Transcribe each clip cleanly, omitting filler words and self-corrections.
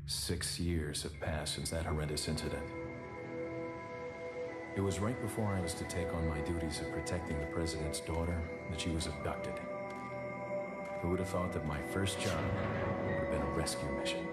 6 years have passed since that horrendous incident. It was right before I was to take on my duties of protecting the president's daughter that she was abducted. Who would have thought that my first job would have been a rescue mission?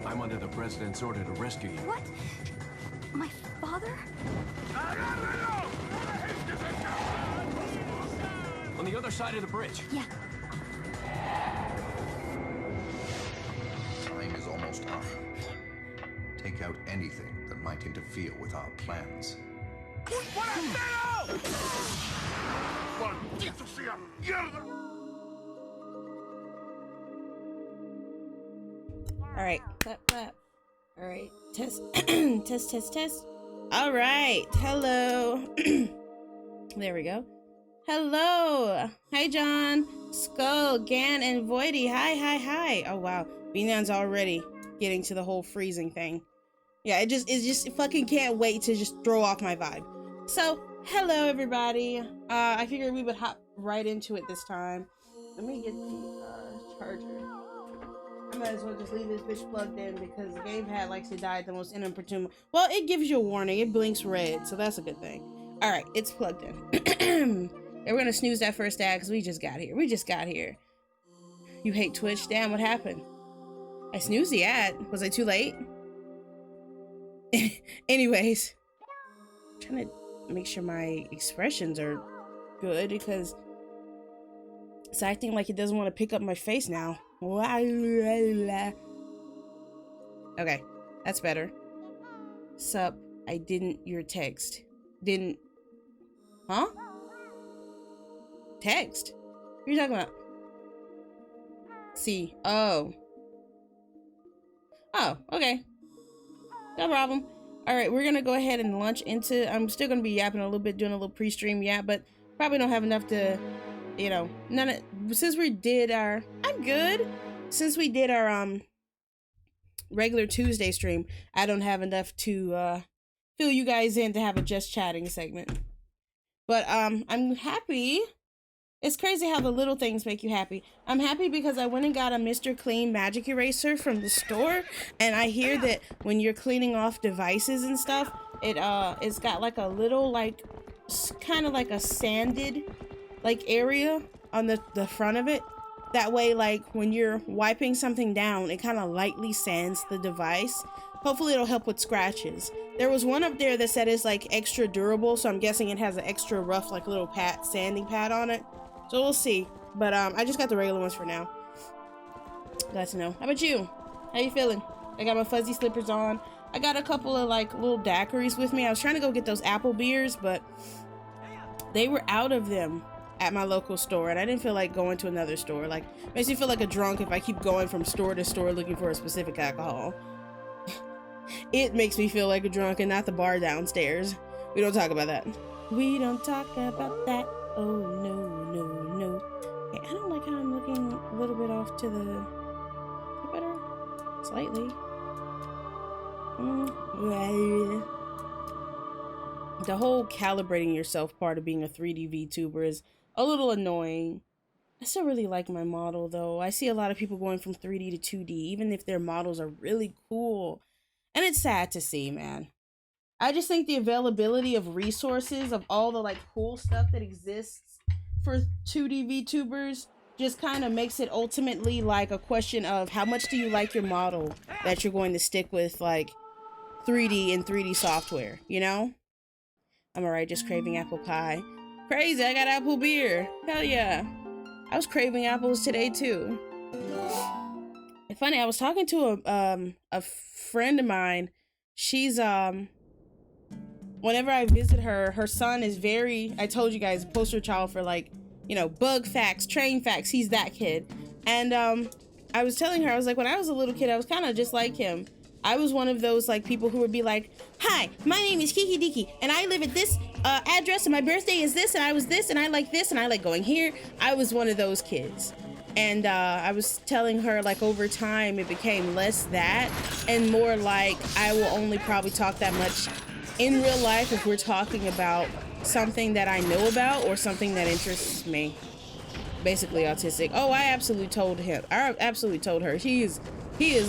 I'm under the president's order to rescue you. What? My father? On the other side of the bridge. Yeah. Time is almost up. Take out anything that might interfere with our plans. All right, clap, clap. All right, test, test, test, test. All right, hello. There we go. Hello. Hi, John, Skull, Gan, and Voidy. Hi, hi, hi. Oh, wow. Binan's already getting to the whole freezing thing. Yeah, it just fucking can't wait to just throw off my vibe. So, hello, everybody. I figured we would hop right into it this time. Let me get the charger. I might as well just leave this bitch plugged in because the gamepad likes to die at the most inopportune. Well, it gives you a warning. It blinks red, so that's a good thing. All right, it's plugged in. And we're gonna snooze that first ad because we just got here. We just got here. You hate Twitch? Damn, what happened? I snoozed the ad. Was I too late? Anyways, I'm trying to make sure my expressions are good because it's acting like it doesn't want to pick up my face now. Okay, that's better. Sup, I didn't your text. Didn't. Huh? Text? What are you talking about? See. Oh. Oh, okay. No problem. Alright, we're gonna go ahead and launch into. I'm still gonna be yapping a little bit, doing a little pre-stream yap, but probably don't have enough to, you know, since we did our I'm good. Since we did our regular Tuesday stream, I don't have enough to fill you guys in to have a just chatting segment. But I'm happy. It's crazy how the little things make you happy. I'm happy because I went and got a Mr. Clean magic eraser from the store, and I hear that when you're cleaning off devices and stuff, it's got like a little like kind of like a sanded like area on the front of it. That way, like when you're wiping something down, it kind of lightly sands the device. Hopefully it'll help with scratches. There was one up there that said it's like extra durable, so I'm guessing it has an extra rough like little sanding pad on it. So we'll see. But I just got the regular ones for now. Glad to know. How about you? How you feeling? I got my fuzzy slippers on. I got a couple of like little daiquiris with me. I was trying to go get those apple beers, but they were out of them at my local store, and I didn't feel like going to another store. Like, makes me feel like a drunk if I keep going from store to store looking for a specific alcohol. It makes me feel like a drunk and not the bar downstairs. We don't talk about that. We don't talk about that. Oh, no, no, no. Okay, I don't like how I'm looking a little bit off to the... Is it better? Slightly. The whole calibrating yourself part of being a 3D VTuber is a little annoying. I still really like my model though. I see a lot of people going from 3D to 2D, even if their models are really cool. And it's sad to see, man. I just think the availability of resources of all the like cool stuff that exists for 2D VTubers just kind of makes it ultimately like a question of how much do you like your model that you're going to stick with like 3D and 3D software, you know? I'm alright, just craving apple pie. Crazy, I got apple beer. Hell yeah. I was craving apples today too. It's funny, I was talking to a friend of mine she's whenever I visit her, her son is very, I told you guys, poster child for like, you know, bug facts, train facts. He's that kid. And I was telling her, I was like, when I was a little kid, I was kind of just like him. I was one of those like people who would be like, hi, my name is Keke, and I live at this address, and my birthday is this, and I was this, and I like this, and I like going here. I was one of those kids. And I was telling her, like, over time, it became less that and more like I will only probably talk that much in real life if we're talking about something that I know about or something that interests me. Basically autistic. Oh, I absolutely told him. I absolutely told her. He is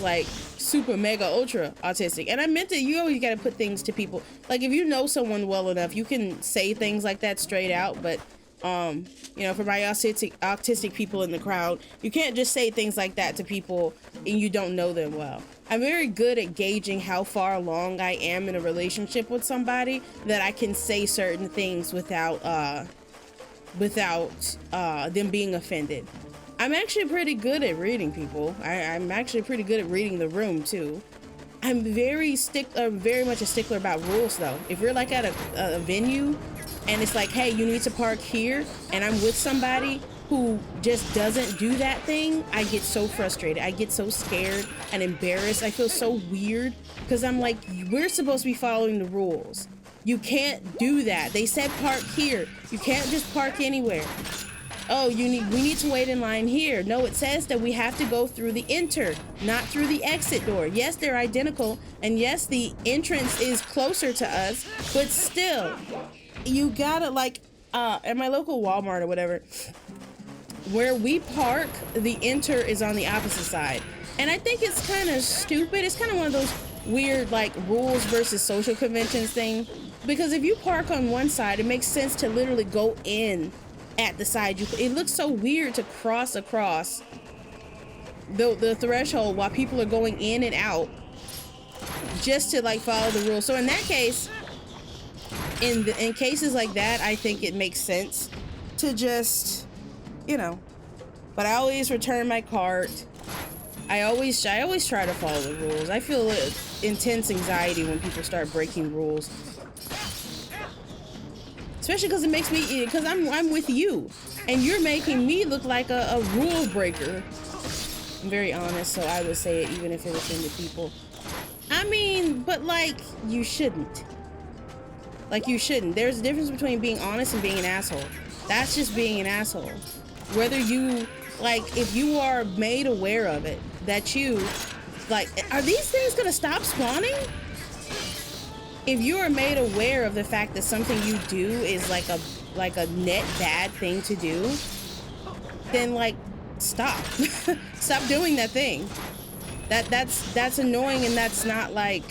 like super mega ultra autistic. And I meant it. You always got to put things to people. Like, if you know someone well enough, you can say things like that straight out. But you know, for my autistic people in the crowd, you can't just say things like that to people and you don't know them well. I'm very good at gauging how far along I am in a relationship with somebody, that I can say certain things without them being offended. I'm actually pretty good at reading people. I'm actually pretty good at reading the room too. I'm very much a stickler about rules though. If we're like at a venue and it's like, hey, you need to park here, and I'm with somebody who just doesn't do that thing, I get so frustrated. I get so scared and embarrassed. I feel so weird because I'm like, we're supposed to be following the rules. You can't do that. They said park here. You can't just park anywhere. Oh, we need to wait in line here. No, it says that we have to go through the enter, not through the exit door. Yes, they're identical, and yes, the entrance is closer to us, but still, you gotta, like, at my local Walmart or whatever, where we park, the enter is on the opposite side. And I think it's kind of stupid. It's kind of one of those weird, like, rules versus social conventions thing. Because if you park on one side, it makes sense to literally go in at the side. It looks so weird to cross across the threshold while people are going in and out just to, like, follow the rules. So in that case, in cases like that, I think it makes sense to just, you know, but I always return my cart. I always try to follow the rules. I feel intense anxiety when people start breaking rules. Especially because it makes me, because I'm with you and you're making me look like a rule breaker. I'm very honest, so I would say it even if it offended people. I mean, but like, you shouldn't. Like, you shouldn't. There's a difference between being honest and being an asshole. That's just being an asshole. Whether you, like, if you are made aware of it, that you, like, are these things gonna stop spawning? If you are made aware of the fact that something you do is like a net bad thing to do, then, like, stop. Stop doing that thing. That's annoying, and that's not, like,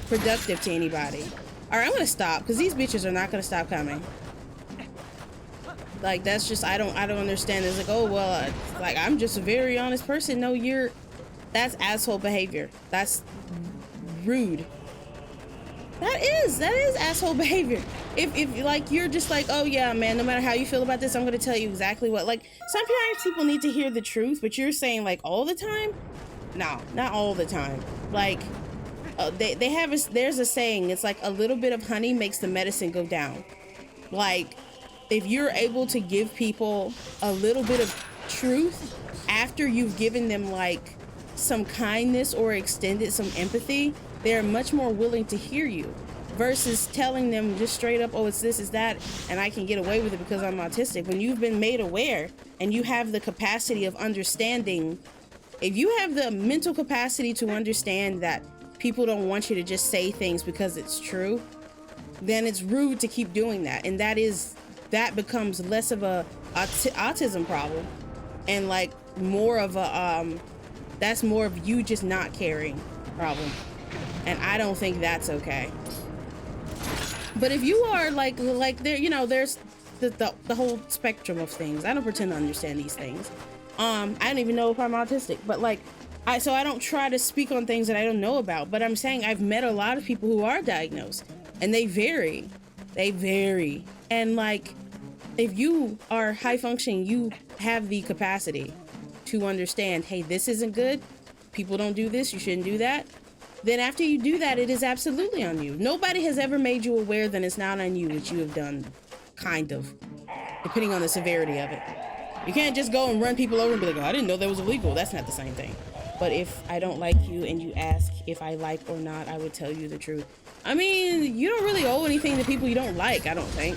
productive to anybody. All right, I'm gonna stop because these bitches are not gonna stop coming. Like, that's just, I don't understand. It's like, oh, well, like, I'm just a very honest person. No, that's asshole behavior. That's rude. That is asshole behavior. If like, you're just like, oh yeah, man, no matter how you feel about this, I'm gonna tell you exactly what, like, sometimes people need to hear the truth, but you're saying, like, all the time? No, not all the time. Like, they have there's a saying, it's like, a little bit of honey makes the medicine go down. Like, if you're able to give people a little bit of truth after you've given them, like, some kindness or extended some empathy, they're much more willing to hear you versus telling them just straight up, oh, it's this, it's that, and I can get away with it because I'm autistic. When you've been made aware and you have the capacity of understanding, if you have the mental capacity to understand that people don't want you to just say things because it's true, then it's rude to keep doing that. And that becomes less of a autism problem and, like, more of a that's more of you just not caring problem. And I don't think that's okay. But if you are like there, you know, there's the whole spectrum of things. I don't pretend to understand these things. I don't even know if I'm autistic, but, like, so I don't try to speak on things that I don't know about. But I'm saying I've met a lot of people who are diagnosed, and they vary. And, like, if you are high functioning, you have the capacity to understand, hey, this isn't good. People don't do this. You shouldn't do that. then after you do that, it is absolutely on you. Nobody has ever made you aware that it's not on you what you have done, kind of, depending on the severity of it. You can't just go and run people over and be like, oh, I didn't know that was illegal. That's not the same thing. But if I don't like you and you ask if I like or not, I would tell you the truth. I mean, you don't really owe anything to people you don't like, I don't think.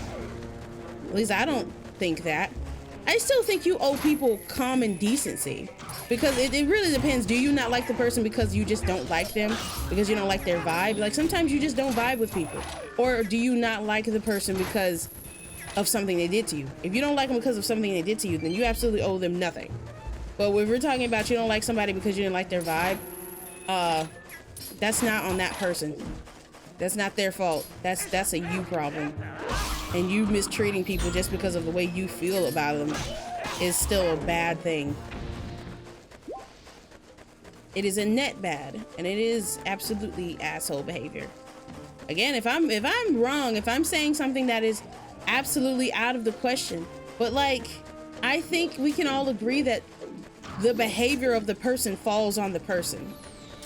At least I don't think that. I still think you owe people common decency, because it really depends. Do you not like the person because you just don't like them, because you don't like their vibe? Like, sometimes you just don't vibe with people. Or do you not like the person because of something they did to you? If you don't like them because of something they did to you, then you absolutely owe them nothing. But when we're talking about you don't like somebody because you didn't like their vibe, that's not on that person. That's not their fault. That's a you problem. And you mistreating people just because of the way you feel about them is still a bad thing. It is a net bad, and it is absolutely asshole behavior. Again, if I'm wrong, if I'm saying something that is absolutely out of the question, but like, I think we can all agree that the behavior of the person falls on the person.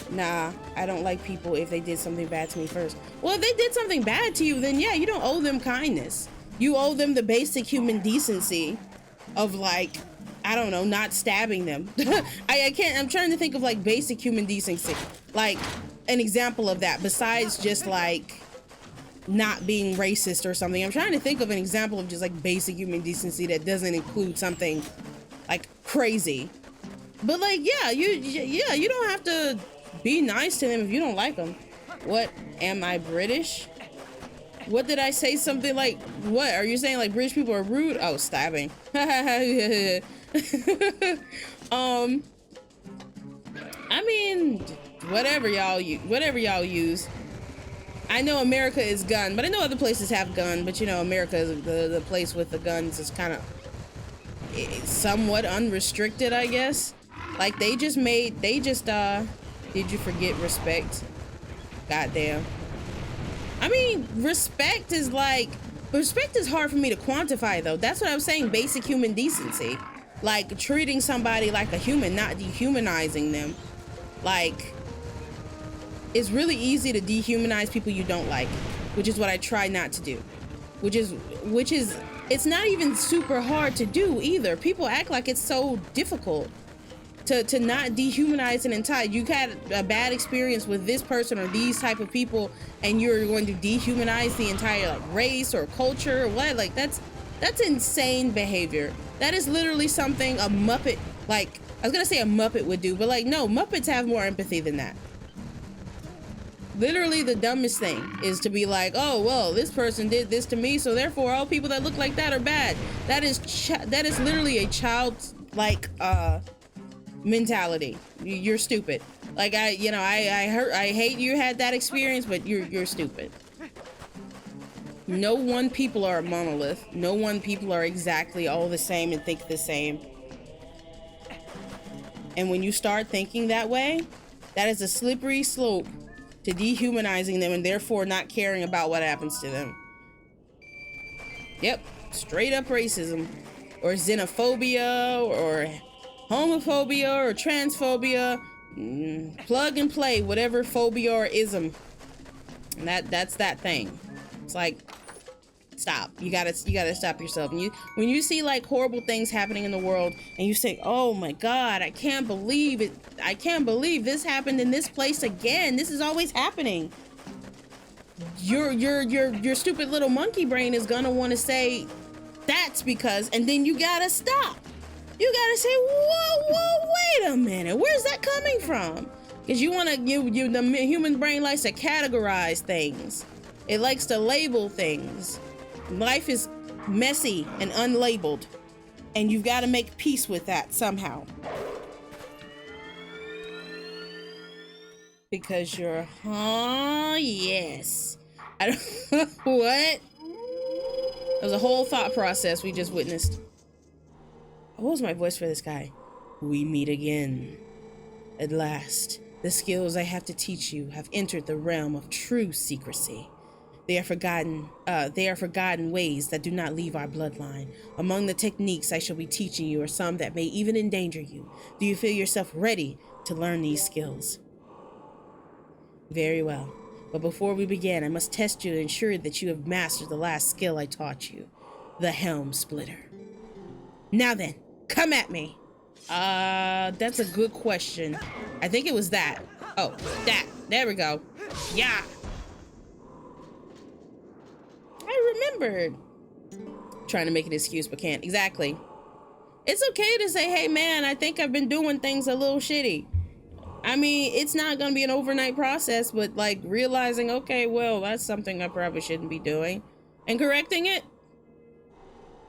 Nah, I don't like people if they did something bad to me first. Well, if they did something bad to you, then yeah, you don't owe them kindness. You owe them the basic human decency of, like, I don't know, not stabbing them. I can't, I'm trying to think of like basic human decency. Like an example of that besides just like not being racist or something. I'm trying to think of an example of just like basic human decency that doesn't include something like crazy. But like, yeah, you don't have to be nice to them if you don't like them. What, am I British? What did I say? Something like, what are you saying? Like British people are rude? Oh, stabbing. I mean, whatever y'all use. I know America is gun, but I know other places have gun, but you know, America is the place with the guns is kind of somewhat unrestricted, I guess. Like did you forget respect? Goddamn. I mean, respect is hard for me to quantify though. That's what I was saying, basic human decency. Like treating somebody like a human, not dehumanizing them. Like, it's really easy to dehumanize people you don't like, which is what I try not to do. Which is, it's not even super hard to do either. People act like it's so difficult to not dehumanize an entire, you had a bad experience with this person or these type of people and you're going to dehumanize the entire like race or culture or what? Like that's insane behavior. That is literally something a Muppet, like I was gonna say a Muppet would do, but like no, Muppets have more empathy than that. Literally the dumbest thing is to be like, oh well, this person did this to me, so therefore all people that look like that are bad. That is literally a child's like mentality. You're stupid. Like I hate you had that experience, but you're stupid. No one people are a monolith. No one people are exactly all the same and think the same. And when you start thinking that way, that is a slippery slope to dehumanizing them and therefore not caring about what happens to them. Yep, straight up racism or xenophobia or homophobia or transphobia, plug and play whatever phobia or ism. And that's that thing. It's like, stop. You gotta stop yourself. And when you see like horrible things happening in the world and you say, oh my God, I can't believe it. I can't believe this happened in this place again. This is always happening. Your stupid little monkey brain is gonna want to say that's because, and then you gotta stop. You gotta say, whoa, wait a minute. Where's that coming from? Because the human brain likes to categorize things. It likes to label things. Life is messy and unlabeled. And you've got to make peace with that somehow. Because you're, yes. I don't, what? That was a whole thought process we just witnessed. What was my voice for this guy? We meet again. At last, the skills I have to teach you have entered the realm of true secrecy. They are forgotten ways that do not leave our bloodline. Among the techniques I shall be teaching you are some that may even endanger you. Do you feel yourself ready to learn these skills? Very well. But before we begin, I must test you to ensure that you have mastered the last skill I taught you. The Helm Splitter. Now then, come at me. That's a good question. I think it was that. Oh, that. There we go. Yeah. I remembered. Trying to make an excuse, but can't. Exactly. It's okay to say, hey man, I think I've been doing things a little shitty. I mean, it's not gonna be an overnight process, but like realizing, okay, well, that's something I probably shouldn't be doing, and correcting it.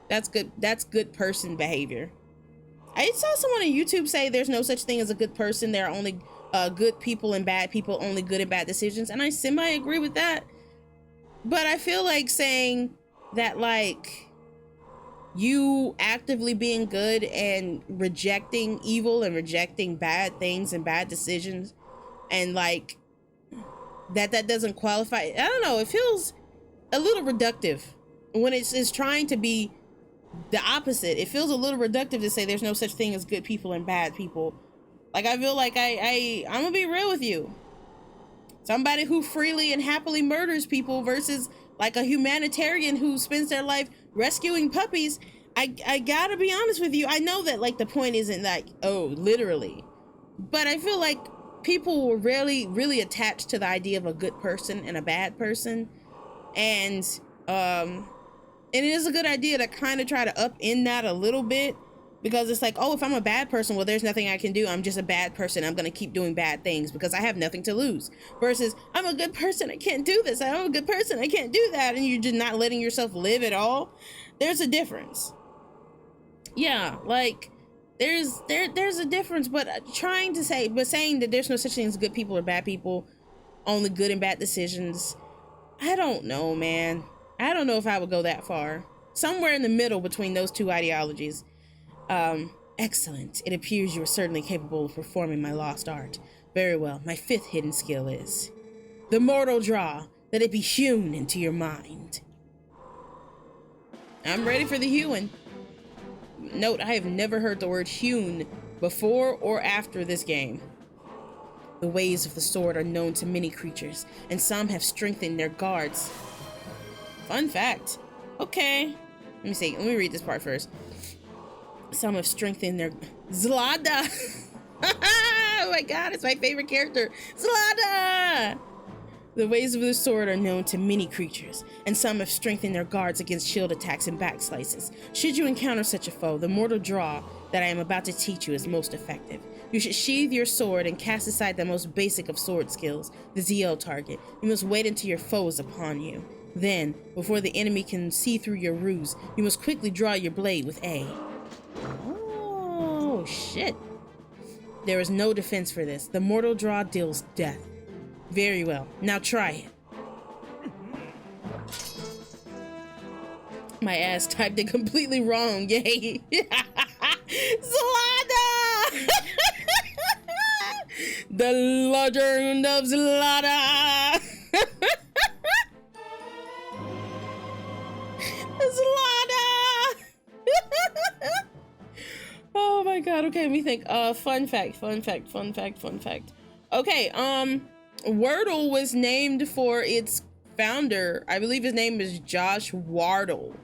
That's good. That's good person behavior. I saw someone on YouTube say there's no such thing as a good person. There are only good people and bad people, only good and bad decisions. And I semi-agree with that. But I feel like saying that, like, you actively being good and rejecting evil and rejecting bad things and bad decisions, and like that doesn't qualify. I don't know. It feels a little reductive when it's trying to be the opposite. It feels a little reductive to say there's no such thing as good people and bad people. Like, I feel like I'm gonna be real with you. Somebody who freely and happily murders people versus like a humanitarian who spends their life rescuing puppies. I gotta be honest with you. I know that like the point isn't like, oh, literally, but I feel like people were really attached to the idea of a good person and a bad person. And it is a good idea to kind of try to upend that a little bit, because it's like, oh, if I'm a bad person, well, there's nothing I can do. I'm just a bad person. I'm going to keep doing bad things because I have nothing to lose. Versus, I'm a good person. I can't do this. I'm a good person. I can't do that. And you're just not letting yourself live at all. There's a difference. Yeah, like there's a difference, but saying that there's no such thing as good people or bad people, only good and bad decisions. I don't know, man. I don't know if I would go that far. Somewhere in the middle between those two ideologies. Excellent. It appears you are certainly capable of performing my lost art. Very well. My fifth hidden skill is the mortal draw, that it be hewn into your mind. I'm ready for the hewing. Note, I have never heard the word hewn before or after this game. The ways of the sword are known to many creatures, and some have strengthened their guards. Fun fact. Okay. Let me see. Let me read this part first. Some have strengthened their... Zlada! Oh my god, it's my favorite character. Zlada! The ways of the sword are known to many creatures, and some have strengthened their guards against shield attacks and back slices. Should you encounter such a foe, the mortal draw that I am about to teach you is most effective. You should sheathe your sword and cast aside the most basic of sword skills, the ZL target. You must wait until your foe is upon you. Then, before the enemy can see through your ruse, you must quickly draw your blade with A. Oh, shit. There is no defense for this. The mortal draw deals death. Very well. Now try it. My ass typed it completely wrong. Yay. Zlada! The legend of Zlada! Zlada! Oh my god. Okay, let me think. Fun fact. Okay, Wordle was named for its founder. I believe his name is Josh Wardle.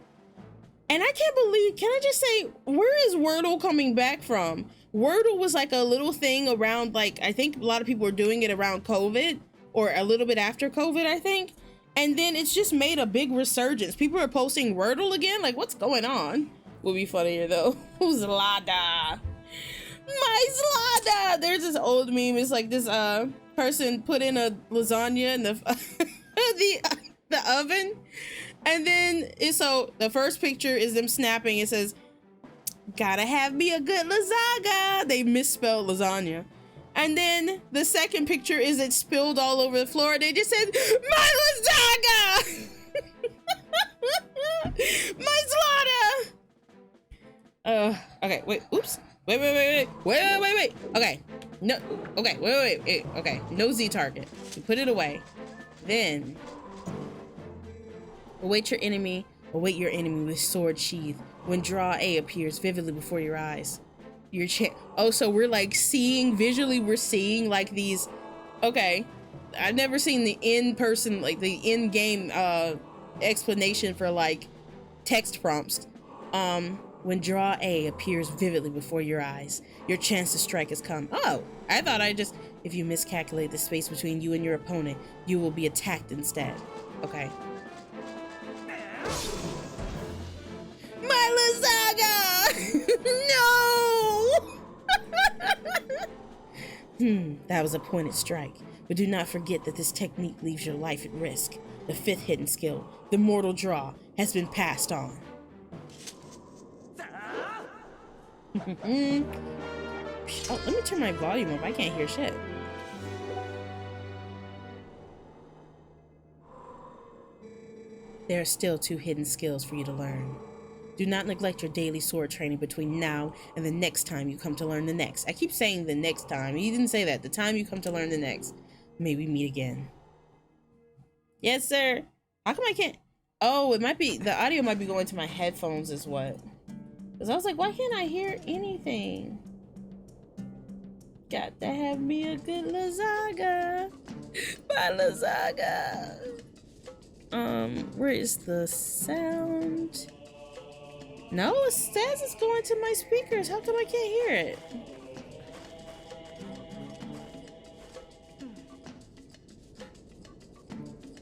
And I can't believe, can I just say, where is Wordle coming back from? Wordle was like a little thing around, like, I think a lot of people were doing it around COVID, or a little bit after COVID, I think. And then it's just made a big resurgence. People are posting Wordle again. Like, what's going on? Would be funnier though. Zlada. My Zlada. There's this old meme. It's like this person put in a lasagna in the the oven, and then so the first picture is them snapping. It says, "Gotta have me a good lasagna." They misspelled lasagna. And then the second picture is it spilled all over the floor. They just said, "My lasagna." My Zlada. Okay, wait, oops. Wait. Okay, no, okay, wait. Okay, no Z target. You put it away. Then, await your enemy with sword sheath. When draw A appears vividly before your eyes. Oh, so we're like seeing, visually we're seeing like these, okay. I've never seen the in-person, like the in-game explanation for like text prompts. When draw A appears vividly before your eyes, your chance to strike has come. Oh, I thought if you miscalculate the space between you and your opponent, you will be attacked instead. Okay. My Lazaga! No! That was a pointed strike. But do not forget that this technique leaves your life at risk. The 5th hidden skill, the mortal draw, has been passed on. Oh, let me turn my volume up. I can't hear shit. There are still 2 hidden skills for you to learn. Do not neglect your daily sword training between now and the next time you come to learn the next. I keep saying the next time. He didn't say that. The time you come to learn the next. May we meet again. Yes, sir. How come I can't? Oh, it might be, the audio might be going to my headphones is what. Because I was like, why can't I hear anything? Got to have me a good Lazaga. My Lazaga. Where is the sound? No, it says it's going to my speakers. How come I can't hear it?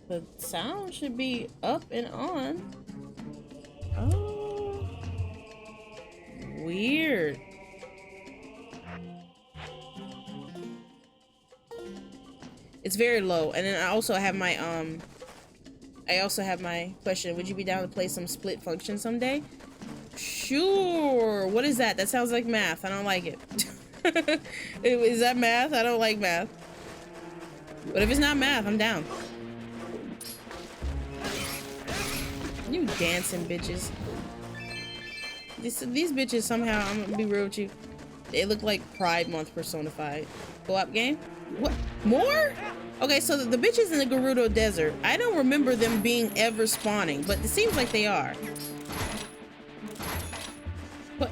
The sound should be up and on. Oh. Weird. It's very low. And then I also have my question. Would you be down to play some split function someday? Sure. What is that? That sounds like math. I don't like it. Is that math? I don't like math. But if it's not math, I'm down. You dancing bitches. These bitches somehow, I'm gonna be real with you, they look like Pride Month personified. Co-op game? What? More? Okay, so the bitches in the Gerudo Desert, I don't remember them being ever spawning, but it seems like they are. What?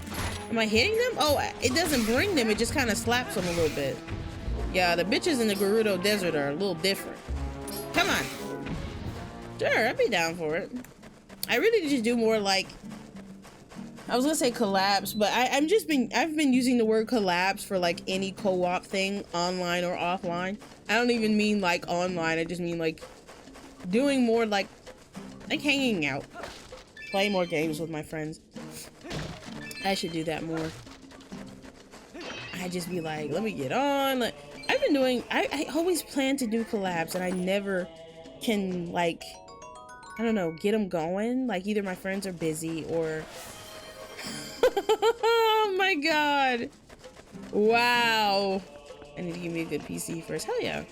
Am I hitting them? Oh, it doesn't bring them, it just kind of slaps them a little bit. Yeah, the bitches in the Gerudo Desert are a little different. Come on. Sure, I'd be down for it. I really just do more like, I was gonna say collabs, but I've been using the word collabs for like any co-op thing, online or offline. I don't even mean like online, I just mean like doing more like hanging out, playing more games with my friends. I should do that more. I just be like, let me get on. Like, I've been doing, I always plan to do collabs and I never can like, I don't know, get them going. Like either my friends are busy or oh my god. Wow. I need to give me a good PC first. Hell yeah.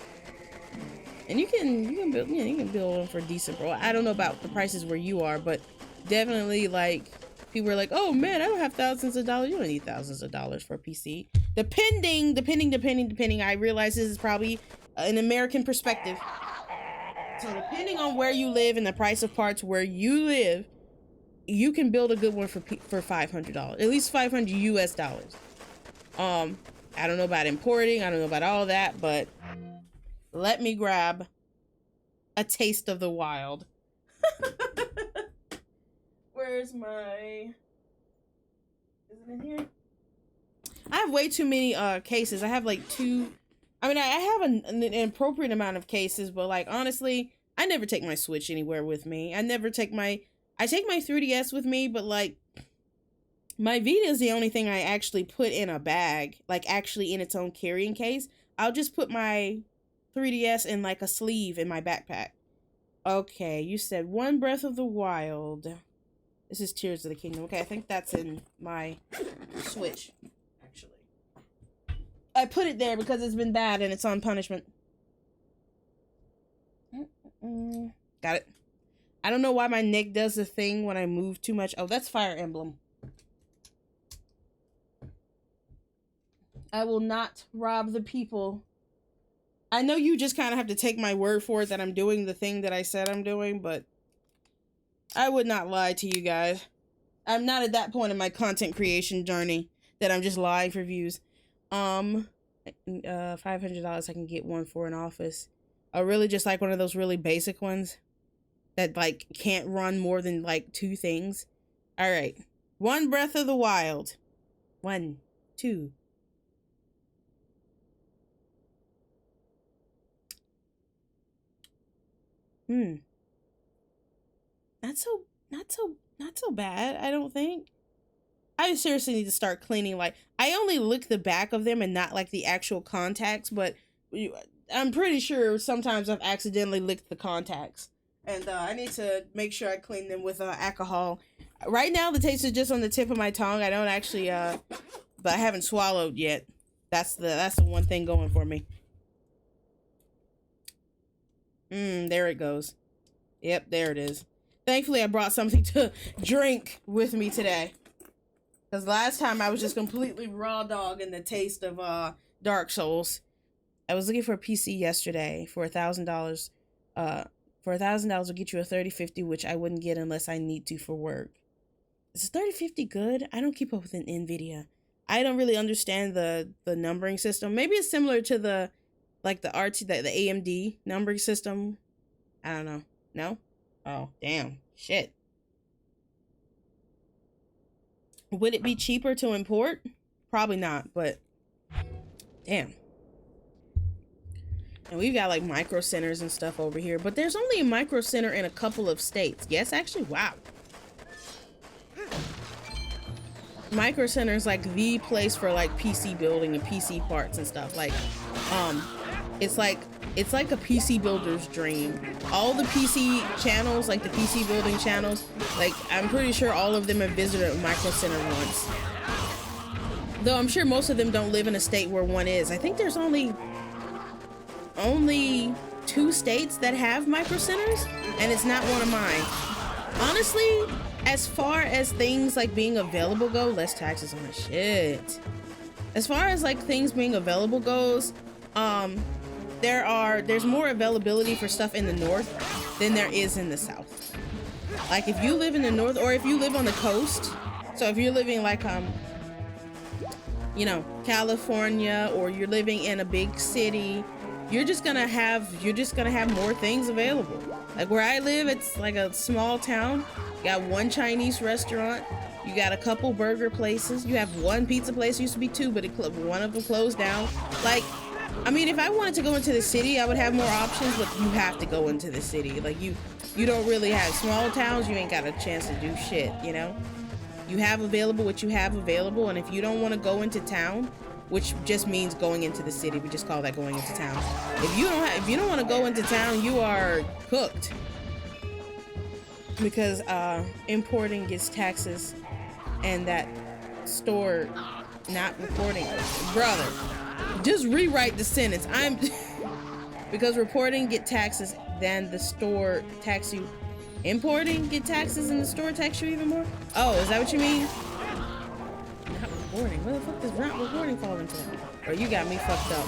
And you can build, you know, you can build them for decent, bro. I don't know about the prices where you are, but definitely like people are like, oh man, I don't have thousands of dollars. You don't need thousands of dollars for a PC. Depending. I realize this is probably an American perspective. So depending on where you live and the price of parts where you live, you can build a good one for $500, at least $500 US dollars. I don't know about importing. I don't know about all that, but let me grab a taste of the wild. Where's my, is it in here? I have way too many cases. I have like two. I mean, I have an appropriate amount of cases, but like honestly, I never take my Switch anywhere with me. I take my 3DS with me, but like my Vita is the only thing I actually put in a bag, like actually in its own carrying case. I'll just put my 3DS in like a sleeve in my backpack. Okay, you said One Breath of the Wild. This is Tears of the Kingdom. Okay, I think that's in my Switch, actually. I put it there because it's been bad and it's on punishment. Got it. I don't know why my neck does the thing when I move too much. Oh, that's Fire Emblem. I will not rob the people. I know you just kind of have to take my word for it that I'm doing the thing that I said I'm doing, but I would not lie to you guys. I'm not at that point in my content creation journey that I'm just lying for views. $500 I can get one for an office. Or really just like one of those really basic ones that like can't run more than like 2 things. All right. 1 Breath of the Wild. 1, 2. Not so bad, I don't think. I seriously need to start cleaning. Like, I only lick the back of them and not like the actual contacts, but I'm pretty sure sometimes I've accidentally licked the contacts. And I need to make sure I clean them with alcohol. Right now, the taste is just on the tip of my tongue. I don't actually, but I haven't swallowed yet. That's the one thing going for me. There it goes. Yep, there it is. Thankfully, I brought something to drink with me today. Because last time I was just completely raw dog in the taste of Dark Souls. I was looking for a PC yesterday for $1,000. For $1,000 will get you a 3050, which I wouldn't get unless I need to for work. Is 3050 good? I don't keep up with an NVIDIA. I don't really understand the numbering system. Maybe it's similar to the AMD numbering system. I don't know. No? Oh, damn. Shit. Would it be cheaper to import? Probably not, but damn. And we've got like micro centers and stuff over here, but there's only a micro center in a couple of states. Yes, actually, wow. Micro Center is like the place for like PC building and PC parts and stuff. Like, it's like a PC builder's dream. All the PC channels, like the PC building channels, like I'm pretty sure all of them have visited a Micro Center once. Though I'm sure most of them don't live in a state where one is. I think there's only 2 states that have Micro Centers, and it's not one of mine. Honestly, as far as things like being available go, less taxes on my shit. As far as like things being available goes, there's more availability for stuff in the north than there is in the south. Like if you live in the north, or if you live on the coast, so if you're living like you know, California, or you're living in a big city, you're just gonna have more things available. Like where I live, it's like a small town. You got 1 Chinese restaurant, you got a couple burger places, you have 1 pizza place. Used to be 2, but one of them closed down. Like, I mean, if I wanted to go into the city, I would have more options, but you have to go into the city. Like you don't really have small towns. You ain't got a chance to do shit, you know? You have available what you have available, and if you don't want to go into town, which just means going into the city, we just call that going into town. If you don't want to go into town, you are cooked. Because importing gets taxes, and that store not reporting. Brother, just rewrite the sentence. Because reporting get taxes, then the store tax you. Importing get taxes, and the store tax you even more? Oh, is that what you mean? Not reporting. Where the fuck does not reporting fall into that? Bro, you got me fucked up.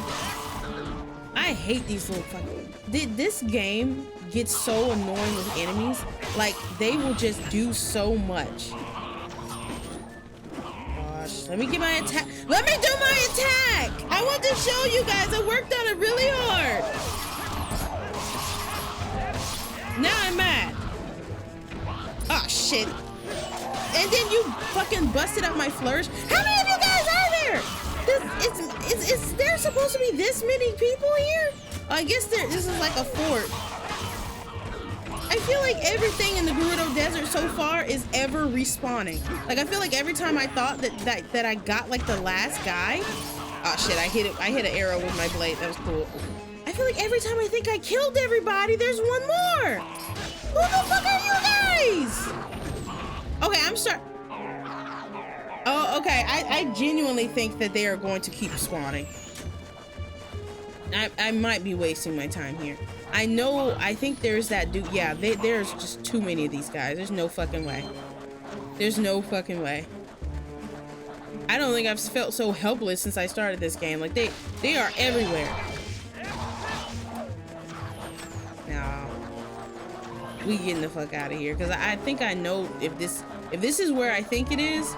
I hate these little fucking... This game gets so annoying with enemies. Like, they will just do so much. Gosh, let me get my attack. Let me do my attack! I want to show you guys. I worked on it really hard. Now I'm mad. Oh, shit. And then you fucking busted up my flourish. How many of you guys are there? Is there supposed to be this many people here? I guess this is like a fort. I feel like everything in the Gerudo Desert so far is ever respawning. Like I feel like every time I thought that I got like the last guy. Oh shit, I hit an arrow with my blade. That was cool. I feel like every time I think I killed everybody, there's one more. Who the fuck are you guys? Okay, I'm sorry. Oh, okay. I genuinely think that they are going to keep spawning. I might be wasting my time here. I think there's that dude. Yeah, there's just too many of these guys. There's no fucking way. There's no fucking way. I don't think I've felt so helpless since I started this game. Like they are everywhere. No. We getting the fuck out of here, because I think I know if this is where I think it is.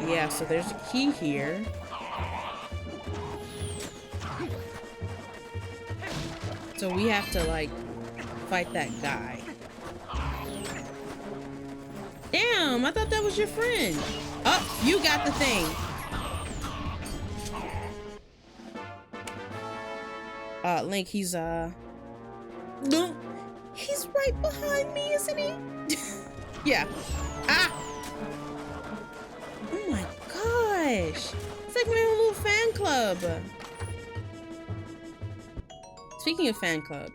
Yeah, so there's a key here. So So we have to like fight that guy. Damn, I thought that was your friend. Oh, you got the thing. Link, he's no, he's right behind me, isn't he? Yeah. Ah. Oh my gosh. It's like my own little fan club. Speaking of fan club,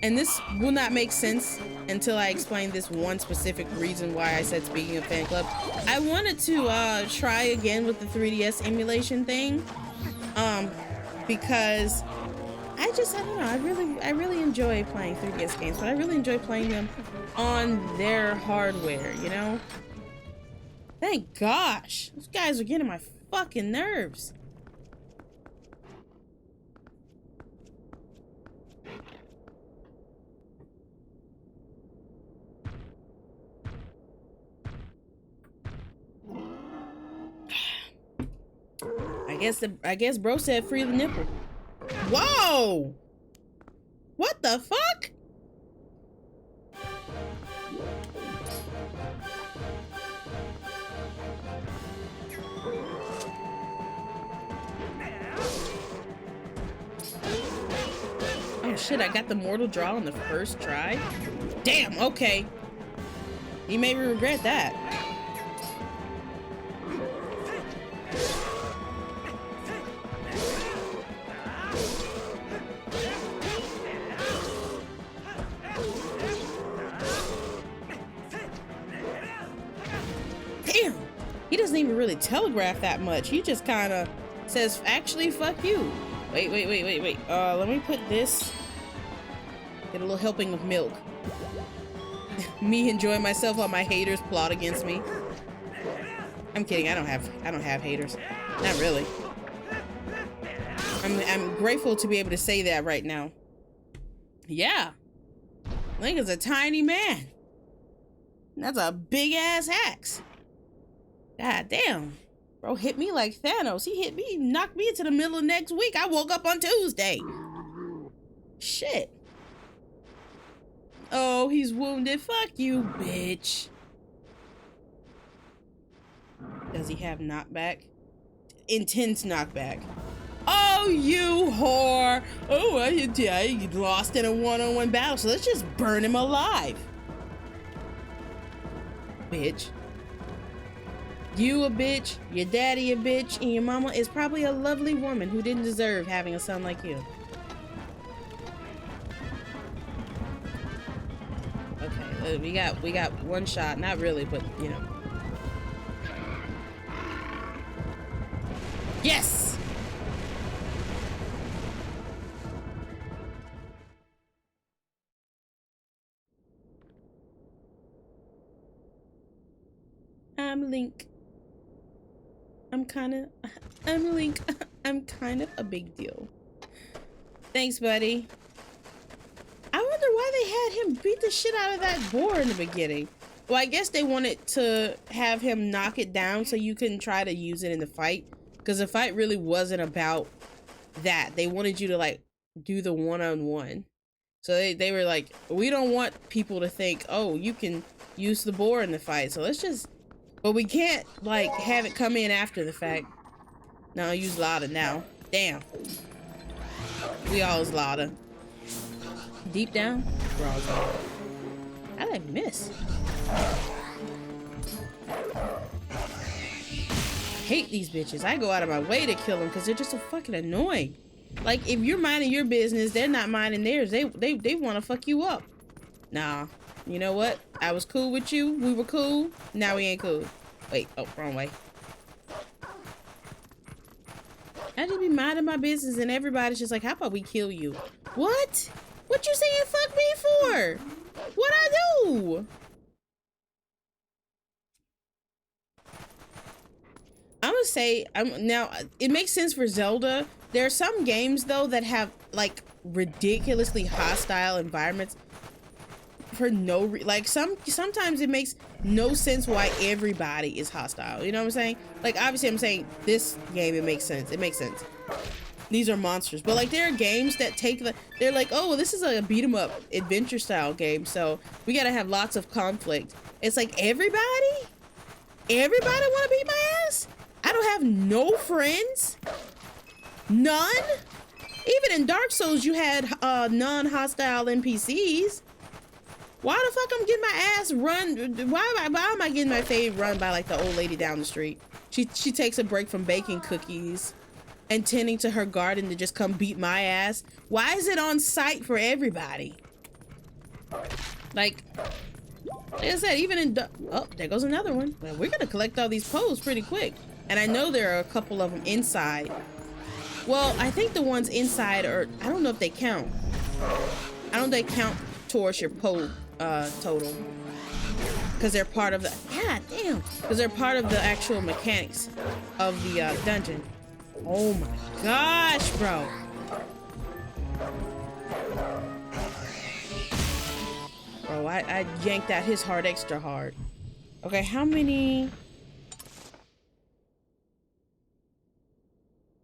and this will not make sense until I explain this one specific reason why I said speaking of fan club. I wanted to try again with the 3DS emulation thing, because I don't know, I really enjoy playing 3DS games, but I really enjoy playing them on their hardware, you know? Thank gosh, those guys are getting my fucking nerves. I guess bro said free the nipple. Whoa! What the fuck? Oh shit, I got the mortal draw on the first try? Damn, okay. You made me regret that. Damn! He doesn't even really telegraph that much. He just kind of says, actually, fuck you. Wait. Let me put this. Get a little helping of milk. Me enjoying myself while my haters plot against me. I'm kidding. I don't have haters. Not really. I'm grateful to be able to say that right now. Yeah. Link is a tiny man. That's a big ass axe. God damn. Bro hit me like Thanos. He hit me, knocked me into the middle of next week. I woke up on Tuesday. Shit. Oh, he's wounded. Fuck you, bitch. Does he have knockback? Intense knockback. Oh, you whore. Oh, I lost in a one-on-one battle, so let's just burn him alive. Bitch. You a bitch, your daddy a bitch, and your mama is probably a lovely woman who didn't deserve having a son like you. Okay, we got one shot. Not really, but you know. Yes! I'm Link. I'm Link. I'm kind of a big deal. Thanks, buddy. I wonder why they had him beat the shit out of that boar in the beginning. Well, I guess they wanted to have him knock it down so you couldn't try to use it in the fight. Because the fight really wasn't about that. They wanted you to, like, do the one-on-one. So they were like, we don't want people to think, oh, you can use the boar in the fight. So let's just... But we can't, like, have it come in after the fact. No, I'll use Lada now. Damn. We all is Lada. Deep down, we're all Lada. How did I miss? Hate these bitches. I go out of my way to kill them because they're just so fucking annoying. Like, if you're minding your business, they're not minding theirs. They want to fuck you up. Nah. You know what? I was cool with you. We were cool. Now we ain't cool. Wait. Oh, wrong way. I just be minding my business and everybody's just like, how about we kill you? What? What you saying fuck me for? What'd I do? I'm gonna say, now, it makes sense for Zelda. There are some games, though, that have, like, ridiculously hostile environments. For no like sometimes it makes no sense why everybody is hostile, you know what I'm saying? Like, obviously I'm saying this game, it makes sense, these are monsters. But like there are games that take they're like, oh, this is a beat 'em up adventure style game, so we gotta have lots of conflict. It's like everybody wanna beat my ass? I don't have no friends. None? Even in Dark Souls, you had non-hostile NPCs. Why the fuck I'm getting my ass run? Why am I getting my fave run by like the old lady down the street? She takes a break from baking cookies and tending to her garden to just come beat my ass. Why is it on site for everybody? Like I said, even in oh, there goes another one. Well, we're gonna collect all these poles pretty quick, and I know there are a couple of them inside. Well, I think the ones inside are, I don't know if they count. I don't know if they count towards your pole total. Because they're part of the, god damn. Because they're part of the actual mechanics of the dungeon. Oh my gosh, bro. Bro, I yanked out his heart extra hard. Okay, how many?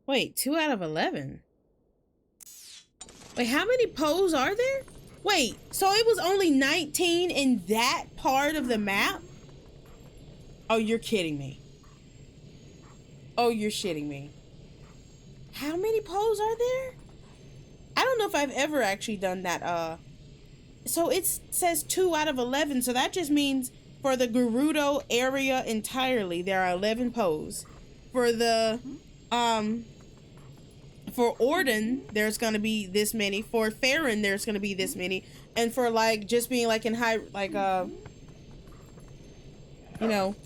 Wait, 2 out of 11. Wait, how many poles are there? Wait, so it was only 19 in that part of the map? Oh, you're kidding me. Oh, you're shitting me. How many poles are there? I don't know if I've ever actually done that. So it says 2 out of 11, so that just means for the Gerudo area entirely, there are 11 poles. For the, for Orden, there's gonna be this many. For Farron, there's gonna be this many. And for like just being like in high, like you know,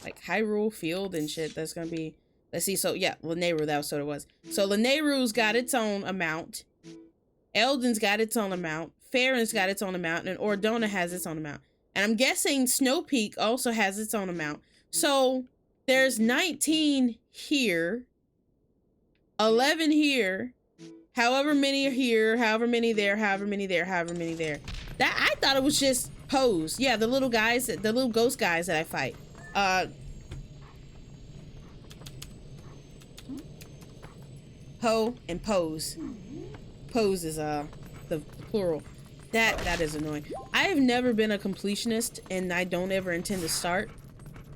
like Hyrule Field and shit, that's gonna be. Let's see. So yeah, Lanayru, that was what it was. So Lanayru's got its own amount. Elden's got its own amount. Farron's got its own amount, and Ordona has its own amount. And I'm guessing Snow Peak also has its own amount. So there's 19 here. 11 here, however many are here, however many there, however many there, however many there. That I thought it was just pose. Yeah, the little guys, the little ghost guys that I fight. Ho and pose. Pose is the plural. That is annoying. I have never been a completionist, and I don't ever intend to start.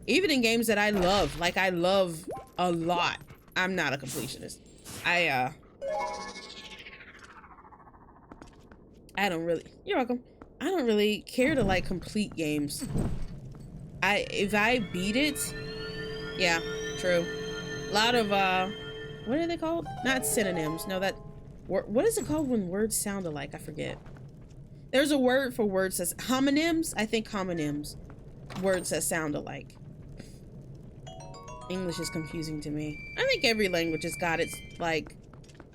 Even in games that I love, like I love a lot, I'm not a completionist. I don't really, you're welcome. I don't really care to like complete games. If I beat it, yeah, true. A lot of, what are they called? Not synonyms. No, what is it called when words sound alike? I forget. There's a word for words that's homonyms. I think homonyms. Words that sound alike. English is confusing to me. I think every language has got its, like,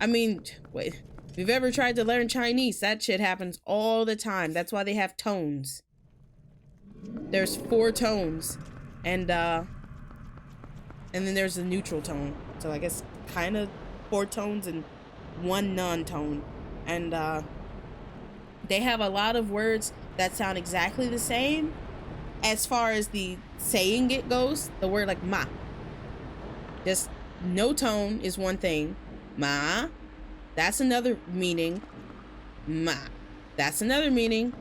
I mean, wait, if you've ever tried to learn Chinese, that shit happens all the time. That's why they have tones. There's 4 tones, and then there's the neutral tone. So I guess kind of 4 tones and 1 non-tone. And they have a lot of words that sound exactly the same as far as the saying it goes. The word like ma. Just no tone is one thing. Ma, that's another meaning. Ma, that's another meaning.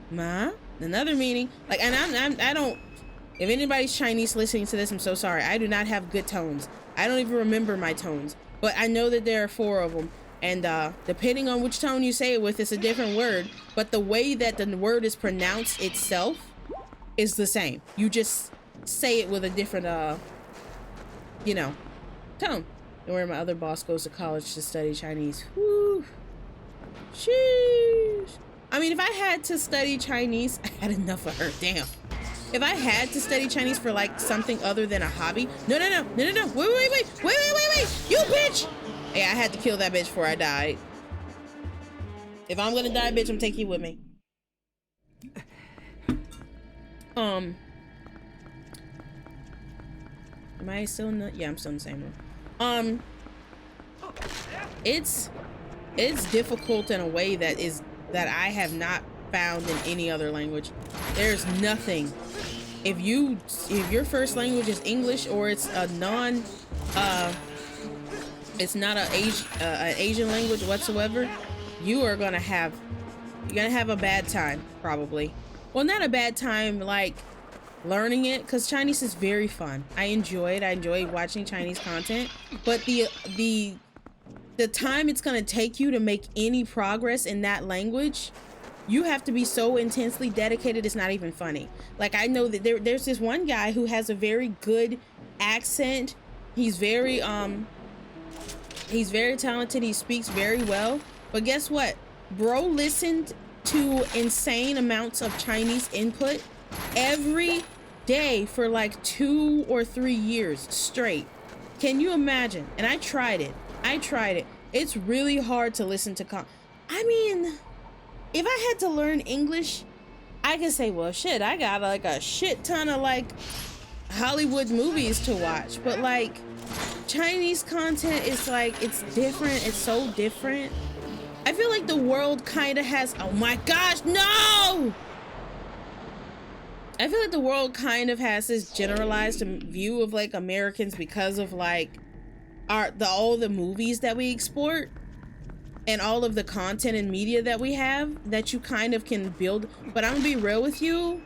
Ma, another meaning. Like, and I don't. If anybody's Chinese listening to this, I'm so sorry. I do not have good tones. I don't even remember my tones. But I know that there are 4 of them, and depending on which tone you say it with, it's a different word. But the way that the word is pronounced itself is the same. You just say it with a different you know, tone. And where my other boss goes to college to study Chinese. Whew. Sheesh. I mean, if I had to study Chinese, I had enough of her. Damn. If I had to study Chinese for like something other than a hobby. No. Wait. You bitch. Hey, I had to kill that bitch before I died. If I'm gonna die, bitch, I'm taking you with me. Am I still in the, yeah, I'm still in the same room. It's difficult in a way that I have not found in any other language. There's nothing. If your first language is English or it's a it's not an Asian language whatsoever, you're gonna have a bad time, probably. Well, not a bad time like learning it, because Chinese is very fun. I enjoy it. I enjoy watching Chinese content, but the time it's gonna take you to make any progress in that language, you have to be so intensely dedicated, it's not even funny. Like, I know that there's this one guy who has a very good accent. He's very talented. He speaks very well. But guess what? Bro listened to insane amounts of Chinese input every day for like 2 or 3 years straight. Can you imagine? And I tried it. It's really hard to listen to I mean, if I had to learn English, I could say, well, shit, I got like a shit ton of like Hollywood movies to watch. But like Chinese content is like, it's different. It's so different. I feel like the world kind of has, oh my gosh, no! I feel like the world kind of has this generalized view of like Americans because of like all the movies that we export and all of the content and media that we have that you kind of can build. But I'm gonna be real with you,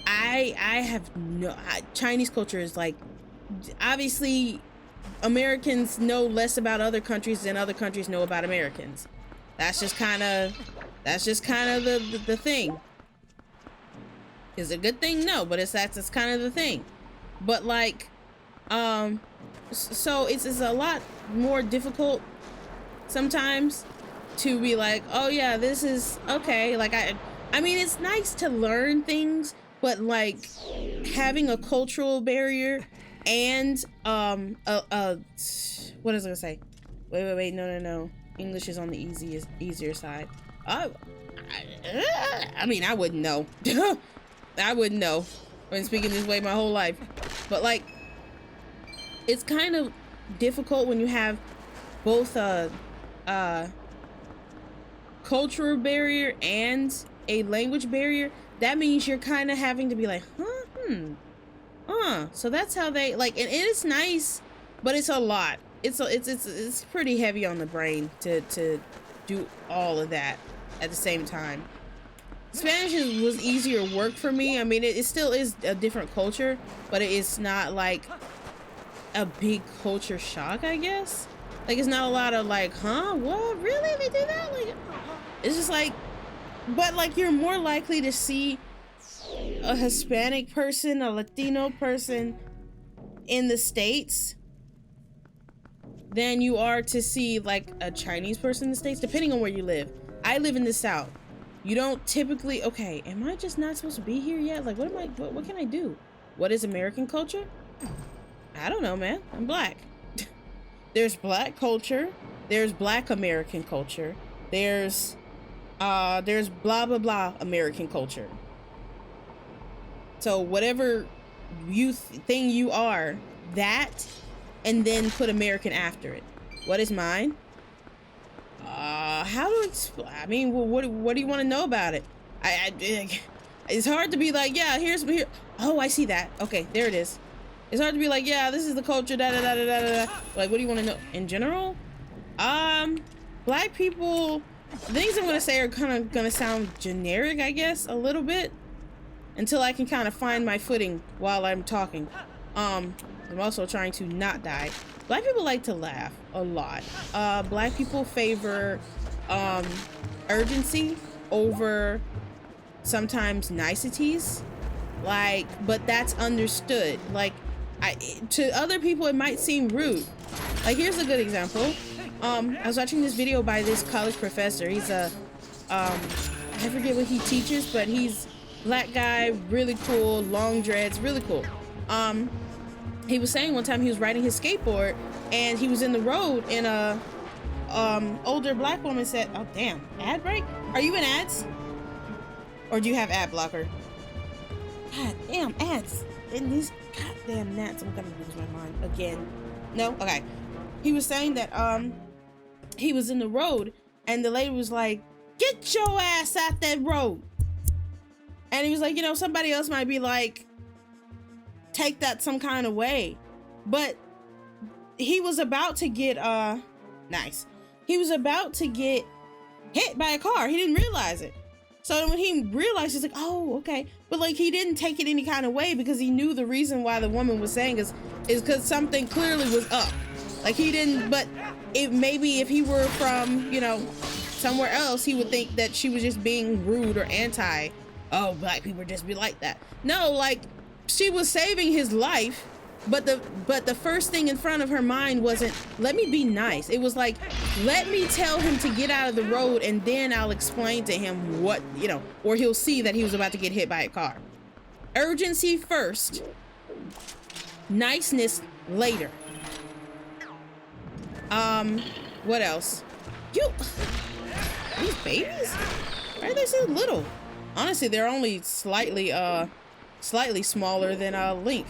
I have no, Chinese culture is like, obviously Americans know less about other countries than other countries know about Americans. That's just kind of the thing. Is it a good thing? No, but that's kind of the thing. But like, so it's a lot more difficult sometimes to be like, oh yeah, this is okay. Like I mean, it's nice to learn things, but like having a cultural barrier and what is I gonna say? Wait, no. English is on the easier side. I mean, I wouldn't know. I wouldn't know. I've been speaking this way my whole life. But like, it's kind of difficult when you have both a cultural barrier and a language barrier. That means you're kind of having to be like, so that's how they like, and it is nice, but it's a lot. It's pretty heavy on the brain to do all of that at the same time. Spanish was easier work for me. I mean, it still is a different culture, but it's not like a big culture shock, I guess. Like, it's not a lot of like, what, really, they do that? Like, it's just like, but like, you're more likely to see a Hispanic person, a Latino person in the States than you are to see like a Chinese person in the States, depending on where you live. I live in the South. You don't typically, okay, am I just not supposed to be here yet? Like, what can I do? What is American culture? I don't know, man. I'm black. There's black culture. There's black American culture. There's blah, blah, blah American culture. So whatever thing you are, that, and then put American after it. What is mine? How to explain? I mean, what do you want to know about it? It's hard to be like, yeah, here. Oh, I see that. Okay, there it is. It's hard to be like, yeah, this is the culture, da da da da da da. Like, what do you want to know in general? Black people. The things I'm gonna say are kind of gonna sound generic, I guess, a little bit, until I can kind of find my footing while I'm talking. I'm also trying to not die. Black people like to laugh a lot. Black people favor urgency over sometimes niceties. Like, but that's understood. Like, to other people it might seem rude. Like, here's a good example. I was watching this video by this college professor. He's I forget what he teaches, but he's black guy, really cool, long dreads, really cool. He was saying one time he was riding his skateboard and he was in the road and a older black woman said, oh damn, ad break? Are you in ads? Or do you have ad blocker? God damn, ads. And these goddamn gnats, I'm gonna lose my mind again. No? Okay. He was saying that he was in the road and the lady was like, get your ass out that road. And he was like, you know, somebody else might be like, take that some kind of way. But he was about to get nice. He was about to get hit by a car. He didn't realize it. So when he realized, he's like, oh, okay. But like, he didn't take it any kind of way because he knew the reason why the woman was saying is because something clearly was up. Like he didn't, but maybe if he were from, you know, somewhere else, he would think that she was just being rude or anti. Oh, black people just be like that. No, like she was saving his life. But the first thing in front of her mind wasn't, let me be nice. It was like, let me tell him to get out of the road and then I'll explain to him what, you know, or he'll see that he was about to get hit by a car. Urgency first, niceness later. What else? These babies? Why are they so little? Honestly, they're only slightly smaller than Link.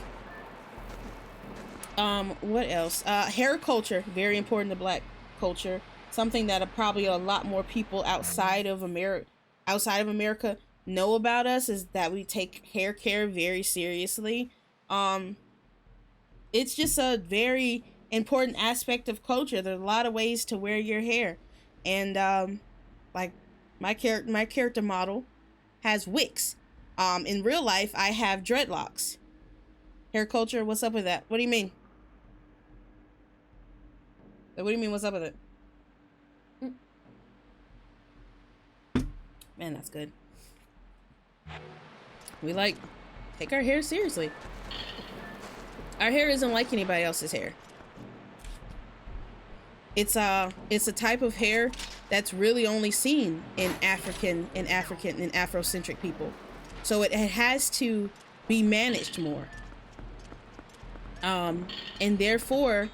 What else? Hair culture, very important to black culture. Something that probably a lot more people outside of America know about us is that we take hair care very seriously. It's just a very important aspect of culture. There's a lot of ways to wear your hair. And like my character model has wicks. In real life, I have dreadlocks. Hair culture, what's up with that? What do you mean? What do you mean, what's up with it? Man, that's good. We like take our hair seriously. Our hair isn't like anybody else's hair. It's a type of hair that's really only seen in African and Afrocentric people. So it has to be managed more. And therefore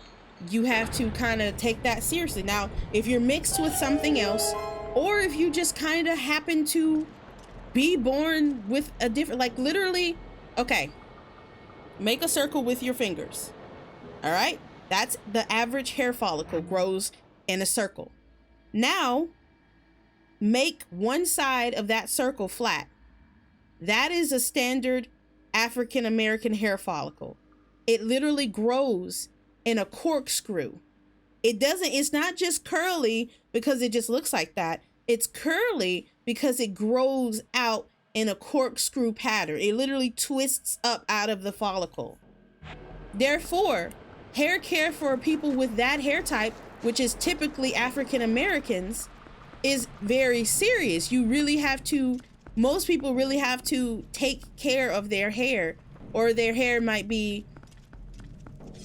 you have to kind of take that seriously. Now, if you're mixed with something else, or if you just kind of happen to be born with a different, like literally, okay, make a circle with your fingers. All right. That's the average hair follicle grows in a circle. Now make one side of that circle flat. That is a standard African American hair follicle. It literally grows in a corkscrew. It's not just curly because it just looks like that. It's curly because it grows out in a corkscrew pattern. It literally twists up out of the follicle. Therefore, hair care for people with that hair type, which is typically African Americans, is very serious. Most people really have to take care of their hair, or their hair might be,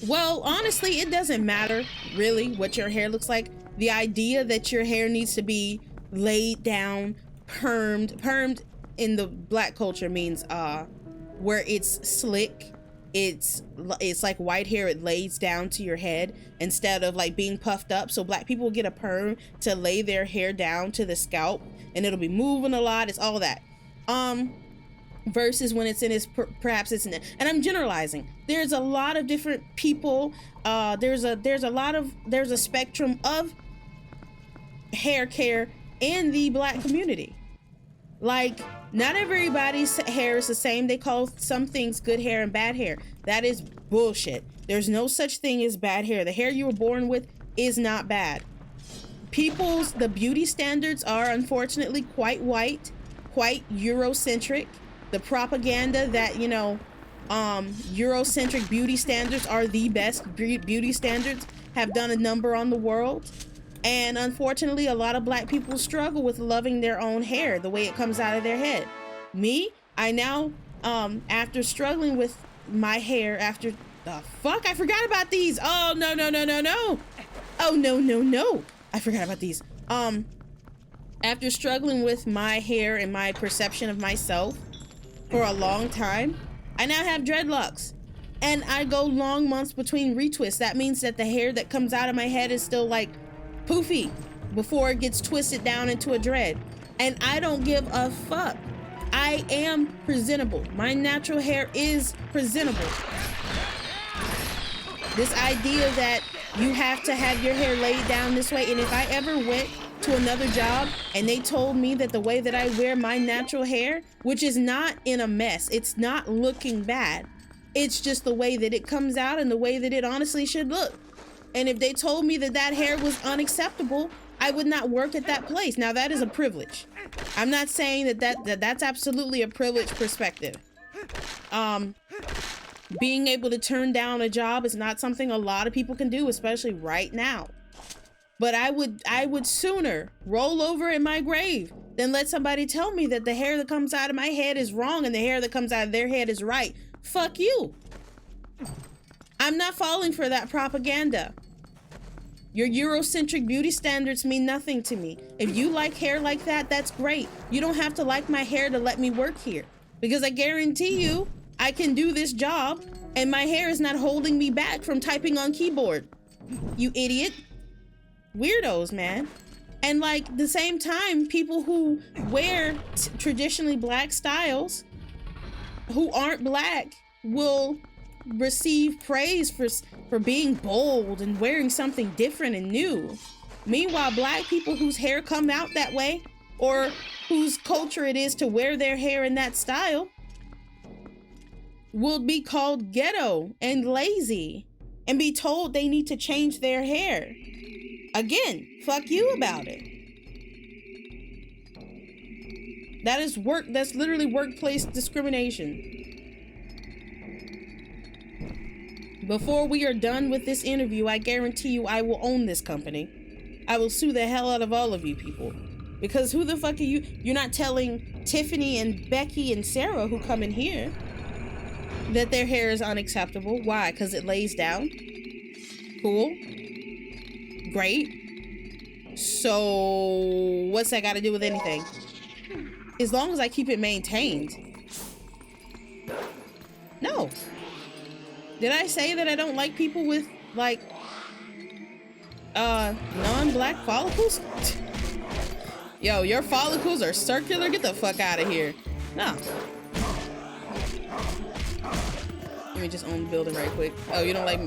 well, honestly, it doesn't matter really what your hair looks like. The idea that your hair needs to be laid down, permed in the black culture means where it's slick. It's like white hair, it lays down to your head instead of like being puffed up. So black people get a perm to lay their hair down to the scalp, and it'll be moving a lot. It's all that. Versus when it's in its, perhaps it's in it. And I'm generalizing. There's a lot of different people. There's a spectrum of hair care in the black community. Like, not everybody's hair is the same. They call some things good hair and bad hair. That is bullshit. There's no such thing as bad hair. The hair you were born with is not bad. The beauty standards are unfortunately quite white, quite Eurocentric. The propaganda that, Eurocentric beauty standards are the best beauty standards have done a number on the world. And unfortunately, a lot of black people struggle with loving their own hair, the way it comes out of their head. Me, I now, after struggling with my hair, I forgot about these. Oh, no. Oh, no. I forgot about these. After struggling with my hair and my perception of myself for a long time, I now have dreadlocks. And I go long months between retwists. That means that the hair that comes out of my head is still like poofy before it gets twisted down into a dread. And I don't give a fuck. I am presentable. My natural hair is presentable. This idea that you have to have your hair laid down this way, and if I ever went to another job and they told me that the way that I wear my natural hair, which is not in a mess, it's not looking bad, it's just the way that it comes out and the way that it honestly should look, And if they told me that that hair was unacceptable, I would not work at that place. Now that is a privilege. I'm not saying that's absolutely a privileged perspective. Being able to turn down a job is not something a lot of people can do, especially right now. But I would sooner roll over in my grave than let somebody tell me that the hair that comes out of my head is wrong and the hair that comes out of their head is right. Fuck you. I'm not falling for that propaganda. Your Eurocentric beauty standards mean nothing to me. If you like hair like that, that's great. You don't have to like my hair to let me work here. Because I guarantee you, I can do this job and my hair is not holding me back from typing on keyboard. You idiot. Weirdos, man. And like the same time, people who wear traditionally black styles who aren't black will receive praise for being bold and wearing something different and new. Meanwhile, black people whose hair come out that way or whose culture it is to wear their hair in that style will be called ghetto and lazy and be told they need to change their hair. Again, fuck you about it. That is that's literally workplace discrimination. Before we are done with this interview, I guarantee you I will own this company. I will sue the hell out of all of you people. Because who the fuck are you? You're not telling Tiffany and Becky and Sarah who come in here that their hair is unacceptable. Why? Because it lays down? Cool. Great. So what's that got to do with anything? As long as I keep it maintained. No. Did I say that I don't like people with like non-black follicles? Yo, your follicles are circular? Get the fuck out of here. No. Let me just own the building right quick. Oh, you don't like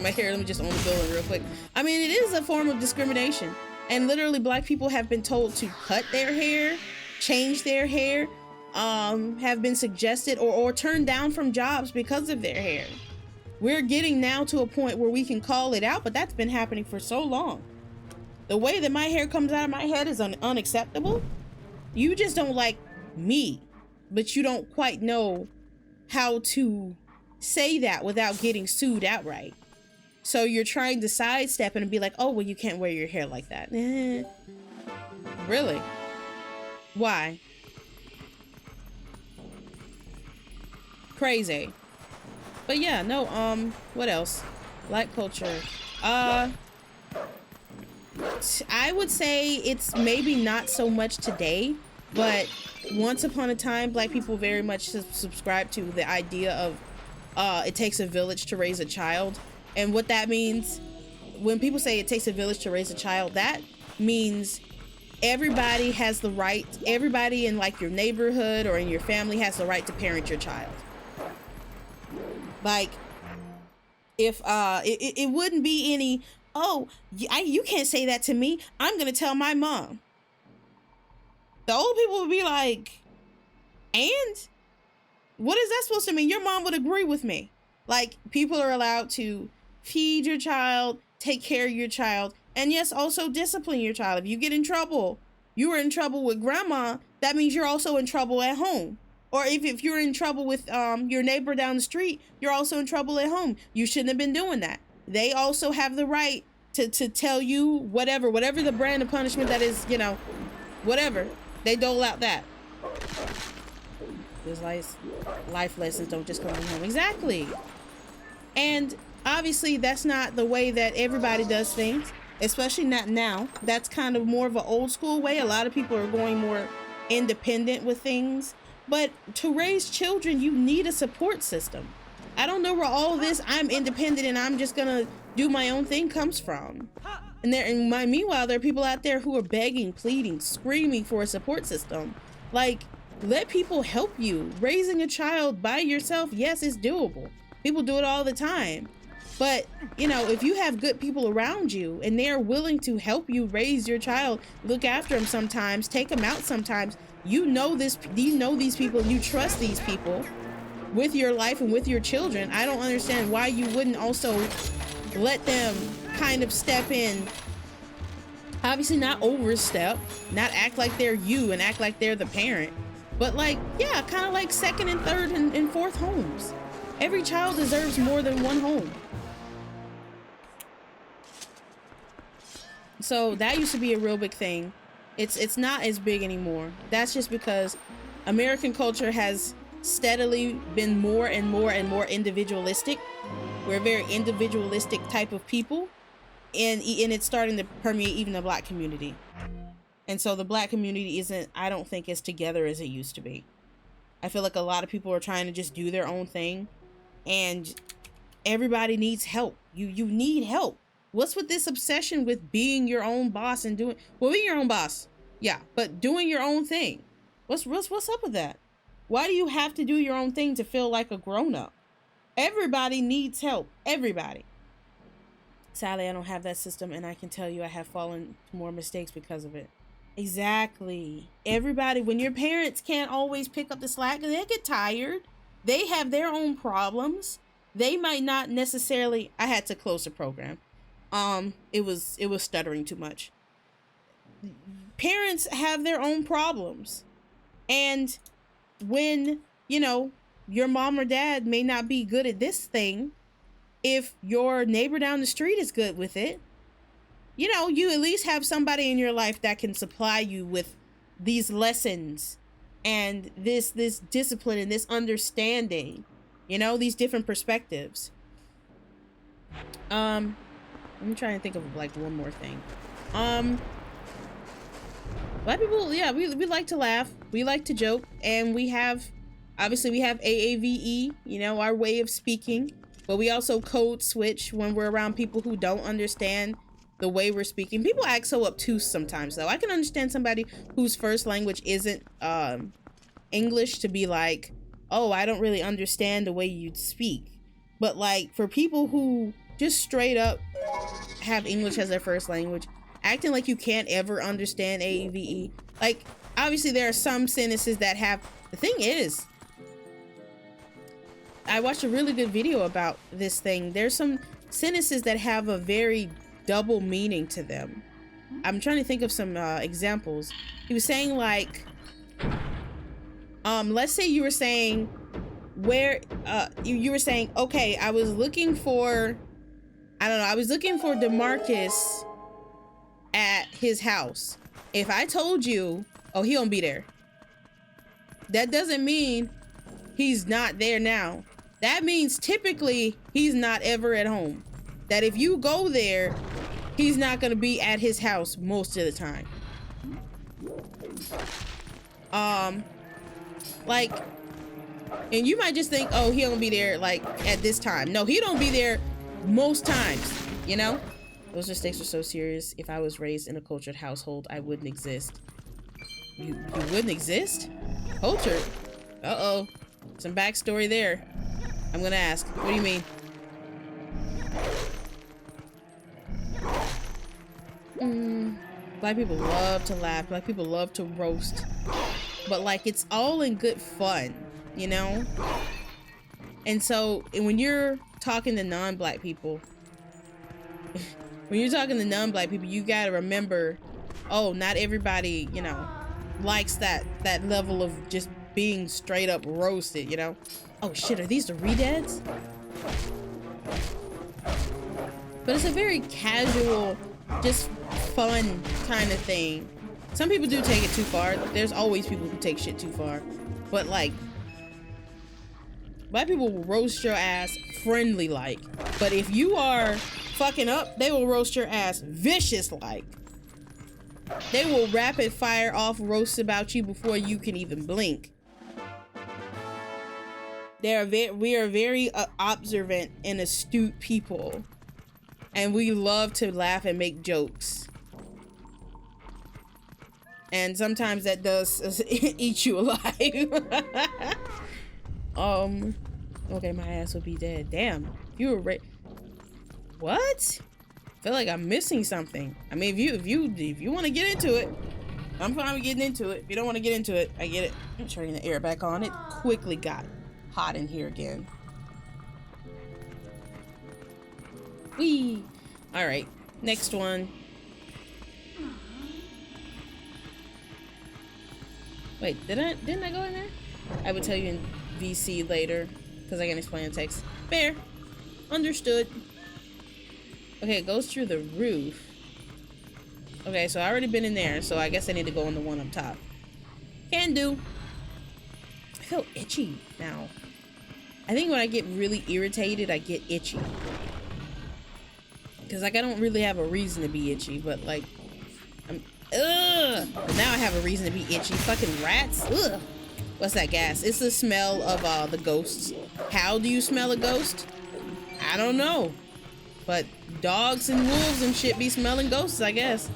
my hair? Let me just own the building real quick. I mean, it is a form of discrimination. And literally black people have been told to cut their hair, change their hair, have been suggested or turned down from jobs because of their hair. We're getting now to a point where we can call it out, but that's been happening for so long. The way that my hair comes out of my head is unacceptable. You just don't like me, but you don't quite know how to say that without getting sued outright. So you're trying to sidestep it and be like, oh, well, you can't wear your hair like that. Really? Why? Crazy. But yeah, no, what else? Black culture. I would say it's maybe not so much today, but once upon a time, black people very much subscribe to the idea of it takes a village to raise a child. And what that means, when people say it takes a village to raise a child, that means everybody has the right, everybody in like your neighborhood or in your family has the right to parent your child. Like, if it wouldn't be any, oh, you can't say that to me, I'm gonna tell my mom. The old people would be like, and what is that supposed to mean? Your mom would agree with me. Like, people are allowed to feed your child, take care of your child, and yes, also discipline your child. If you get in trouble, you were in trouble with grandma, that means you're also in trouble at home. Or if you're in trouble with your neighbor down the street, you're also in trouble at home. You shouldn't have been doing that. They also have the right to tell you whatever the brand of punishment that is, you know, whatever. They dole out that. There's life lessons don't just come from home. Exactly. And obviously that's not the way that everybody does things, especially not now. That's kind of more of an old school way. A lot of people are going more independent with things. But to raise children, you need a support system. I don't know where all this I'm independent and I'm just gonna do my own thing comes from. Meanwhile, there are people out there who are begging, pleading, screaming for a support system. Like, let people help you. Raising a child by yourself, yes, it's doable. People do it all the time. But, you know, if you have good people around you and they're willing to help you raise your child, look after them sometimes, take them out sometimes, you know these people, you trust these people with your life and with your children. I don't understand why you wouldn't also let them kind of step in. Obviously not overstep, not act like they're you and act like they're the parent, but like, yeah, kind of like second and third and fourth homes. Every child deserves more than one home. So that used to be a real big thing. It's not as big anymore. That's just because American culture has steadily been more and more and more individualistic. We're a very individualistic type of people. And it's starting to permeate even the black community. And so the black community isn't, I don't think, as together as it used to be. I feel like a lot of people are trying to just do their own thing. And everybody needs help. You need help. What's with this obsession with being your own boss and doing, well, being your own boss. Yeah, but doing your own thing. What's up with that? Why do you have to do your own thing to feel like a grown-up? Everybody needs help. Everybody. Sadly, I don't have that system, and I can tell you I have fallen to more mistakes because of it. Exactly. Everybody, when your parents can't always pick up the slack, they get tired. They have their own problems. They might not necessarily, I had to close the program. It was stuttering too much. Parents have their own problems. And when, you know, your mom or dad may not be good at this thing, if your neighbor down the street is good with it, you know, you at least have somebody in your life that can supply you with these lessons and this discipline and this understanding, you know, these different perspectives. I'm trying to think of like one more thing. Black people, yeah, we like to laugh, we like to joke, and we have AAVE, you know, our way of speaking. But we also code switch when we're around people who don't understand the way we're speaking. People act so obtuse sometimes, though. I can understand somebody whose first language isn't English to be like, oh, I don't really understand the way you speak. But like for people who just straight up have English as their first language, acting like you can't ever understand AAVE. Like, obviously there are some sentences that have, the thing is, I watched a really good video about this thing. There's some sentences that have a very double meaning to them. I'm trying to think of some examples. He was saying like, let's say you were saying where, you were saying, okay, I was looking for DeMarcus at his house. If I told you, oh, he won't be there, that doesn't mean he's not there now. That means typically he's not ever at home. That if you go there, he's not gonna be at his house most of the time. Like, and you might just think, oh, he don't be there like at this time. No, he don't be there most times, you know? Those mistakes are so serious. If I was raised in a cultured household, I wouldn't exist. You wouldn't exist? Cultured? Uh-oh. Some backstory there. I'm gonna ask. What do you mean? Black people love to laugh. Black people love to roast. But like, it's all in good fun, you know? And so when you're talking to non-black people, you gotta remember, oh, not everybody, you know, likes that level of just being straight up roasted, you know? Oh shit, are these the Redeads? But it's a very casual, just fun kind of thing. Some people do take it too far. There's always people who take shit too far. But like, black people will roast your ass friendly like. But if you are fucking up, they will roast your ass vicious like. They will rapid fire off roasts about you before you can even blink. We are very observant and astute people. And we love to laugh and make jokes. And sometimes that does eat you alive. Okay, my ass would be dead. Damn, you were what? I feel like I'm missing something. I mean, if you want to get into it, I'm fine with getting into it. If you don't want to get into it, I get it. I'm turning the air back on. It quickly got hot in here again. Whee! All right, next one. Wait, didn't I go in there? I will tell you in VC later, because I can explain in text. Fair. Understood. Okay, it goes through the roof. Okay, so I already been in there, so I guess I need to go on the one up top. Can do. I feel itchy now. I think when I get really irritated, I get itchy. Because, like, I don't really have a reason to be itchy, but, like, ugh! But now I have a reason to be itchy. Fucking rats. Ugh! What's that gas? It's the smell of the ghosts. How do you smell a ghost? I don't know. But dogs and wolves and shit be smelling ghosts, I guess.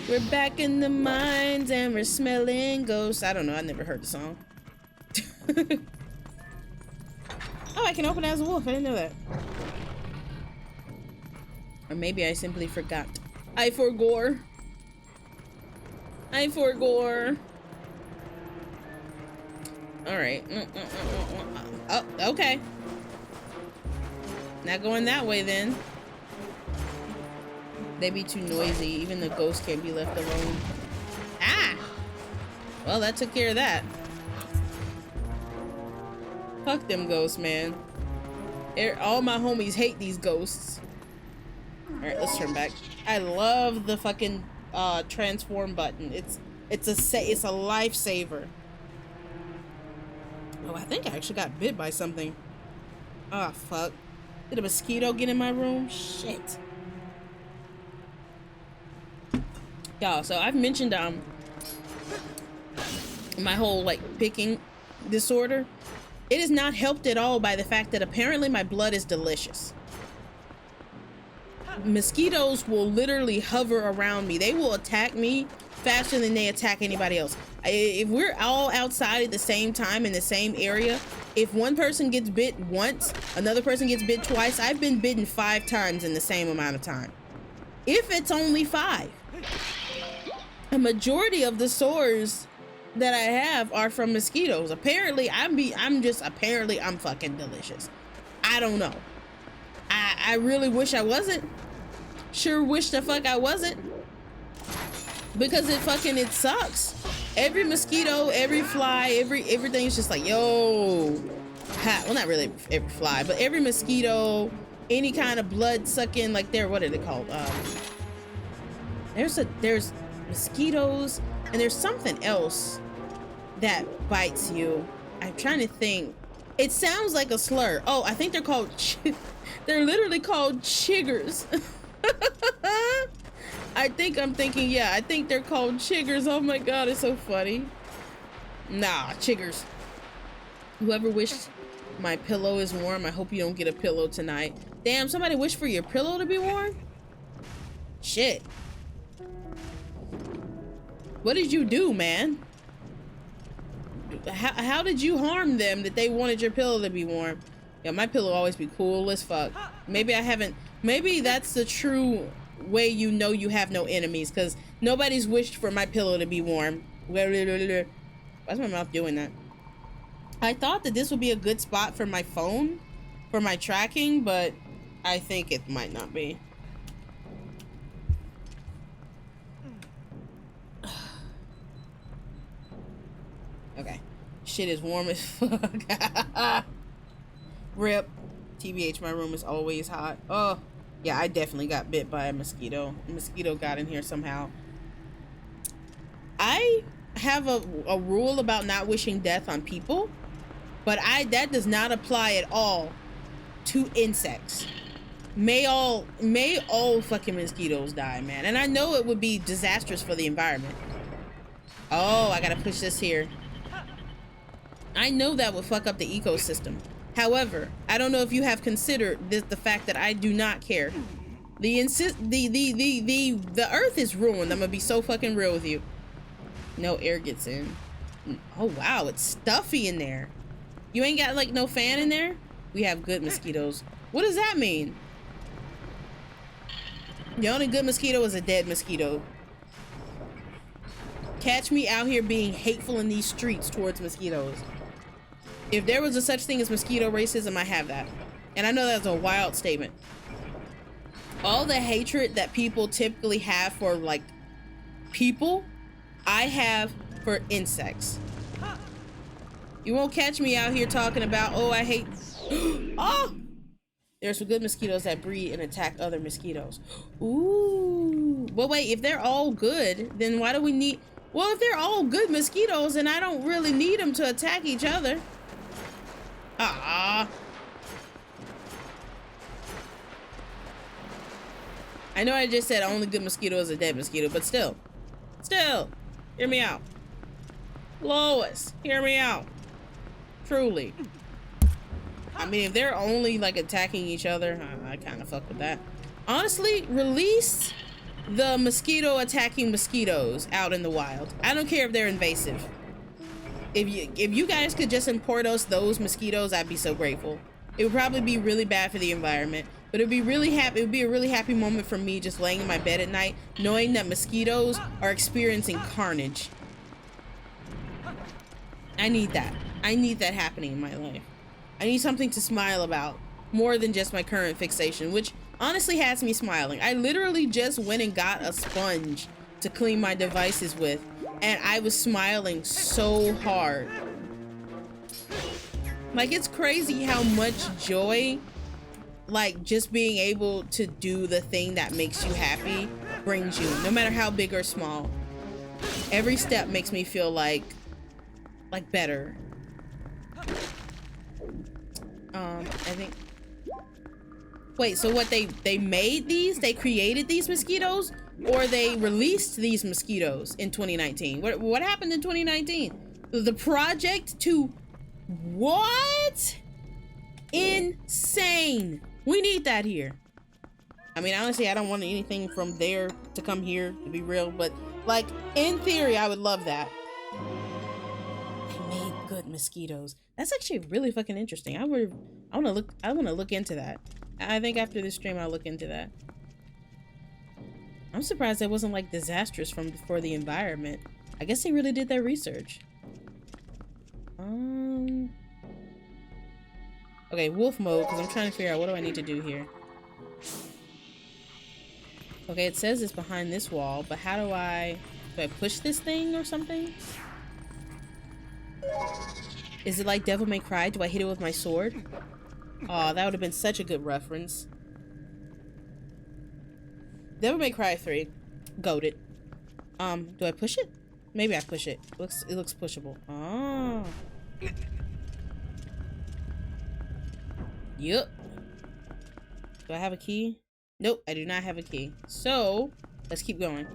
We're back in the mines and we're smelling ghosts. I don't know. I never heard the song. Oh, I can open as a wolf. I didn't know that. Or maybe I simply forgot. I forgore. I forgore. Alright. Oh, okay. Not going that way then. They be too noisy. Even the ghost can't be left alone. Ah! Well, that took care of that. Fuck them ghosts, man. All my homies hate these ghosts. Alright, let's turn back. I love the fucking transform button. It's a lifesaver. Oh, I think I actually got bit by something. Oh, fuck. Did a mosquito get in my room? Shit. Y'all, so I've mentioned my whole like picking disorder. It is not helped at all by the fact that apparently my blood is delicious. Mosquitoes will literally hover around me. They will attack me faster than they attack anybody else. If we're all outside at the same time in the same area, if one person gets bit once, another person gets bit twice. I've been bitten 5 times in the same amount of time. If it's only 5. A majority of the sores that I have are from mosquitoes. Apparently, I'm fucking delicious. I don't know. I really wish I wasn't. Sure wish the fuck I wasn't. Because it sucks. Every mosquito, every fly, everything is just like, yo. Well, not really every fly, but every mosquito, any kind of blood sucking, like what are they called? There's mosquitoes, and there's something else that bites you. I'm trying to think. It sounds like a slur. Oh, I think they're called they're literally called chiggers. I think they're called chiggers. Oh my god, it's so funny. Nah, chiggers. Whoever wished my pillow is warm, I hope you don't get a pillow tonight. Damn, somebody wished for your pillow to be warm? Shit. What did you do, man? How did you harm them that they wanted your pillow to be warm? Yeah, my pillow always be cool as fuck. Maybe that's the true way you know you have no enemies, because nobody's wished for my pillow to be warm. Why's my mouth doing that? I thought that this would be a good spot for my phone, for my tracking, but I think it might not be. Okay. Shit is warm as fuck. Rip. TBH, my room is always hot. Oh, yeah, I definitely got bit by a mosquito. A mosquito got in here somehow. I have a rule about not wishing death on people, but that does not apply at all to insects. May all fucking mosquitoes die, man. And I know it would be disastrous for the environment. Oh, I gotta push this here. I know that would fuck up the ecosystem. However, I don't know if you have considered the fact that I do not care. The earth is ruined. I'm gonna be so fucking real with you. No air gets in. Oh wow, it's stuffy in there. You ain't got like no fan in there? We have good mosquitoes. What does that mean? The only good mosquito is a dead mosquito. catch me out here being hateful in these streets towards mosquitoes. If there was a such thing as mosquito racism, I have that. And I know that's a wild statement. All the hatred that people typically have for like people, I have for insects. You won't catch me out here talking about, oh, I hate, oh! There's some good mosquitoes that breed and attack other mosquitoes. Ooh. But wait, if they're all good, then why do we need... Well, if they're all good mosquitoes, then I don't really need them to attack each other. Ah. I know I just said only good mosquito is a dead mosquito, but still, hear me out. Lois, hear me out. Truly. I mean, if they're only like attacking each other, I kind of fuck with that. Honestly, release the mosquito attacking mosquitoes out in the wild. I don't care if they're invasive. If you guys could just import us those mosquitoes, I'd be so grateful. It would probably be really bad for the environment, but it'd be really happy. It would be a really happy moment for me just laying in my bed at night, knowing that mosquitoes are experiencing carnage. I need that. I need that happening in my life. I need something to smile about more than just my current fixation, which honestly has me smiling. I literally just went and got a sponge to clean my devices with, and I was smiling so hard. Like, it's crazy how much joy, like, just being able to do the thing that makes you happy brings you, no matter how big or small. Every step makes me feel like better. I think, wait, so what, they made these, they created these mosquitoes, or they released these mosquitoes in 2019? What happened in 2019? The project to, what? Insane. We need that here. I mean, honestly, I don't want anything from there to come here, to be real, but like, in theory, I would love that. They made good mosquitoes. That's actually really fucking interesting. I want to look into that. I think after this stream, I'll look into that. I'm surprised it wasn't like disastrous for the environment. I guess they really did their research. Okay, wolf mode, because I'm trying to figure out what do I need to do here. Okay, it says it's behind this wall, but how do I push this thing or something? Is it like Devil May Cry? Do I hit it with my sword? Oh, that would have been such a good reference. Devil May Cry 3. Goated. Do I push it? Maybe I push it. It looks pushable. Oh. Yup. Do I have a key? Nope, I do not have a key. So, let's keep going.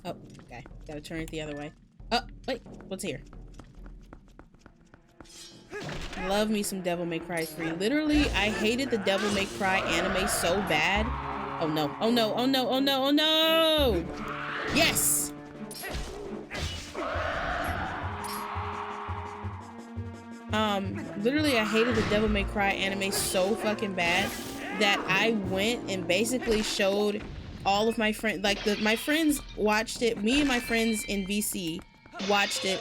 Oh, okay. Gotta turn it the other way. Oh, wait. What's here? Love me some Devil May Cry 3. Literally, I hated the Devil May Cry anime so bad. Oh no, oh no, oh no, oh no, oh no! Yes! Literally, I hated the Devil May Cry anime so fucking bad that I went and basically showed all of my friends, like my friends watched it, me and my friends in VC watched it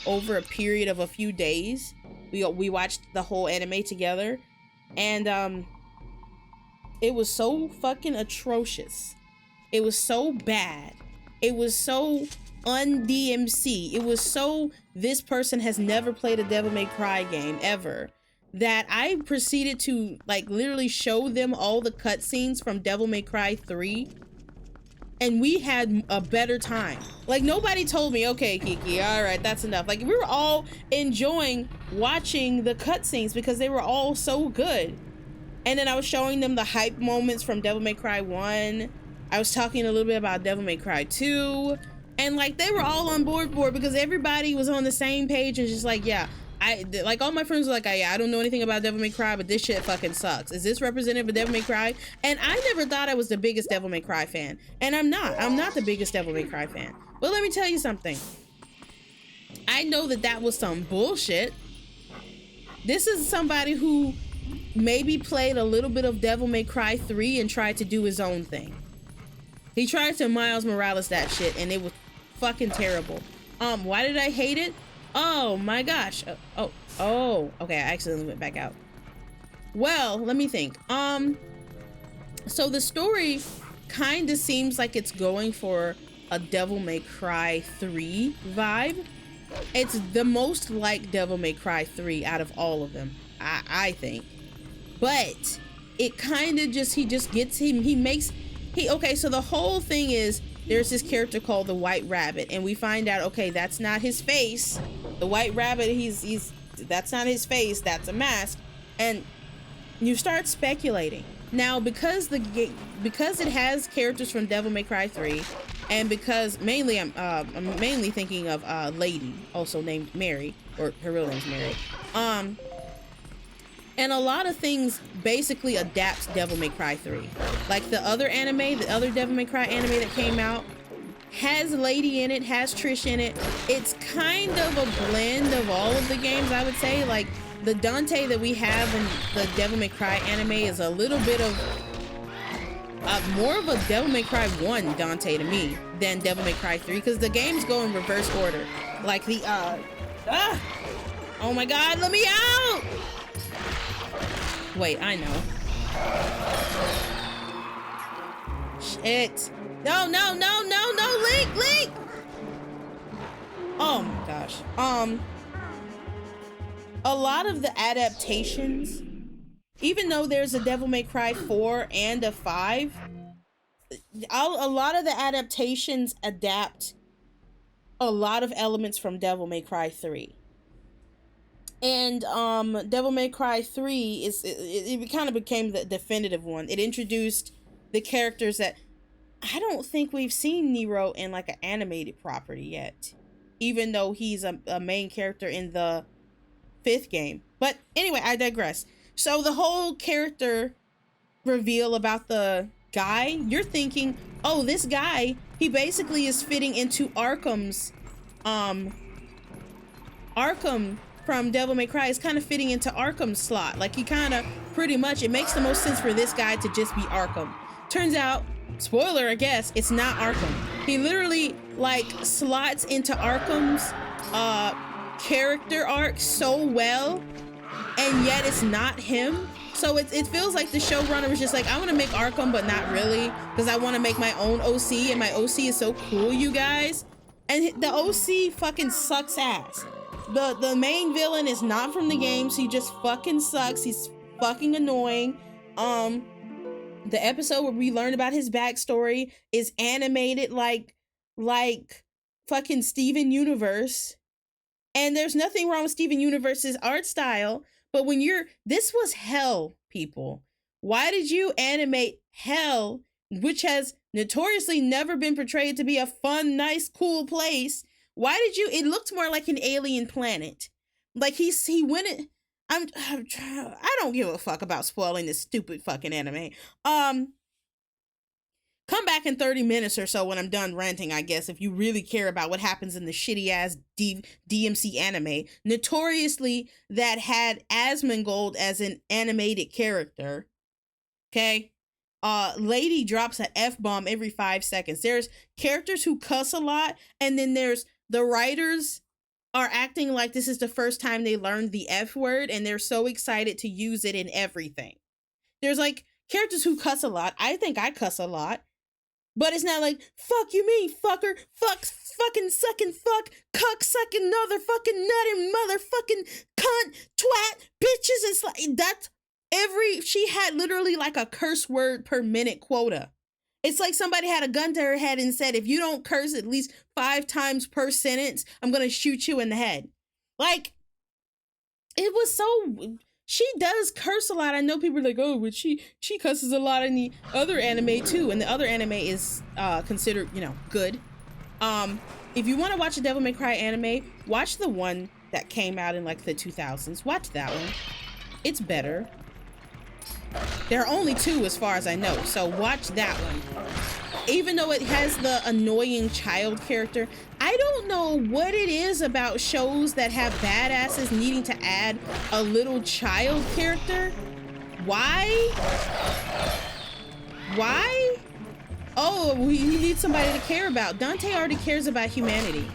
over a period of a few days. We watched the whole anime together, and it was so fucking atrocious. It was so bad. It was so un-DMC. It was so, this person has never played a Devil May Cry game ever, that I proceeded to like literally show them all the cutscenes from Devil May Cry 3, and we had a better time. Like, nobody told me, okay, Keke, all right, that's enough. Like, we were all enjoying watching the cutscenes because they were all so good. And then I was showing them the hype moments from Devil May Cry 1. I was talking a little bit about Devil May Cry 2. And like, they were all on board for it because everybody was on the same page and just like, yeah, like all my friends were like, oh, yeah, I don't know anything about Devil May Cry, but this shit fucking sucks. Is this representative of Devil May Cry? And I never thought I was the biggest Devil May Cry fan. And I'm not the biggest Devil May Cry fan. But let me tell you something. I know that was some bullshit. This is somebody who maybe played a little bit of Devil May Cry 3 and tried to do his own thing. He tried to Miles Morales that shit, and it was fucking terrible. Why did I hate it? Oh my gosh. Okay, I accidentally went back out. Well, let me think. So the story kind of seems like it's going for a Devil May Cry 3 vibe. It's the most like Devil May Cry 3 out of all of them, I think. But it kind of just, okay, so the whole thing is there's this character called the White Rabbit, and we find out, okay, that's not his face. The White Rabbit, that's not his face, that's a mask. And you start speculating. Now, because it has characters from Devil May Cry 3, and because mainly I'm mainly thinking of Lady, also named Mary, or her real name's Mary. And a lot of things basically adapts Devil May Cry 3. Like the other Devil May Cry anime that came out has Lady in it, has Trish in it. It's kind of a blend of all of the games, I would say. Like the Dante that we have in the Devil May Cry anime is a little bit of more of a Devil May Cry 1 Dante to me than Devil May Cry 3, because the games go in reverse order. Like the oh my god, let me out! Wait, I know. Shit. No, Link! Oh my gosh. A lot of the adaptations, even though there's a Devil May Cry 4 and a 5, a lot of the adaptations adapt a lot of elements from Devil May Cry 3. And Devil May Cry 3 it kind of became the definitive one. It introduced the characters that I don't think we've seen Nero in like an animated property yet, even though he's a main character in the 5th game. But anyway, I digress. So the whole character reveal about the guy, you're thinking, oh, this guy, he basically is fitting into Arkham's Arkham from Devil May Cry is kind of fitting into Arkham's slot. Like he kind of pretty much, it makes the most sense for this guy to just be Arkham. Turns out, spoiler I guess, it's not Arkham. He literally like slots into Arkham's character arc so well, and yet it's not him. So it feels like the showrunner was just like, I want to make Arkham, but not really, because I want to make my own OC, and my OC is so cool, you guys. And the OC fucking sucks ass. The main villain is not from the games. He just fucking sucks. He's fucking annoying. The episode where we learn about his backstory is animated like fucking Steven Universe. And there's nothing wrong with Steven Universe's art style, but when this was hell, people. Why did you animate hell, which has notoriously never been portrayed to be a fun, nice, cool place? Why did it looked more like an alien planet. Like he went, I don't give a fuck about spoiling this stupid fucking anime. Come back in 30 minutes or so when I'm done ranting, I guess, if you really care about what happens in the shitty ass DMC anime, notoriously that had Asmongold as an animated character. Okay? Lady drops an F-bomb every 5 seconds. There's characters who cuss a lot, and then there's the writers are acting like this is the first time they learned the F word, and they're so excited to use it in everything. There's like characters who cuss a lot. I think I cuss a lot. But it's not like, fuck you mean, fucker, fuck, fucking sucking, fuck, cuck sucking, motherfucking nutting, motherfucking cunt, twat, bitches, and that's she had literally like a curse word per minute quota. It's like somebody had a gun to her head and said, if you don't curse at least 5 times per sentence, I'm gonna shoot you in the head. Like, it was so... She does curse a lot. I know people are like, oh, but she cusses a lot in the other anime too. And the other anime is considered, good. If you want to watch a Devil May Cry anime, watch the one that came out in like the 2000s. Watch that one. It's better. There are only 2 as far as I know, so watch that one. Even though it has the annoying child character, I don't know what it is about shows that have badasses needing to add a little child character. Why? Oh, we need somebody to care about. Dante already cares about humanity.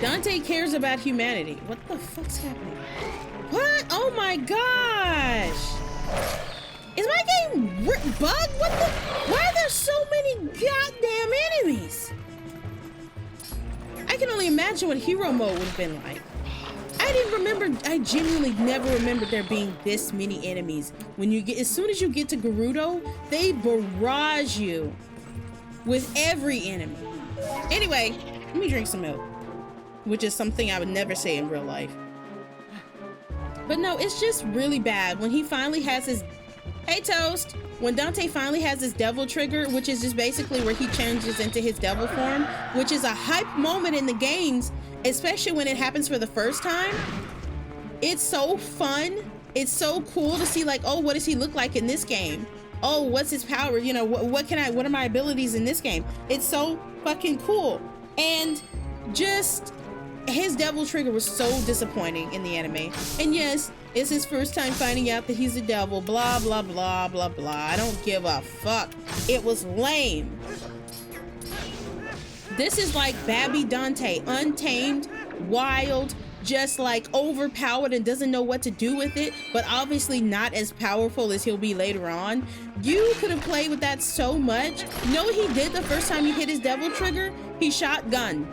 Dante cares about humanity. What the fuck's happening? What? Oh my gosh. Is my game bugged? What the? Why are there so many goddamn enemies? I can only imagine what hero mode would have been like. I genuinely never remembered there being this many enemies. As soon as you get to Gerudo, they barrage you with every enemy. Anyway, let me drink some milk, which is something I would never say in real life. But no, it's just really bad when he finally has his, hey Toast, when Dante finally has his devil trigger, which is just basically where he changes into his devil form, which is a hype moment in the games, especially when it happens for the first time. It's so fun. It's so cool to see, like, oh, what does he look like in this game? Oh, what's his power? You know, what are my abilities in this game? It's so fucking cool. And just his devil trigger was so disappointing in the anime. And yes, it's his first time finding out that he's a devil, blah, blah, blah, blah, blah. I don't give a fuck. It was lame. This is like Babby Dante, untamed, wild, just like overpowered and doesn't know what to do with it, but obviously not as powerful as he'll be later on. You could have played with that so much. You know what he did the first time he hit his devil trigger? He shot gun.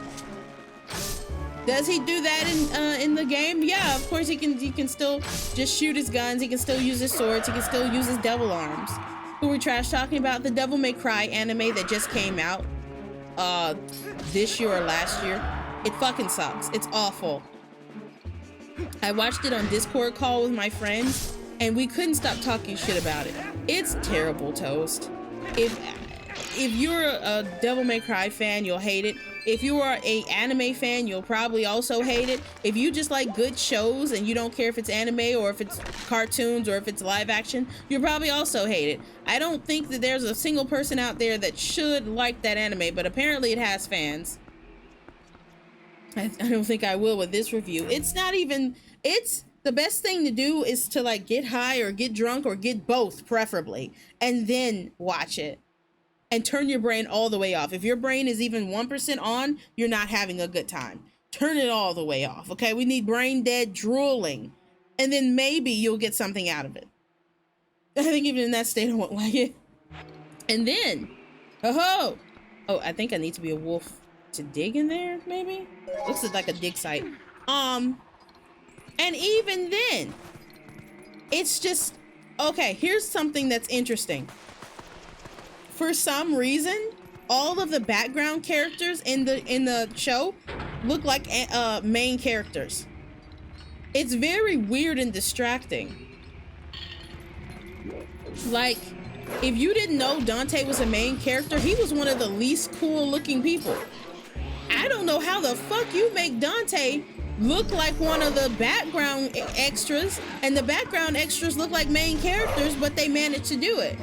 Does he do that in the game? Yeah, of course he can still just shoot his guns. He can still use his swords. He can still use his devil arms. Who we trash talking about? The Devil May Cry anime that just came out this year or last year. It fucking sucks. It's awful. I watched it on Discord call with my friends and we couldn't stop talking shit about it. It's terrible, Toast. If you're a Devil May Cry fan, you'll hate it. If you are a anime fan, you'll probably also hate it. If you just like good shows and you don't care if it's anime or if it's cartoons or if it's live action, you'll probably also hate it. I don't think that there's a single person out there that should like that anime, but apparently it has fans. I don't think I will with this review. It's not even, it's the best thing to do is to like get high or get drunk or get both preferably, and then watch it. And turn your brain all the way off. If your brain is even 1% on, you're not having a good time. Turn it all the way off, okay? We need brain dead drooling. And then maybe you'll get something out of it. I think even in that state, I won't like it. And then, oh, I think I need to be a wolf to dig in there, maybe? Looks like a dig site. And even then, it's just, okay, here's something that's interesting. For some reason, all of the background characters in the show look like main characters. It's very weird and distracting. Like, if you didn't know Dante was a main character, he was one of the least cool looking people. I don't know how the fuck you make Dante look like one of the background extras, and the background extras look like main characters, but they managed to do it.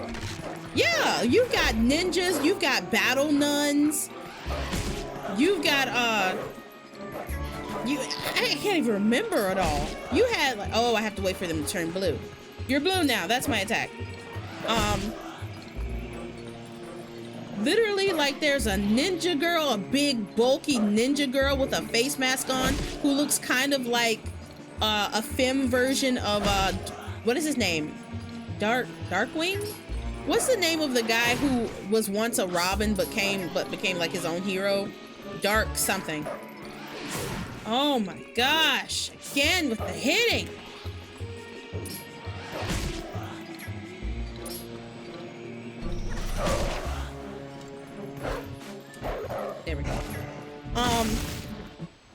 Yeah, you've got ninjas, you've got battle nuns, you've got, I can't even remember it all. You had, like, oh, I have to wait for them to turn blue. You're blue now, that's my attack. Literally, like, there's a ninja girl, a big, bulky ninja girl with a face mask on, who looks kind of like, a femme version of, what is his name? Darkwing? What's the name of the guy who was once a Robin but became like his own hero? Dark something. Oh my gosh! Again with the hitting. There we go.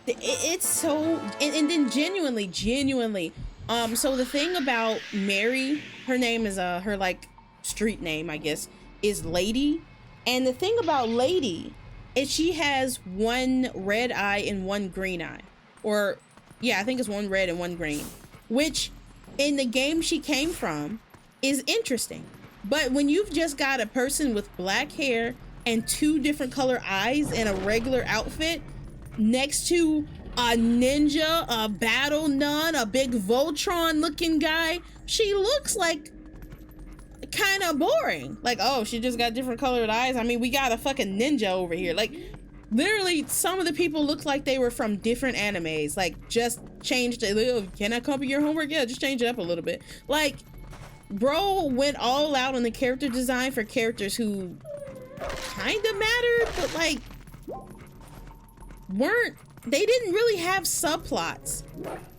It's so, and then genuinely. So the thing about Mary, her name is her like street name, I guess, is Lady. And the thing about Lady is she has one red eye and one green eye. Or, yeah, I think it's one red and one green. Which, in the game she came from, is interesting. But when you've just got a person with black hair and two different color eyes in a regular outfit, next to a ninja, a battle nun, a big Voltron looking guy, she looks like kind of boring. Like, oh, she just got different colored eyes. I mean, we got a fucking ninja over here. Like, literally, some of the people looked like they were from different animes. Like, just changed it. Oh, can I copy your homework? Yeah, just change it up a little bit. Like, bro went all out on the character design for characters who kind of mattered, but like, they didn't really have subplots.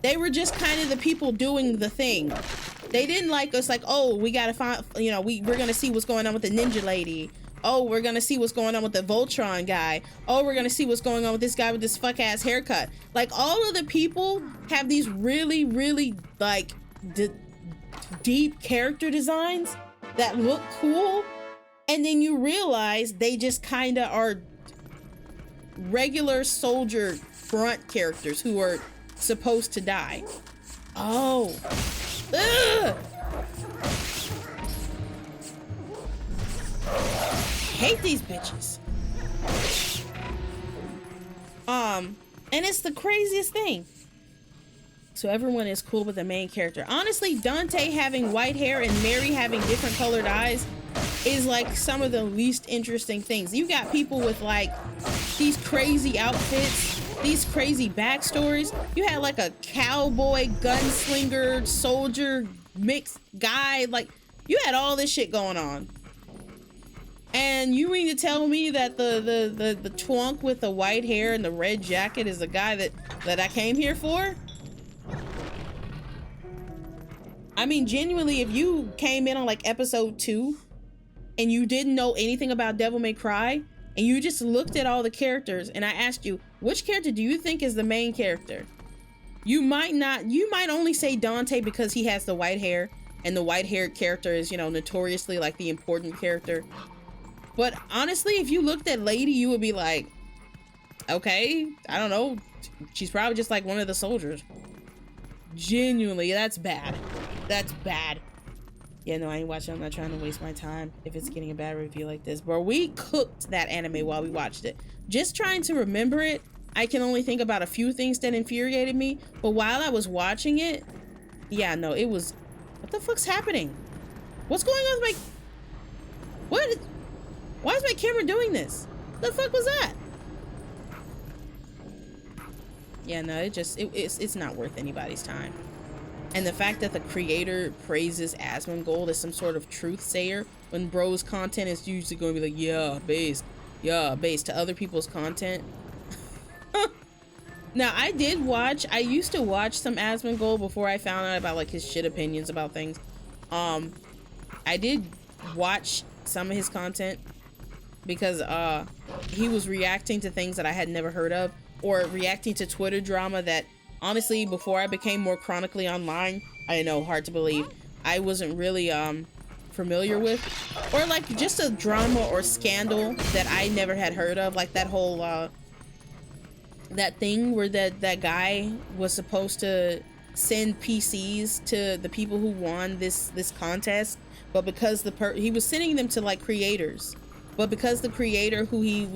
They were just kind of the people doing the thing. They didn't like us like, oh, we gotta find, you know, we're gonna see what's going on with the ninja lady. Oh, we're gonna see what's going on with the Voltron guy. Oh, we're gonna see what's going on with this guy with this fuck ass haircut. Like, all of the people have these really, really like deep character designs that look cool, and then you realize they just kind of are regular soldier front characters who are supposed to die. Oh. Ugh. Hate these bitches. And it's the craziest thing. So everyone is cool with the main character. Honestly, Dante having white hair and Mary having different colored eyes is like some of the least interesting things. You got people with like these crazy outfits, these crazy backstories. You had like a cowboy, gunslinger, soldier, mixed guy. Like, you had all this shit going on. And you mean to tell me that the twunk with the white hair and the red jacket is the guy that I came here for? I mean, genuinely, if you came in on like episode 2 and you didn't know anything about Devil May Cry and you just looked at all the characters and I asked you, which character do you think is the main character? You might only say Dante because he has the white hair and the white haired character is, you know, notoriously like the important character. But honestly, if you looked at Lady, you would be like, okay, I don't know. She's probably just like one of the soldiers. Genuinely, that's bad. That's bad. Yeah, no, I ain't watching. I'm not trying to waste my time if it's getting a bad review like this. Bro, we cooked that anime while we watched it. Just trying to remember it, I can only think about a few things that infuriated me. But while I was watching it, yeah, no, it was... What the fuck's happening? What's going on with my... What? Why is my camera doing this? What the fuck was that? Yeah, no, it's not worth anybody's time. And the fact that the creator praises Asmongold as some sort of truth sayer when bro's content is usually going to be like, yeah, based to other people's content. Now, I used to watch some Asmongold before I found out about like his shit opinions about things. I did watch some of his content because he was reacting to things that I had never heard of, or reacting to Twitter drama that honestly, before I became more chronically online, I know, hard to believe, I wasn't really familiar with, or like just a drama or scandal that I never had heard of, like that whole that thing where that guy was supposed to send PCs to the people who won this contest, but because he was sending them to like creators, but because the creator who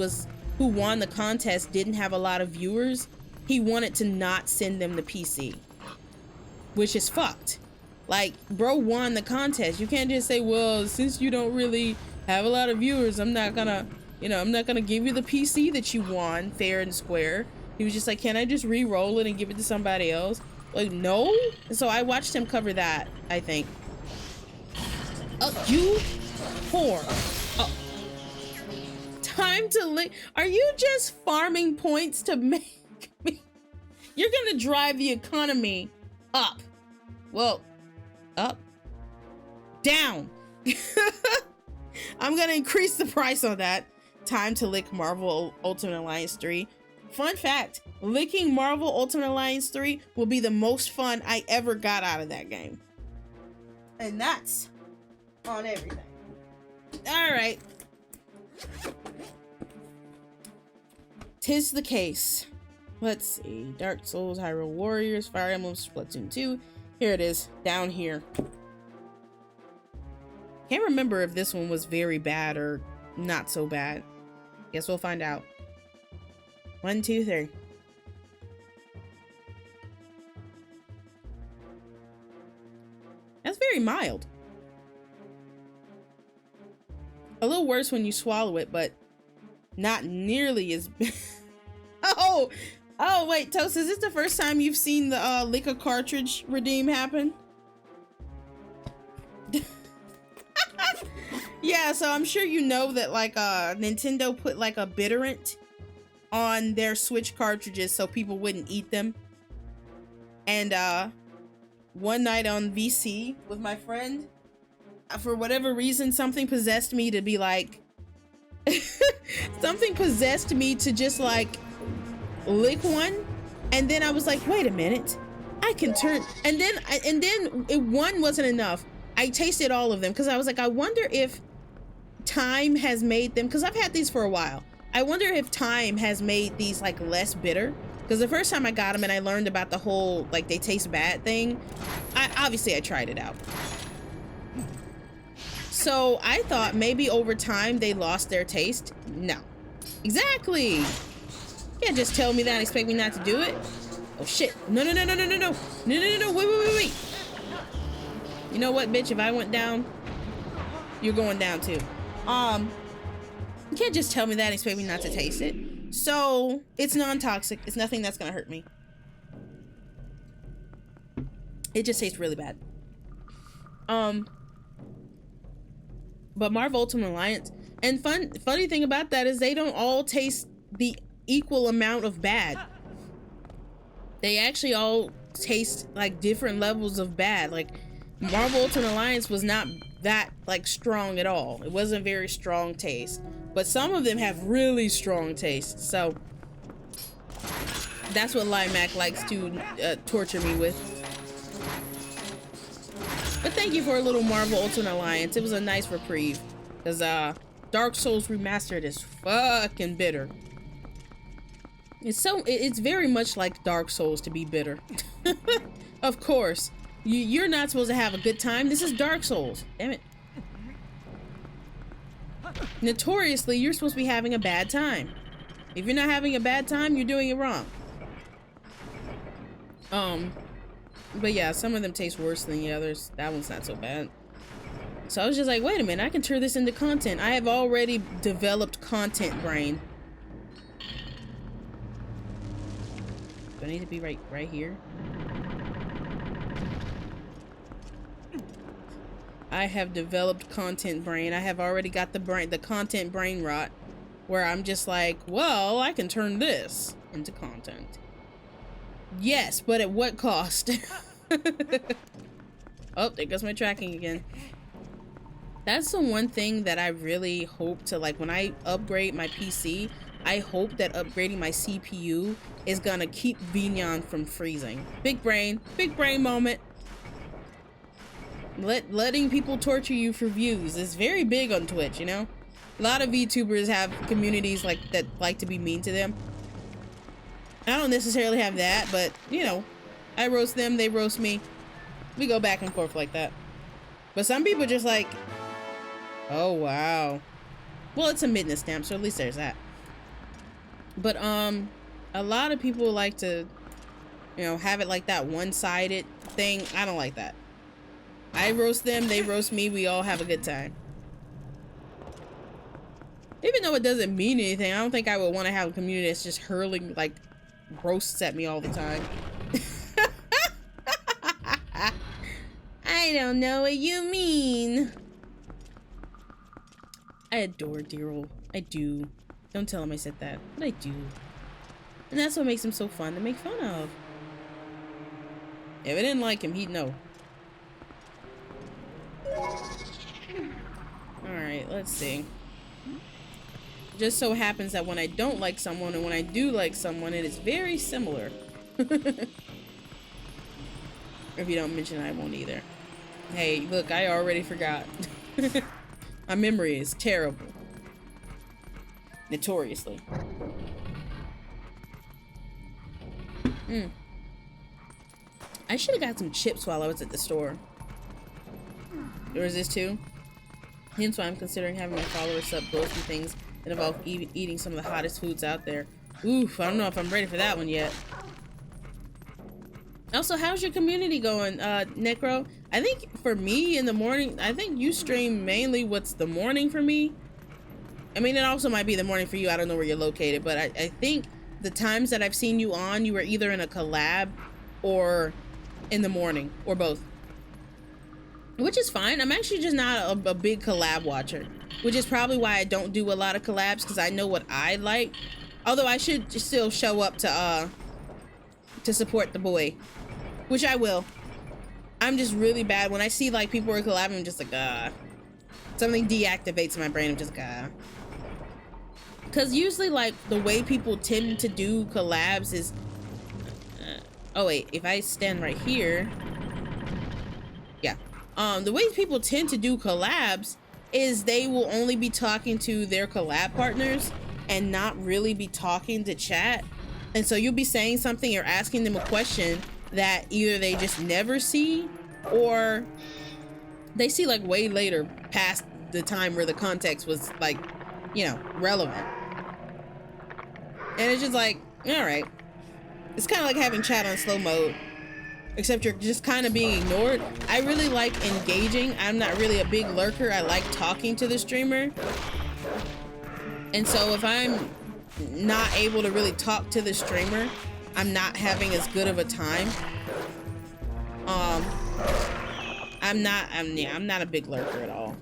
won the contest didn't have a lot of viewers, he wanted to not send them the PC, which is fucked. Like, bro won the contest. You can't just say, well, since you don't really have a lot of viewers, I'm not gonna give you the PC that you won fair and square. He was just like, can I just re-roll it and give it to somebody else? Like, no. So I watched him cover that, I think. Oh, you whore. Oh. Time to lick. Are you just farming points to make me? You're gonna drive the economy up. Well, up, down. I'm gonna increase the price on that. Time to lick Marvel Ultimate Alliance 3. Fun fact, licking Marvel Ultimate Alliance 3 will be the most fun I ever got out of that game. And that's on everything. All right. 'Tis the case. Let's see. Dark Souls, Hyrule Warriors, Fire Emblem, Splatoon 2. Here it is, down here. Can't remember if this one was very bad or not so bad. Guess we'll find out. 1, 2, 3. That's very mild. A little worse when you swallow it, but not nearly as oh wait, Toast, is this the first time you've seen the liquor cartridge redeem happen? Yeah, so I'm sure you know that like Nintendo put like a bitterant on their Switch cartridges so people wouldn't eat them. And one night on VC with my friend, for whatever reason, something possessed me to be like something possessed me to just like lick one, and then I was like, wait a minute, I can turn, and then one wasn't enough. I tasted all of them because I was like, I wonder if time has made them, because I've had these for a while, I wonder if time has made these like less bitter, because the first time I got them and I learned about the whole like they taste bad thing, I tried it out. So I thought maybe over time they lost their taste. No. Exactly. You can't just tell me that and expect me not to do it. Oh shit. No. Wait. You know what, bitch? If I went down, you're going down too. You can't just tell me that and expect me not to taste it. So it's non-toxic. It's nothing that's gonna hurt me. It just tastes really bad. But Marvel Ultimate Alliance, and funny thing about that is they don't all taste the equal amount of bad. They actually all taste like different levels of bad. Like Marvel Ultimate Alliance was not that like strong at all. It wasn't very strong taste, but some of them have really strong taste. So that's what Limac likes to torture me with. But thank you for a little Marvel Ultimate Alliance. It was a nice reprieve, because Dark Souls Remastered is fucking bitter. It's very much like Dark Souls to be bitter. Of course. You're not supposed to have a good time. This is Dark Souls. Damn it. Notoriously, you're supposed to be having a bad time. If you're not having a bad time, you're doing it wrong. But yeah, some of them taste worse than the others. That one's not so bad. So I was just like, wait a minute, I can turn this into content. I have already developed content brain. Do I need to be right here? I have developed content brain. I have already got the content brain rot, where I'm just like, well, I can turn this into content. Yes, but at what cost? Oh, there goes my tracking again. That's the one thing that I really hope to, like, when I upgrade my PC, I hope that upgrading my CPU is gonna keep Vignon from freezing. Big brain moment. Letting people torture you for views is very big on Twitch, you know? A lot of VTubers have communities like that like to be mean to them. I don't necessarily have that, but you know, I roast them, they roast me. We go back and forth like that. But some people just like, oh wow. Well, it's a midness stamp, so at least there's that. But a lot of people like to, you know, have it like that one-sided thing. I don't like that. I roast them, they roast me, we all have a good time. Even though it doesn't mean anything, I don't think I would want to have a community that's just hurling like roasts at me all the time. I don't know what you mean. I adore Daryl. I do. Don't tell him I said that, but I do. And that's what makes him so fun to make fun of. If I didn't like him, he'd know. Alright, let's see. Just so happens that when I don't like someone and when I do like someone, it is very similar. If you don't mention it, I won't either. Hey, look, I already forgot. My memory is terrible. Notoriously. I should have got some chips while I was at the store. Or is this too? Hence why I'm considering having my followers sub grocery things that involve eating some of the hottest foods out there. Oof, I don't know if I'm ready for that one yet. Also, how's your community going, Necro? I think for me in the morning, I think you stream mainly what's the morning for me. I mean, it also might be the morning for you. I don't know where you're located, but I think the times that I've seen you on, you were either in a collab or in the morning, or both. Which is fine. I'm actually just not a big collab watcher, which is probably why I don't do a lot of collabs, because I know what I like. Although I should still show up to support the boy, which I will. I'm just really bad when I see like people are collabing. I'm just like something deactivates my brain. I'm just because usually like the way people tend to do collabs is oh wait, if I stand right here, yeah, the way people tend to do collabs is they will only be talking to their collab partners and not really be talking to chat. And so you'll be saying something or asking them a question that either they just never see or they see like way later past the time where the context was like, you know, relevant. And it's just like, all right. It's kind of like having chat on slow mode, except you're just kind of being ignored. I really like engaging. I'm not really a big lurker. I like talking to the streamer. And so if I'm not able to really talk to the streamer, I'm not having as good of a time. I'm not a big lurker at all.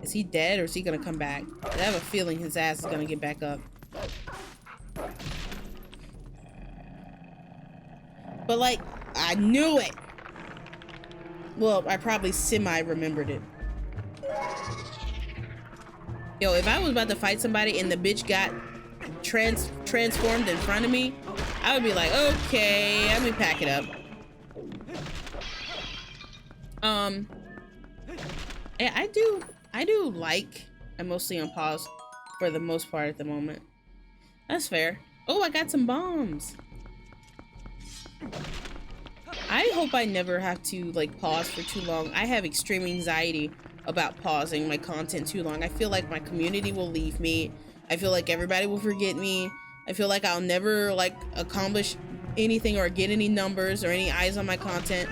Is he dead or is he gonna come back? I have a feeling his ass is gonna get back up. But like, I knew it. Well, I probably semi-remembered it. Yo, if I was about to fight somebody and the bitch got transformed in front of me, I would be like, okay, let me pack it up. Yeah, I do like, I'm mostly on pause for the most part at the moment. That's fair. Oh, I got some bombs. I hope I never have to like pause for too long. I have extreme anxiety about pausing my content too long. I feel like my community will leave me. I feel like everybody will forget me. I feel like I'll never like accomplish anything or get any numbers or any eyes on my content.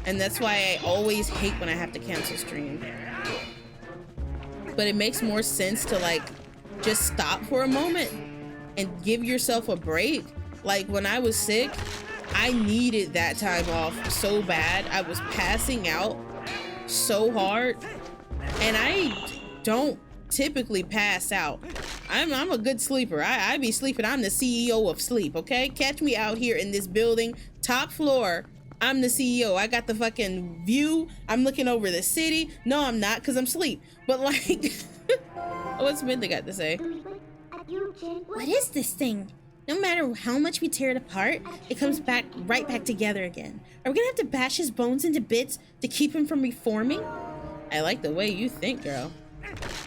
And that's why I always hate when I have to cancel stream. But it makes more sense to like just stop for a moment and give yourself a break. Like when I was sick, I needed that time off so bad. I was passing out so hard, and I don't typically pass out. I'm a good sleeper. I be sleeping. I'm the CEO of sleep, okay? Catch me out here in this building, top floor. I'm the CEO. I got the fucking view. I'm looking over the city. No, I'm not, because I'm asleep. But like, what's Minda got to say? What is this thing? No matter how much we tear it apart, it comes back right back together again. Are we gonna have to bash his bones into bits to keep him from reforming? I like the way you think, girl.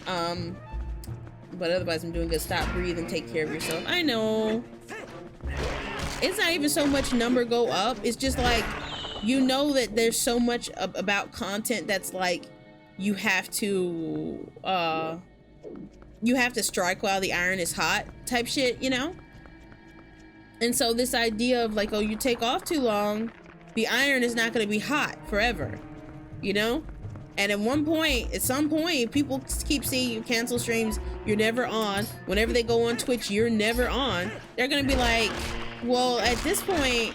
But otherwise I'm doing good. Stop, breathe, and take care of yourself. I know. It's not even so much number go up. It's just like, you know that there's so much about content that's like, you have to strike while the iron is hot type shit, you know? And so this idea of like, oh, you take off too long, the iron is not going to be hot forever, you know? And at some point, people keep seeing you cancel streams, you're never on. Whenever they go on Twitch, you're never on. They're going to be like, well, at this point,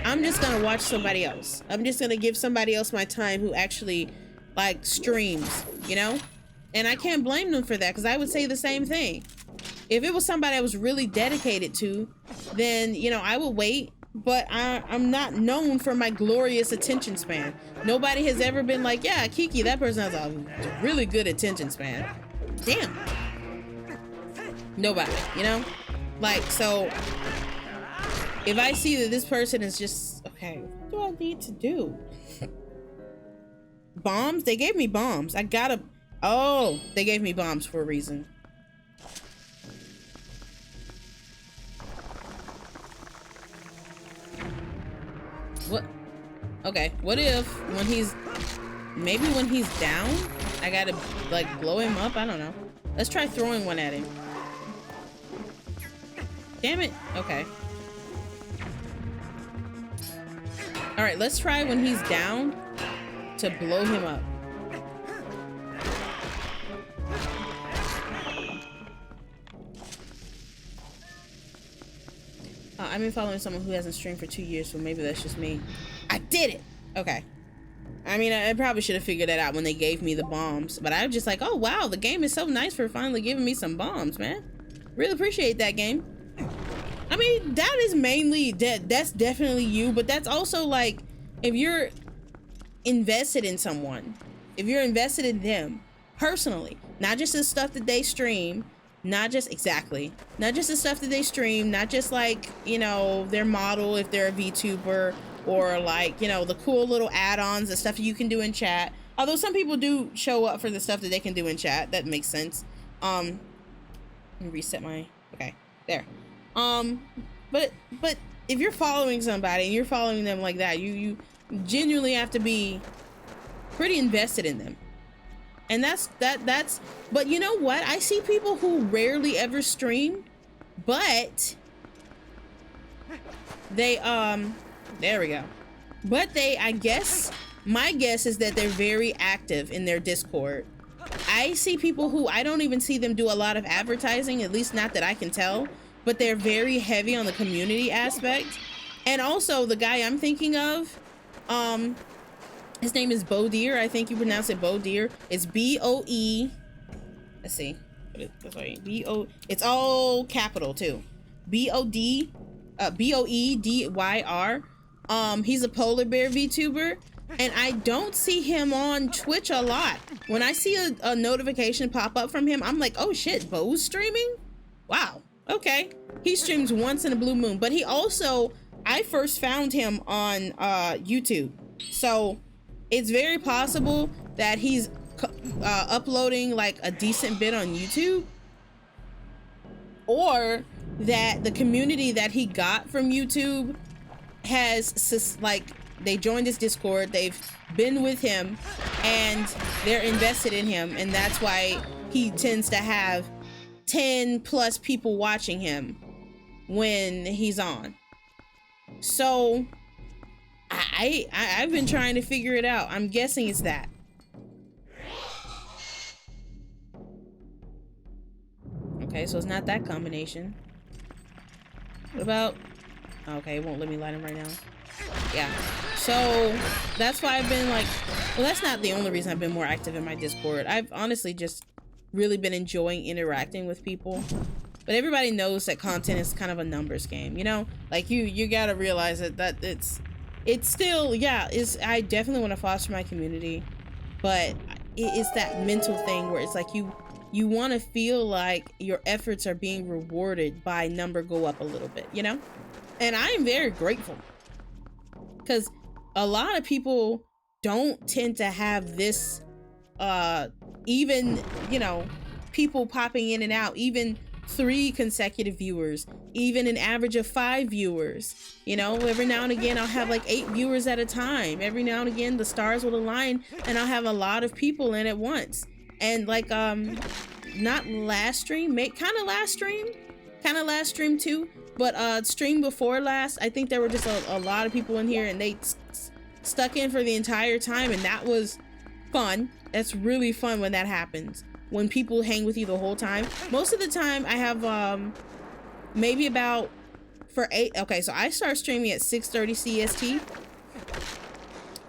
I'm just going to watch somebody else. I'm just going to give somebody else my time who actually like streams, you know? And I can't blame them for that, because I would say the same thing. If it was somebody I was really dedicated to, then, you know, I would wait. But I'm not known for my glorious attention span. Nobody has ever been like, yeah, Keke, that person has a really good attention span. Damn. Nobody, you know? Like, so if I see that this person is just, okay, what do I need to do? Bombs? They gave me bombs. Oh, they gave me bombs for a reason. What? Okay, what if maybe when he's down, I gotta like blow him up? I don't know. Let's try throwing one at him. Damn it. Okay. All right, let's try when he's down to blow him up. I've been following someone who hasn't streamed for 2 years, so maybe that's just me. I did it! Okay. I mean, I probably should have figured that out when they gave me the bombs, but I was just like, oh wow, the game is so nice for finally giving me some bombs, man. Really appreciate that, game. I mean, that is mainly, that's definitely you, but that's also like, if you're invested in someone, if you're invested in them personally, not just the stuff that they stream, not just the stuff that they stream, not just like, you know, their model if they're a VTuber, or like, you know, the cool little add-ons, the stuff you can do in chat. Although some people do show up for the stuff that they can do in chat. That makes sense. Let me reset my, okay, there. But if you're following somebody and you're following them like that, you genuinely have to be pretty invested in them. And that's, but you know what? I see people who rarely ever stream, but they, there we go. But they, I guess, my guess is that they're very active in their Discord. I see people who, I don't even see them do a lot of advertising, at least not that I can tell, but they're very heavy on the community aspect. And also the guy I'm thinking of, his name is Bodeer. I think you pronounce it Bodeer. It's B-O-E, let's see, B-O, it's all capital too. B-O-D, B-O-E-D-Y-R. He's a polar bear VTuber, and I don't see him on Twitch a lot. When I see a notification pop up from him, I'm like, oh shit, Bo's streaming? Wow, okay. He streams once in a blue moon, but he also, I first found him on YouTube. So it's very possible that he's uploading like a decent bit on YouTube, or that the community that he got from YouTube has, like, they joined his Discord, they've been with him, and they're invested in him, and that's why he tends to have 10 plus people watching him when he's on. So I've been trying to figure it out. I'm guessing it's that. Okay, so it's not that combination. What about, okay, it won't let me light him right now. Yeah, so that's why I've been like, well, that's not the only reason I've been more active in my Discord. I've honestly just really been enjoying interacting with people. But everybody knows that content is kind of a numbers game, you know? Like you gotta realize that it's still, yeah, I definitely want to foster my community, but it's that mental thing where it's like you want to feel like your efforts are being rewarded by number go up a little bit, you know? And I am very grateful, because a lot of people don't tend to have this, even, you know, people popping in and out, even 3 consecutive viewers, even an average of 5 viewers, you know? Every now and again I'll have like 8 viewers at a time. Every now and again the stars will align and I'll have a lot of people in at once. And like, not last stream, kind of last stream too, but stream before last, I think there were just a lot of people in here, and they stuck in for the entire time, and that was fun. That's really fun when that happens, when people hang with you the whole time. Most of the time I have maybe about, for 8, okay, so I start streaming at 6:30 CST.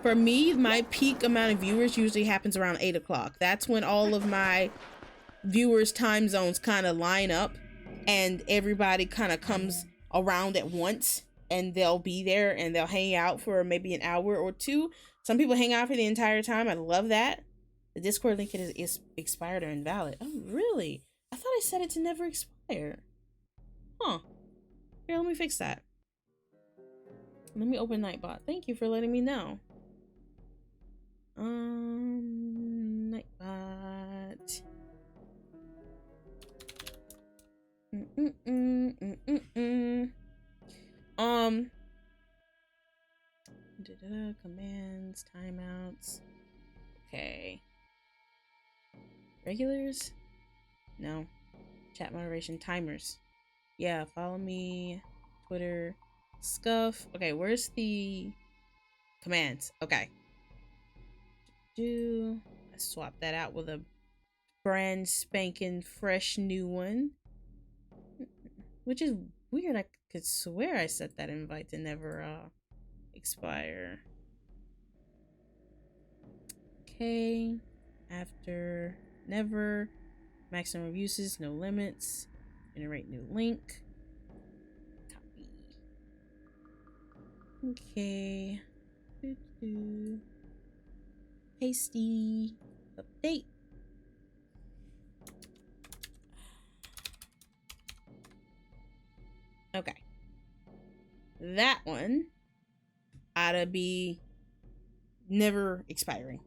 For me, my peak amount of viewers usually happens around 8 o'clock. That's when all of my viewers' time zones kind of line up, and everybody kind of comes around at once, and they'll be there and they'll hang out for maybe an hour or 2. Some people hang out for the entire time. I love that. The Discord link is expired or invalid. Oh, really? I thought I set it to never expire. Huh. Here, let me fix that. Let me open Nightbot. Thank you for letting me know. Nightbot. Commands, timeouts. Okay. Regulars? No. Chat moderation, timers. Yeah, follow me, Twitter, Scuff. Okay, where's the commands? Okay. Let's swap that out with a brand spanking fresh new one. Which is weird, could swear I set that invite to never expire. Okay. After never. Maximum uses, no limits. Generate new link. Copy. Okay. Pasty. Update. Okay. That one ought to be never expiring.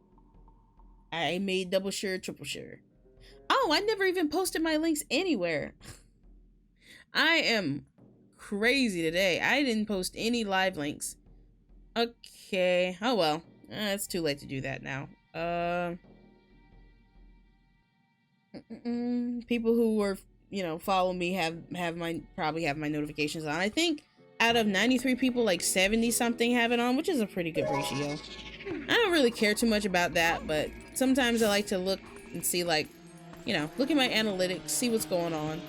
I made double sure, triple sure. Oh, I never even posted my links anywhere. I am crazy today. I didn't post any live links. Okay. Oh well. It's too late to do that now. People who were, follow me probably have my notifications on. I think out of 93 people, like 70 something have it on, which is a pretty good ratio. I don't really care too much about that, but sometimes I like to look and see, like, look at my analytics, see what's going on.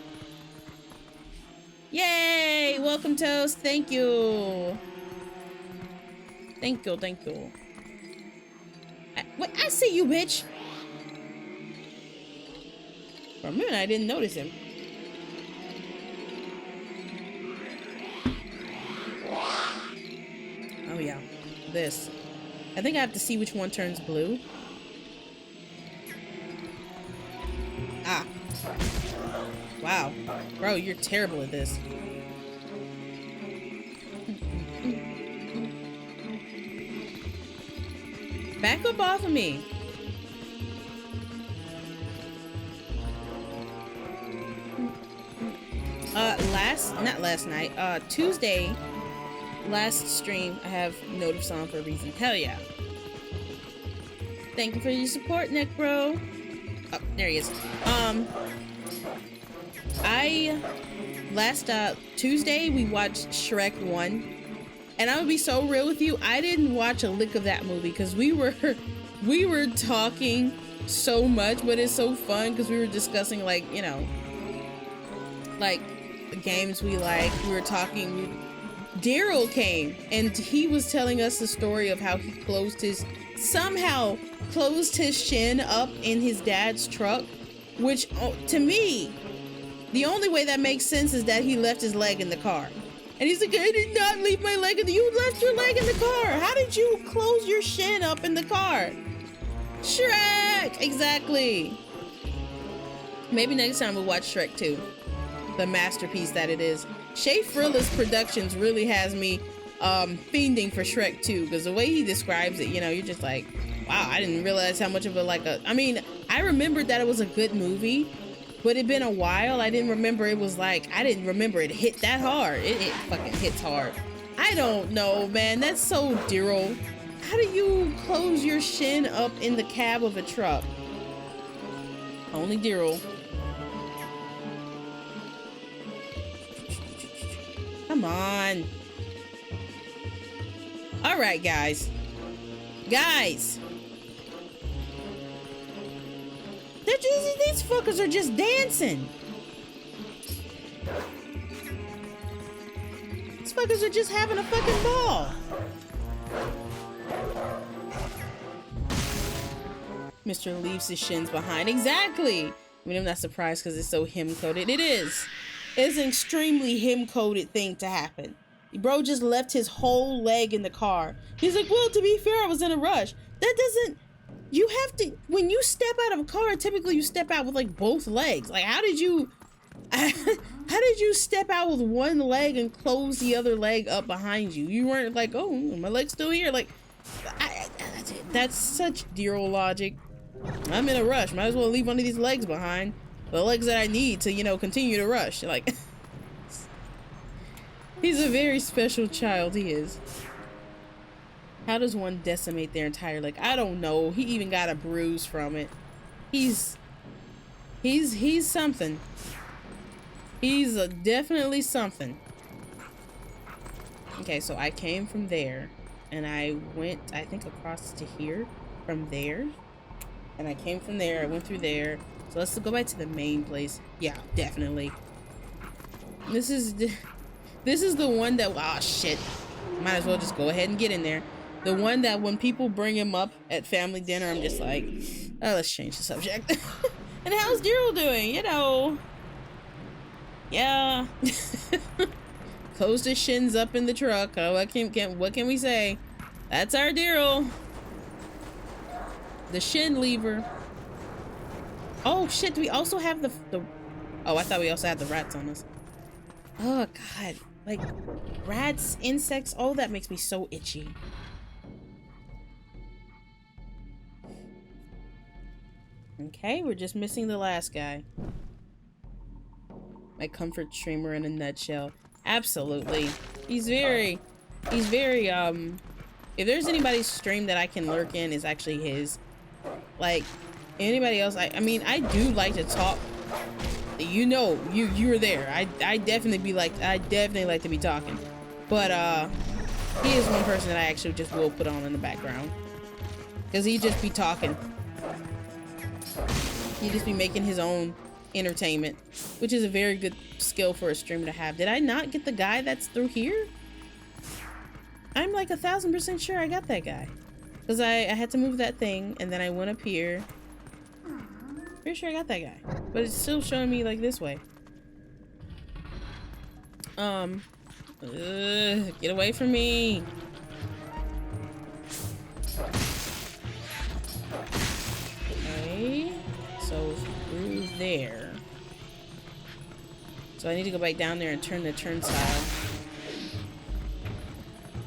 Yay! Welcome, Toast. Thank you. Thank you. Wait, I see you, bitch. For a minute, I didn't notice him. Oh, yeah. This. I think I have to see which one turns blue. Ah. Wow. Bro, you're terrible at this. Back up off of me. Tuesday, last stream, I have notifs on for a reason. Hell yeah. Thank you for your support, Nick Bro. Oh, there he is. Last Tuesday, we watched Shrek 1. And I'm gonna be so real with you, I didn't watch a lick of that movie because we were talking so much, but it's so fun because we were discussing, like, like the games we like. We were talking. Daryl came and he was telling us the story of how he somehow closed his shin up in his dad's truck, which to me, the only way that makes sense is that he left his leg in the car. And he's like, I did not leave my leg you left your leg in the car. How did you close your shin up in the car? Shrek! Exactly. Maybe next time we'll watch Shrek 2. The masterpiece that it is. Shay Frilla's Productions really has me fiending for Shrek 2, because the way he describes it, you're just like, wow, I didn't realize how much of I mean, I remembered that it was a good movie, but it'd been a while. I didn't remember it hit that hard. It fucking hits hard. I don't know, man. That's so Daryl. How do you close your shin up in the cab of a truck? Only Daryl. Come on. All right, guys. These fuckers are just dancing. These fuckers are just having a fucking ball. Mr. leaves his shins behind. Exactly. I mean, I'm not surprised because it's so him-coded. It is. It's an extremely him-coded thing to happen. Bro just left his whole leg in the car. He's like, well, to be fair, I was in a rush. That doesn't... You have to... When you step out of a car, typically you step out with, like, both legs. Like, how did you... How did you step out with one leg and close the other leg up behind you? You weren't like, oh, my leg's still here. Like, that's such Daryl logic. I'm in a rush. Might as well leave one of these legs behind. The legs that I need to, continue to rush. Like, he's a very special child, he is. How does one decimate their entire leg? I don't know. He even got a bruise from it. He's something. He's definitely something. Okay, so I came from there, and I went, I think, across to here from there. And I came from there, I went through there. So let's go back to the main place. Yeah, definitely. This is This is the one that, oh shit, might as well just go ahead and get in there. The one that when people bring him up at family dinner, I'm just like, oh, let's change the subject. And how's Daryl doing? You know, yeah. Closed his shins up in the truck. Oh, what can we say? That's our Daryl. The shin lever. Oh shit, do we also have the oh, I thought we also had the rats on us. Oh god, like rats, insects, oh, that makes me so itchy. Okay, we're just missing the last guy. My comfort streamer in a nutshell. Absolutely. He's very if there's anybody's stream that I can lurk in, is actually his. Like anybody else, I mean, I do like to talk. You know, you were there. I definitely like to be talking. But he is one person that I actually just will put on in the background. Cause he just be talking. He just be making his own entertainment, which is a very good skill for a streamer to have. Did I not get the guy that's through here? I'm like 1000% sure I got that guy. Because I had to move that thing, and then I went up here. Pretty sure I got that guy. But it's still showing me, like, this way. Get away from me. Okay. So, through there. So I need to go back down there and turn the turnstile.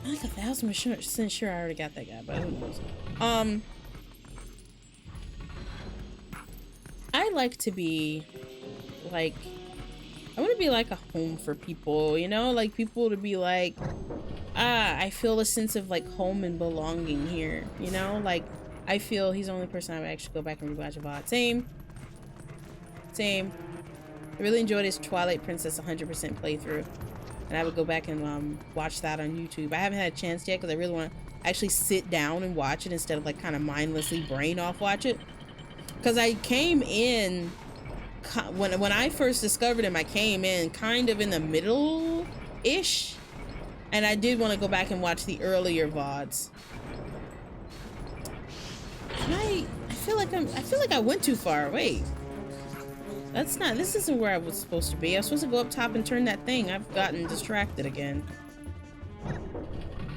I'm like 1000% sure I already got that guy, but who knows? I like to be like, I want to be like a home for people, you know, like people to be like, I feel a sense of like home and belonging here, you know, like I feel he's the only person I would actually go back and rewatch a VOD. Same. I really enjoyed his Twilight Princess 100% playthrough. And I would go back and watch that on YouTube. I haven't had a chance yet because I really want to actually sit down and watch it instead of like kind of mindlessly brain off watch it. Because I came in, when I first discovered him, I came in kind of in the middle-ish. And I did want to go back and watch the earlier VODs. And I feel like I went too far. Wait. This isn't where I was supposed to be. I was supposed to go up top and turn that thing. I've gotten distracted again.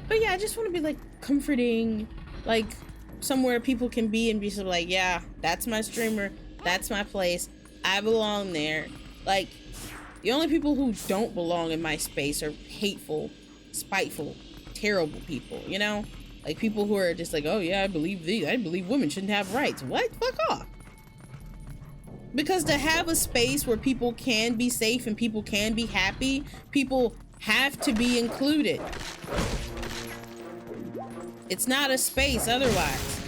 But yeah, I just want to be like comforting, like somewhere people can be and be sort of like, yeah, that's my streamer. That's my place. I belong there. Like, the only people who don't belong in my space are hateful, spiteful, terrible people, you know? Like people who are just like, oh yeah, I believe women shouldn't have rights. What? Fuck off. Because to have a space where people can be safe and people can be happy, people have to be included. It's not a space otherwise.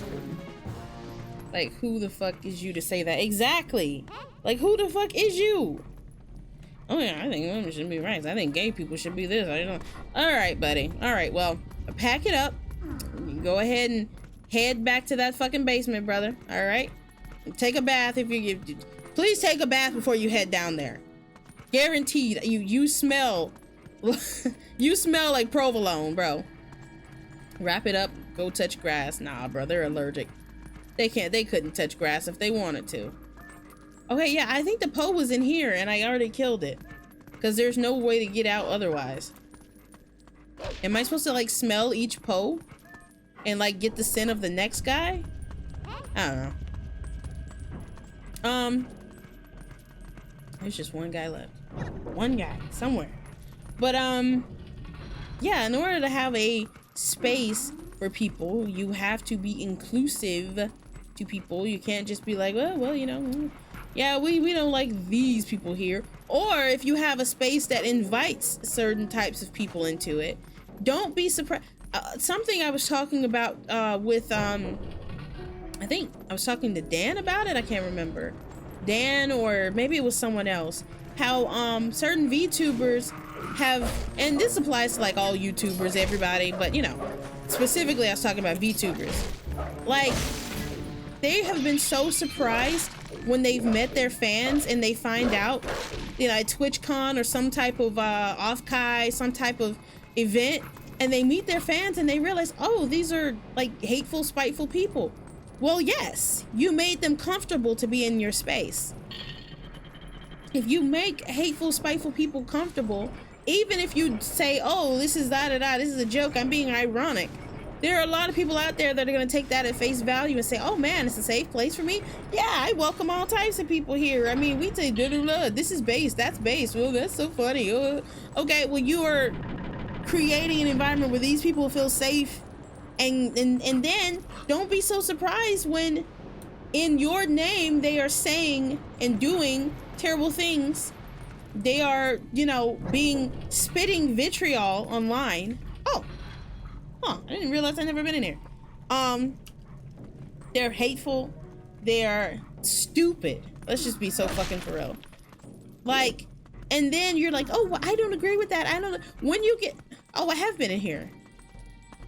Like, who the fuck is you to say that? Exactly. Like, who the fuck is you? Oh yeah, I think women shouldn't be rights. I think gay people should be this. I don't know. All right, buddy. All right, well, pack it up. Go ahead and head back to that fucking basement, brother. All right? Take a bath if you please take a bath before you head down there. Guaranteed. You smell you smell like provolone, bro. Wrap it up, go touch grass. Nah, bro, they're allergic. They couldn't touch grass if they wanted to. Okay, yeah, I think the Poe was in here and I already killed it. Because there's no way to get out otherwise. Am I supposed to like smell each Poe? And like get the scent of the next guy? I don't know. There's just one guy left. One guy somewhere. But yeah, in order to have a space for people, you have to be inclusive to people. You can't just be like, well, you know, yeah, we don't like these people here. Or if you have a space that invites certain types of people into it, don't be surprised. Something I was talking about with I think I was talking to Dan about it. I can't remember. Dan, or maybe it was someone else. How certain VTubers have, and this applies to like all YouTubers, everybody, but you know, specifically I was talking about VTubers. Like, they have been so surprised when they've met their fans and they find out you know, at TwitchCon or some type of off-kai, some type of event, and they meet their fans and they realize, oh, these are like hateful, spiteful people. Well, yes, you made them comfortable to be in your space. If you make hateful, spiteful people comfortable, even if you say, oh, this is this is a joke, I'm being ironic, there are a lot of people out there that are going to take that at face value and say, oh man, it's a safe place for me. Yeah, I welcome all types of people here. I mean, we say, this is base, that's base. Well, that's so funny. Okay, well, you are creating an environment where these people feel safe. And then don't be so surprised when in your name they are saying and doing terrible things. They are, you know, spitting vitriol online. Oh. Huh, I didn't realize I'd never been in here. They're hateful. They are stupid. Let's just be so fucking for real. Like, and then you're like, oh, well, I don't agree with that. I don't. When you get, oh, I have been in here.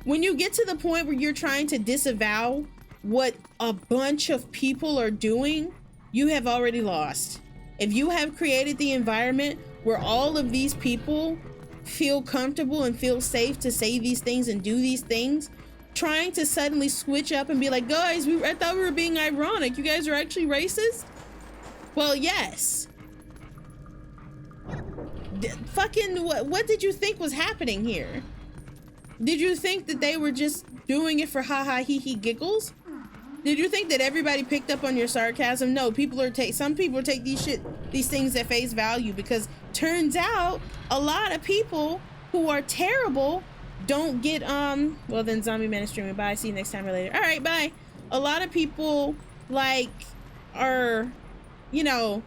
When you get to the point where you're trying to disavow what a bunch of people are doing, you have already lost. If you have created the environment where all of these people feel comfortable and feel safe to say these things and do these things, trying to suddenly switch up and be like, guys, I thought we were being ironic. You guys are actually racist? Well, yes. What did you think was happening here? Did you think that they were just doing it for ha ha hee hee giggles? Did you think that everybody picked up on your sarcasm? No, some people take these things at face value, because turns out a lot of people who are terrible don't get well then Zombie Man is streaming. Bye, see you next time or later. All right, bye. A lot of people like are, you know,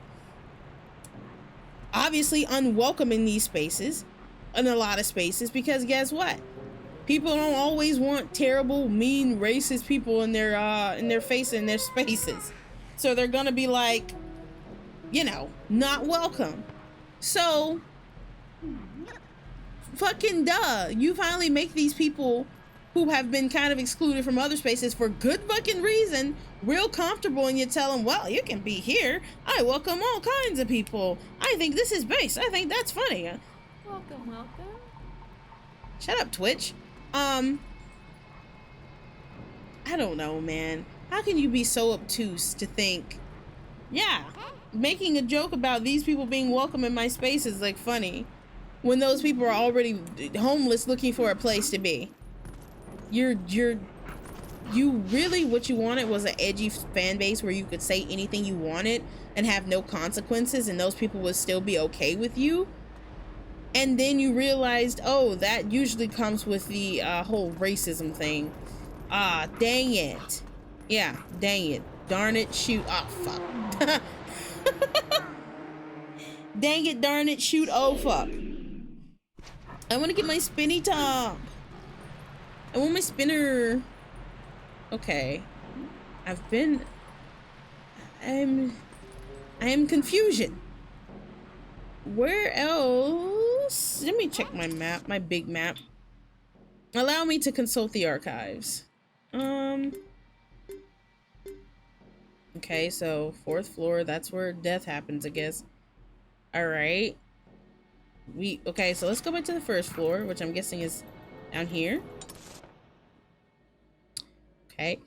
obviously unwelcome in these spaces, in a lot of spaces, because guess what? People don't always want terrible, mean, racist people in their face, in their spaces. So they're gonna be like, you know, not welcome. So, fucking duh. You finally make these people who have been kind of excluded from other spaces for good fucking reason real comfortable, and you tell them, well, you can be here. I welcome all kinds of people. I think this is base. I think that's funny. Welcome, welcome. Shut up, Twitch. I don't know, man. How can you be so obtuse to think, yeah, making a joke about these people being welcome in my space is like funny when those people are already homeless looking for a place to be? You really, what you wanted was an edgy fan base where you could say anything you wanted and have no consequences, and those people would still be okay with you. And then you realized, oh, that usually comes with the whole racism thing. Ah, dang it. Yeah, dang it. Darn it, shoot. Oh, fuck. Dang it, darn it, shoot. Oh, fuck. I want to get my spinny top. I want my spinner. Okay. I am confusion. Where else? Let me check my map, my big map. Allow me to consult the archives. Okay, so 4th floor, that's where death happens, I guess. Alright. Okay, so let's go back to the 1st floor, which I'm guessing is down here. Okay.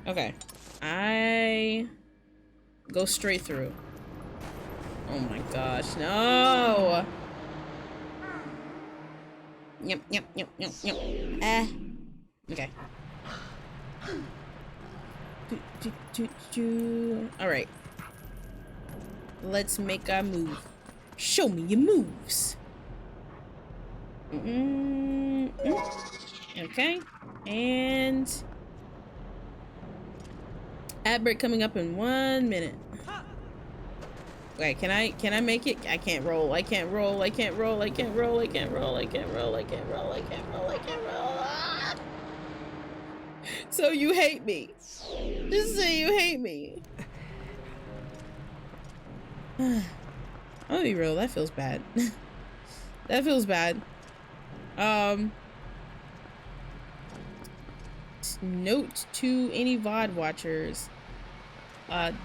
Okay. I go straight through. Oh my gosh, no! Yep. Okay. Alright. Let's make our move. Show me your moves. Okay. And ad break coming up in 1 minute. Wait, can I make it? I can't roll. I can't roll. Ah! So you hate me. Just say you hate me. I'm gonna be real, that feels bad. That feels bad. note to any VOD watchers.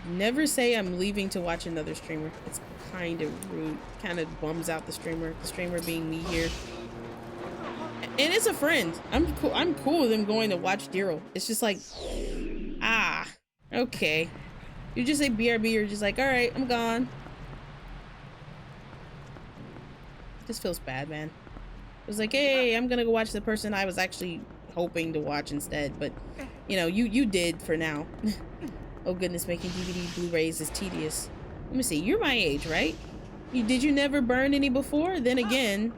Never say I'm leaving to watch another streamer. It's kind of rude. Kind of bums out the streamer being me here. And it's a friend. I'm cool with them going to watch Daryl. It's just like, okay. You just say BRB, you're just like, all right, I'm gone. This feels bad, man. It was like, hey, I'm gonna go watch the person I was actually hoping to watch instead, but you know, you did for now. Oh goodness, making DVD Blu-rays is tedious. Let me see, you're my age, right? Did you never burn any before? Then again,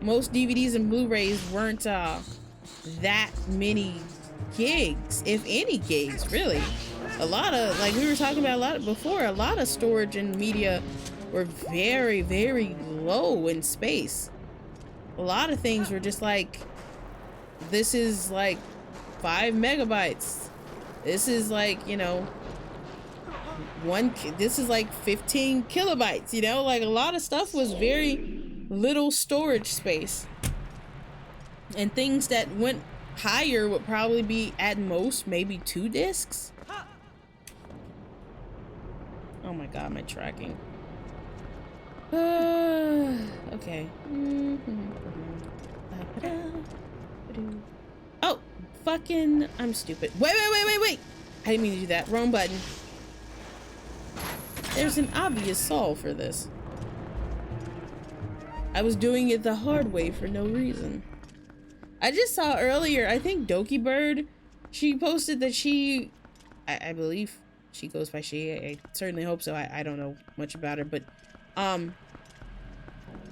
most DVDs and Blu-rays weren't that many gigs, if any gigs, really. A lot of, like we were talking about a lot of storage and media were very, very low in space. A lot of things were just like, this is like 5 megabytes. This is like, you know, this is like 15 kilobytes, you know, like a lot of stuff was very little storage space. And things that went higher would probably be at most maybe 2 discs. Oh my god, my tracking. Okay. Oh, fucking, I'm stupid. Wait. I didn't mean to do that. Wrong button. There's an obvious solve for this. I was doing it the hard way for no reason. I just saw earlier, I think Doki Bird, she posted that I believe she goes by she. I certainly hope so. I don't know much about her, but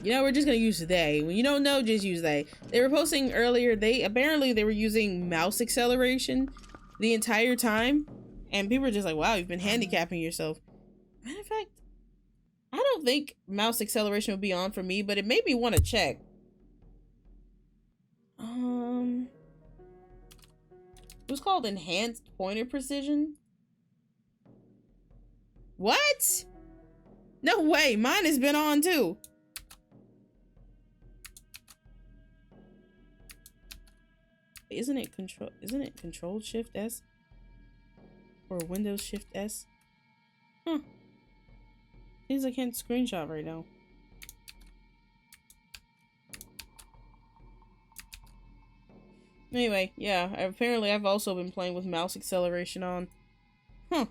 you know, we're just gonna use they. When you don't know, just use they. They were posting earlier, apparently they were using mouse acceleration the entire time, and people were just like, wow, you've been handicapping yourself. Matter of fact, I don't think mouse acceleration would be on for me, but it made me want to check. It was called enhanced pointer precision. What? No way, mine has been on too. Isn't it control shift S? Or Windows shift S? Huh. Seems I can't screenshot right now. Anyway, yeah, apparently I've also been playing with mouse acceleration on. Huh.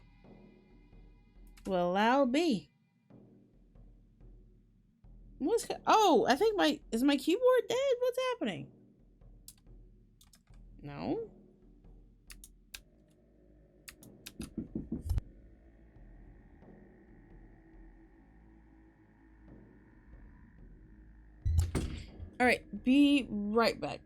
Well, I'll be. Oh, I think is my keyboard dead? What's happening? No. All right, be right back.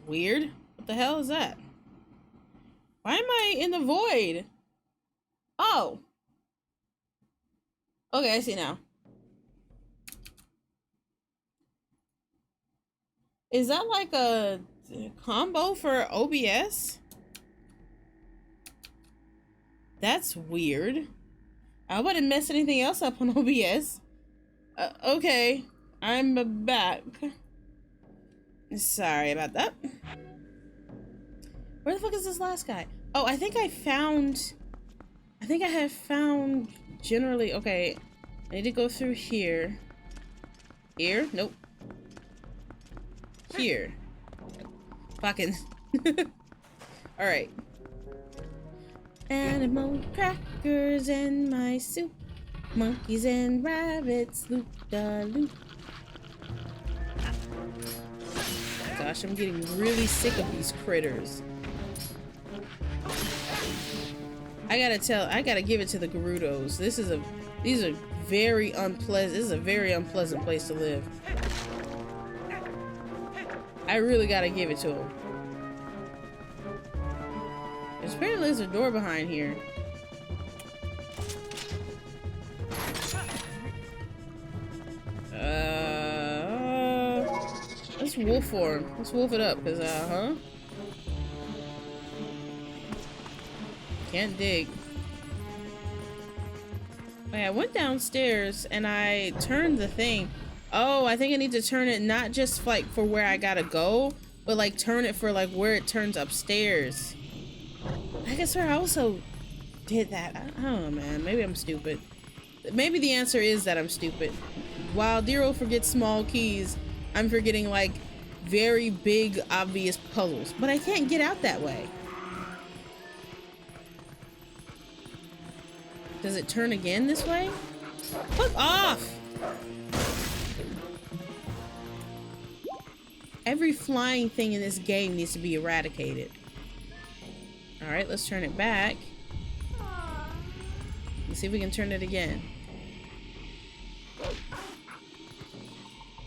Weird. What the hell is that? Why am I in the void? Oh. Okay, I see now. Is that like a combo for OBS? That's weird. I wouldn't mess anything else up on OBS. Okay, I'm back. Sorry about that. Where the fuck is this last guy? Oh, I think I have found generally, okay. I need to go through here. Here? Nope. Here. Fucking. Alright. Animal crackers in my soup. Monkeys and rabbits, loop da loop. Gosh, I'm getting really sick of these critters. I gotta give it to the Gerudos. These are very unpleasant. This is a very unpleasant place to live. I really gotta give it to them. Apparently there's a door behind here. Let's wolf for him. Let's wolf it up, cause can't dig. Okay, I went downstairs and I turned the thing. Oh, I think I need to turn it not just like for where I gotta go, but like turn it for like where it turns upstairs. I guess I also did that. I don't know, man. Maybe I'm stupid. Maybe the answer is that I'm stupid. While Dero forgets small keys, I'm forgetting like very big, obvious puzzles. But I can't get out that way. Does it turn again this way? Fuck off! Every flying thing in this game needs to be eradicated. Alright, let's turn it back. Let's see if we can turn it again.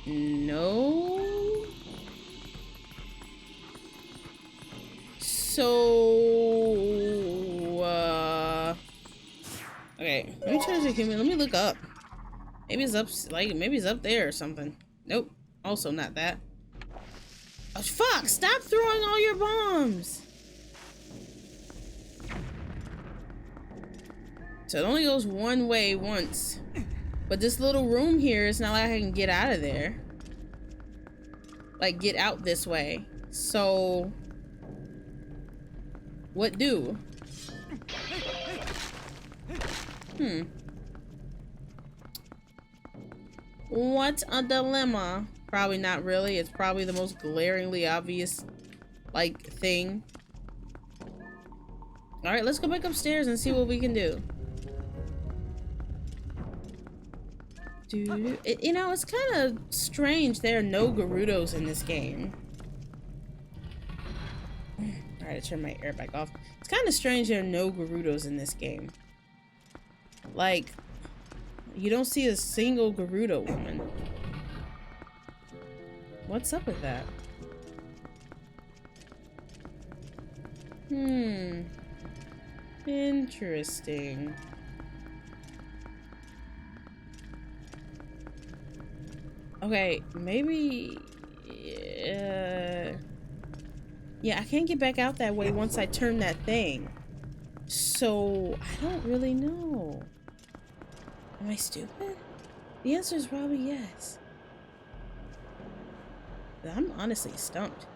No. So, okay, let me try to human. Let me look up. Maybe it's up, like, maybe it's up there or something. Nope. Also not that. Oh, fuck! Stop throwing all your bombs! So it only goes one way once. But this little room here, it's not like I can get out of there. Like, get out this way. So... what do? What a dilemma. Probably not really. It's probably the most glaringly obvious, like, thing. Alright, let's go back upstairs and see what we can do. You know, it's kind of strange there are no Gerudos in this game. Alright, I turned my air back off. It's kind of strange there are no Gerudos in this game. Like, you don't see a single Gerudo woman. What's up with that? Interesting. Okay, maybe... yeah, I can't get back out that way once I turn that thing. So, I don't really know. Am I stupid? The answer is probably yes. But I'm honestly stumped.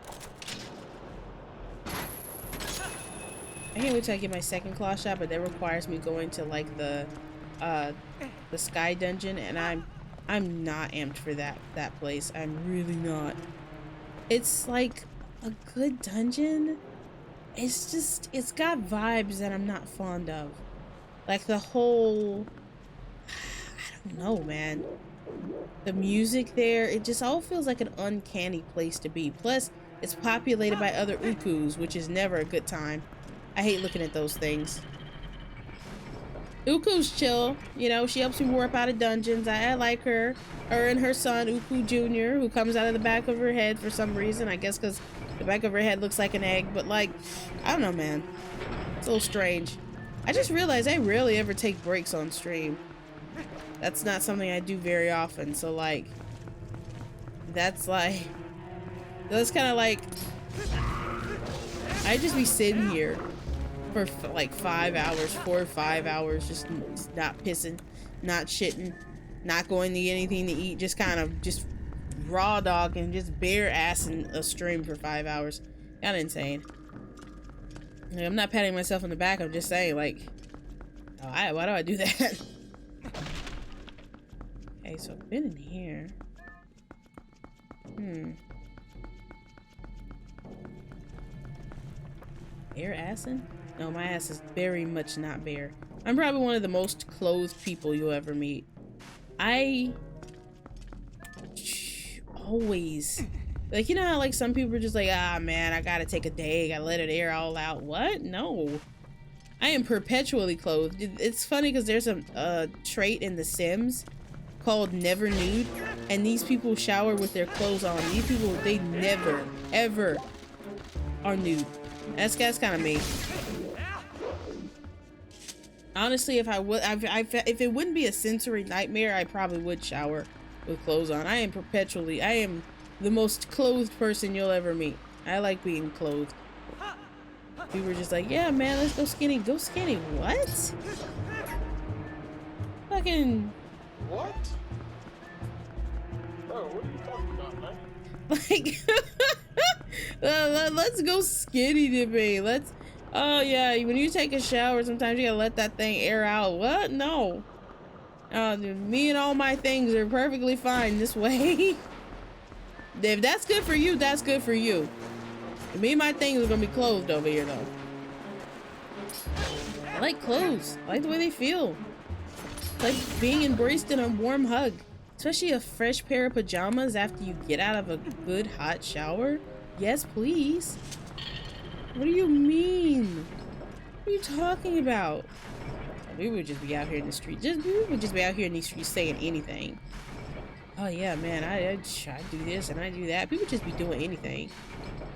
I can't wait till I get my second claw shot, but that requires me going to like the sky dungeon, and I'm not amped for that place. I'm really not. It's like a good dungeon. It's just, it's got vibes that I'm not fond of. Like the whole, I don't know, man. The music there, it just all feels like an uncanny place to be. Plus, it's populated by other Ukus, which is never a good time. I hate looking at those things. Uku's chill, you know, she helps me warp out of dungeons. I like her. Her and her son, Uku Jr., who comes out of the back of her head for some reason. I guess because The back of her head looks like an egg, but like, I don't know, man. It's a little strange. I just realized I rarely ever take breaks on stream. That's not something I do very often, so like, that's kind of like, I just be sitting here for like 5 hours, 4 or 5 hours, just not pissing, not shitting, not going to get anything to eat, just kind of just raw dogging, just bare assing a stream for 5 hours. Kinda insane. I'm not patting myself on the back, I'm just saying, like, why do I do that? Okay, so I've been in here. Bare assing? No, my ass is very much not bare. I'm probably one of the most clothed people you'll ever meet. I always, like, you know how like some people are just like, ah man, I gotta take a day, gotta let it air all out. What? No. I am perpetually clothed. It's funny because there's a trait in The Sims called never nude, and these people shower with their clothes on. These people, they never, ever are nude. That's kind of me. Honestly, if it wouldn't be a sensory nightmare, I probably would shower with clothes on. I am the most clothed person you'll ever meet. I like being clothed. People were just like, yeah, man, let's go skinny. Go skinny. What? Fucking. What? Oh, what are you talking about, man? Like, let's go skinny dipping. Let's. Oh yeah, when you take a shower, sometimes you gotta let that thing air out. What? No. Dude, me and all my things are perfectly fine this way. If that's good for you, that's good for you. Me and my things are gonna be clothed over here, though. I like clothes. I like the way they feel. It's like being embraced in a warm hug. Especially a fresh pair of pajamas after you get out of a good hot shower. Yes, please. What do you mean? What are you talking about? We would just be out here in the street. We would just be out here in these streets saying anything. Oh yeah, man, I do this and I do that. People just be doing anything.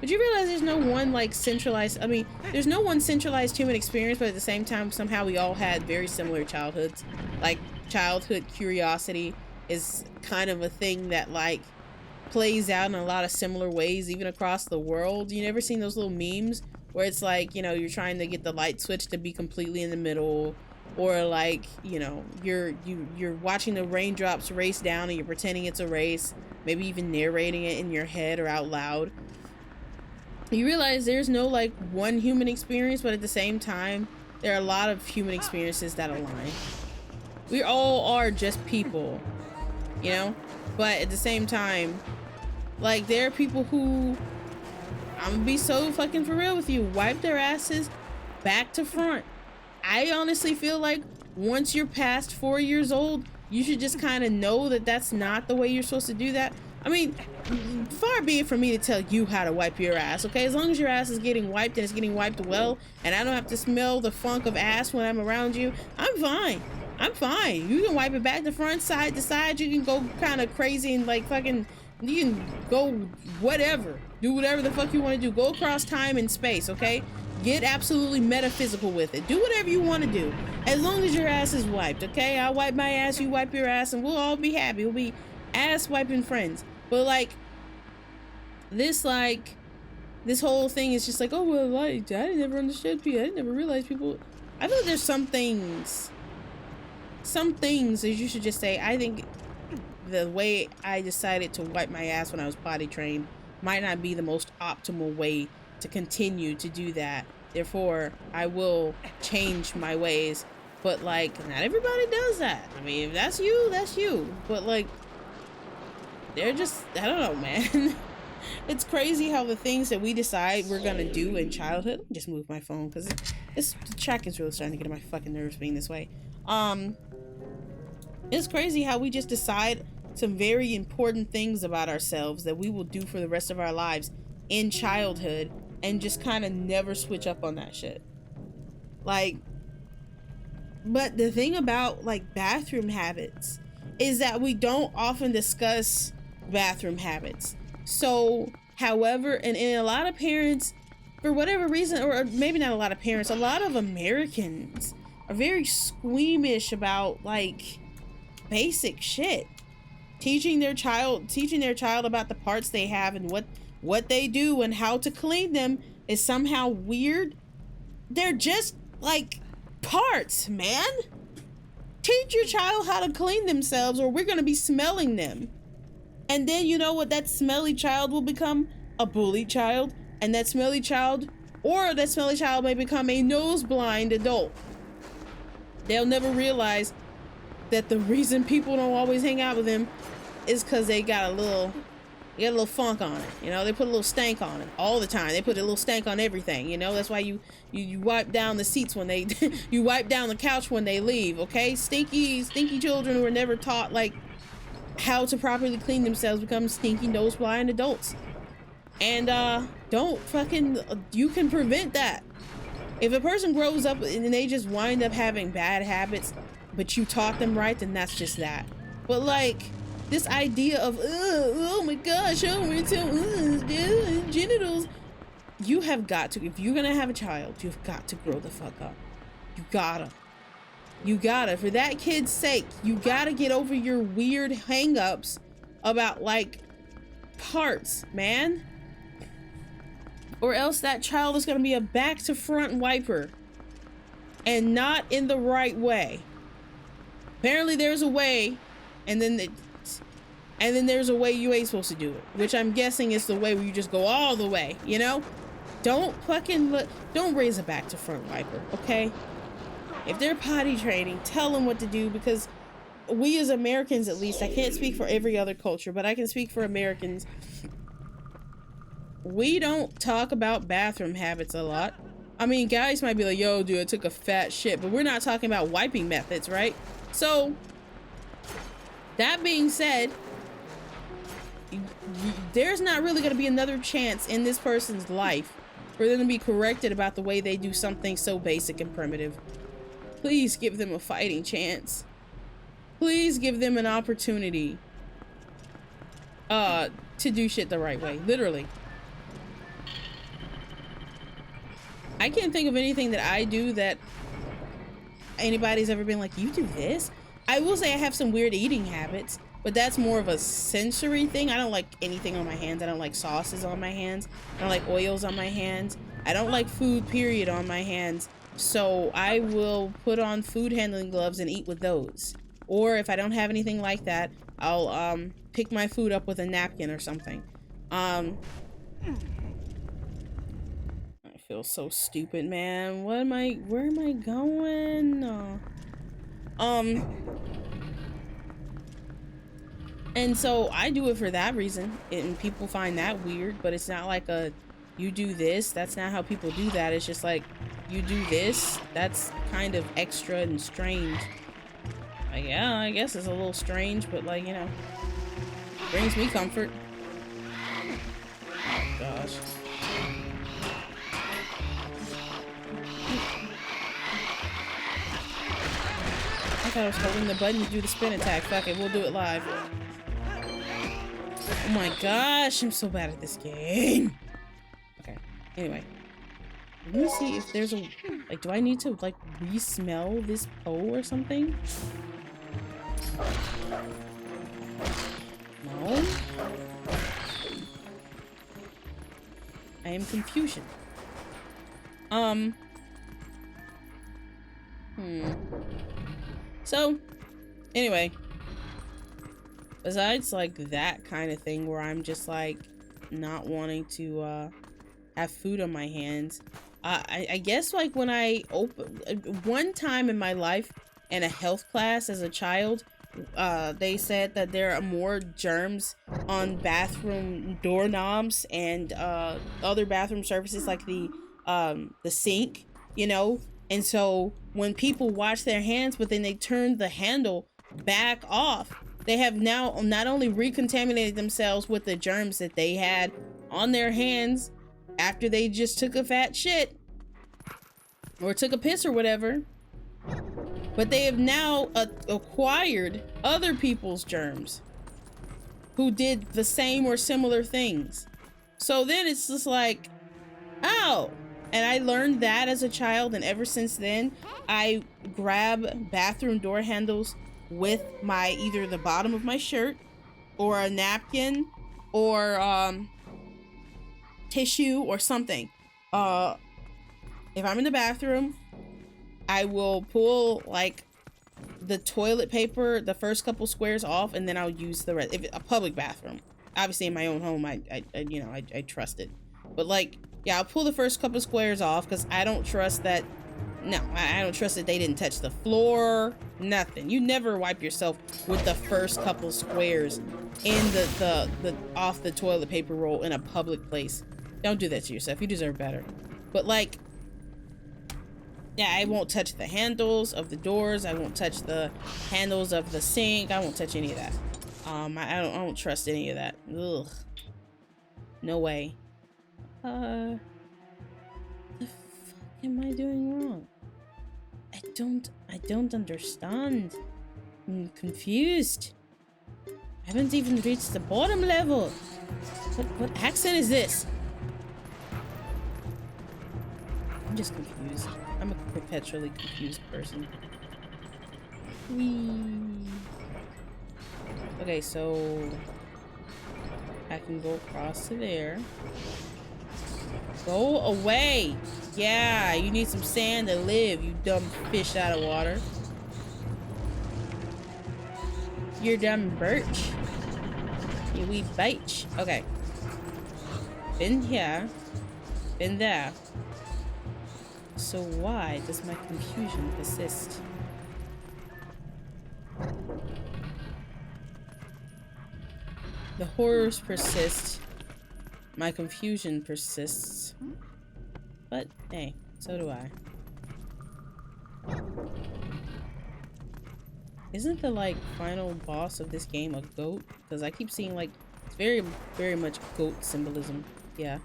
But you realize there's no one like centralized, I mean, there's no one centralized human experience, but at the same time, somehow we all had very similar childhoods. Like, childhood curiosity is kind of a thing that like plays out in a lot of similar ways, even across the world. You never seen those little memes where it's like, you know, you're trying to get the light switch to be completely in the middle, or like, you know, you're watching the raindrops race down and you're pretending it's a race, maybe even narrating it in your head or out loud. You realize there's no like one human experience, but at the same time, there are a lot of human experiences that align. We all are just people, you know? But at the same time, like, there are people who, I'm gonna be so fucking for real with you, wipe their asses back to front. I honestly feel like once you're past 4 years old, you should just kind of know that that's not the way you're supposed to do that. I mean, far be it from me to tell you how to wipe your ass, okay? As long as your ass is getting wiped and it's getting wiped well, and I don't have to smell the funk of ass when I'm around you, I'm fine. I'm fine. You can wipe it back to front, side to side. You can go kind of crazy and like fucking, you can go whatever. Do whatever the fuck you want to do. Go across time and space, okay? Get absolutely metaphysical with it. Do whatever you want to do. As long as your ass is wiped, okay? I'll wipe my ass, you wipe your ass, and we'll all be happy. We'll be ass wiping friends. But like this whole thing is just like, oh well, I never understood people. I never realized people. I feel like there's some things that you should just say. I think the way I decided to wipe my ass when I was potty trained might not be the most optimal way to continue to do that. Therefore, I will change my ways. But like, not everybody does that. I mean, if that's you, that's you. But like, they're just, I don't know, man. It's crazy how the things that we decide we're gonna do in childhood. Let me just move my phone because the track is really starting to get on my fucking nerves being this way. It's crazy how we just decide some very important things about ourselves that we will do for the rest of our lives in childhood and just kind of never switch up on that shit. Like, but the thing about like bathroom habits is that we don't often discuss bathroom habits. So However, and a lot of parents, for whatever reason, or maybe not a lot of parents, a lot of Americans are very squeamish about like basic shit. Teaching their child about the parts they have and what they do and how to clean them is somehow weird. They're just like parts, man. Teach your child how to clean themselves or we're gonna be smelling them. And then you know what that smelly child will become? A bully child. And that smelly child may become a nose blind adult. They'll never realize that the reason people don't always hang out with them is because they got a little funk on it. You know, they put a little stank on it all the time. They put a little stank on everything. You know, that's why you wipe down the seats when they, you wipe down the couch when they leave. Okay, stinky children who are never taught like how to properly clean themselves become stinky nose blind adults. And you can prevent that. If a person grows up and they just wind up having bad habits, but you taught them right, then that's just that. But like this idea of oh my gosh, genitals, you have got to, if you're gonna have a child, you've got to grow the fuck up. You gotta, for that kid's sake, you gotta get over your weird hang-ups about like parts, man. Or else that child is gonna be a back to front wiper and not in the right way. Apparently there's a way, and then there's a way you ain't supposed to do it, which I'm guessing is the way where you just go all the way, you know? Don't raise a back to front wiper, okay? If they're potty training, tell them what to do, because we as Americans, at least, I can't speak for every other culture, but I can speak for Americans. We don't talk about bathroom habits a lot. I mean, guys might be like, yo, dude, I took a fat shit, but we're not talking about wiping methods, right? So, that being said, there's not really going to be another chance in this person's life for them to be corrected about the way they do something so basic and primitive. Please give them a fighting chance. Please give them an opportunity to do shit the right way. Literally. I can't think of anything that I do that anybody's ever been like, you do this? I will say I have some weird eating habits, but that's more of a sensory thing. I don't like anything on my hands. I don't like sauces on my hands. I don't like oils on my hands. I don't like food, period, on my hands. So I will put on food handling gloves and eat with those. Or if I don't have anything like that, I'll pick my food up with a napkin or something. I feel so stupid, man. Where am I going? And so I do it for that reason, and people find that weird, but it's not like you do this. That's not how people do that. It's just like, you do this. That's kind of extra and strange. Like, yeah, I guess it's a little strange, but like, you know, brings me comfort. Oh, gosh. I thought I was holding the button to do the spin attack. Fuck it, we'll do it live. Oh my gosh, I'm so bad at this game. Okay, anyway. Let me see if there's a... Like, do I need to, like, re-smell this pole or something? No? I am confusion. So, anyway. Besides, like, that kind of thing where I'm just, like, not wanting to, have food on my hands. I guess, like, when I one time in my life in a health class as a child, they said that there are more germs on bathroom doorknobs and other bathroom surfaces, like the sink, you know. And so when people wash their hands, but then they turn the handle back off, they have now not only recontaminated themselves with the germs that they had on their hands after they just took a fat shit or took a piss or whatever, but they have now acquired other people's germs who did the same or similar things. So then it's just like, oh. And I learned that as a child, and ever since then, I grab bathroom door handles with my either the bottom of my shirt or a napkin or tissue or something. If I'm in the bathroom, I will pull like the toilet paper, the first couple squares off, and then I'll use the rest. If a public bathroom, obviously in my own home, I trust it. But like, yeah, I'll pull the first couple squares off because I don't trust that. No, I don't trust that they didn't touch the floor. Nothing. You never wipe yourself with the first couple squares in the off the toilet paper roll in a public place. Don't do that to yourself. You deserve better. But like, yeah, I won't touch the handles of the doors. I won't touch the handles of the sink. I won't touch any of that. I don't trust any of that. Ugh. No way. The fuck am I doing wrong? I don't understand. I'm confused. I haven't even reached the bottom level. What accent is this? I'm just confused. I'm a perpetually confused person. Whee. Okay, so I can go across to there. Go away! Yeah, you need some sand to live, you dumb fish out of water. You're dumb birch. You wee bitch. Okay. Been here. Been there. So why does my confusion persist? The horrors persist. My confusion persists. But hey, so do I. Isn't the like final boss of this game a goat? Because I keep seeing like it's very, very much goat symbolism. Yeah.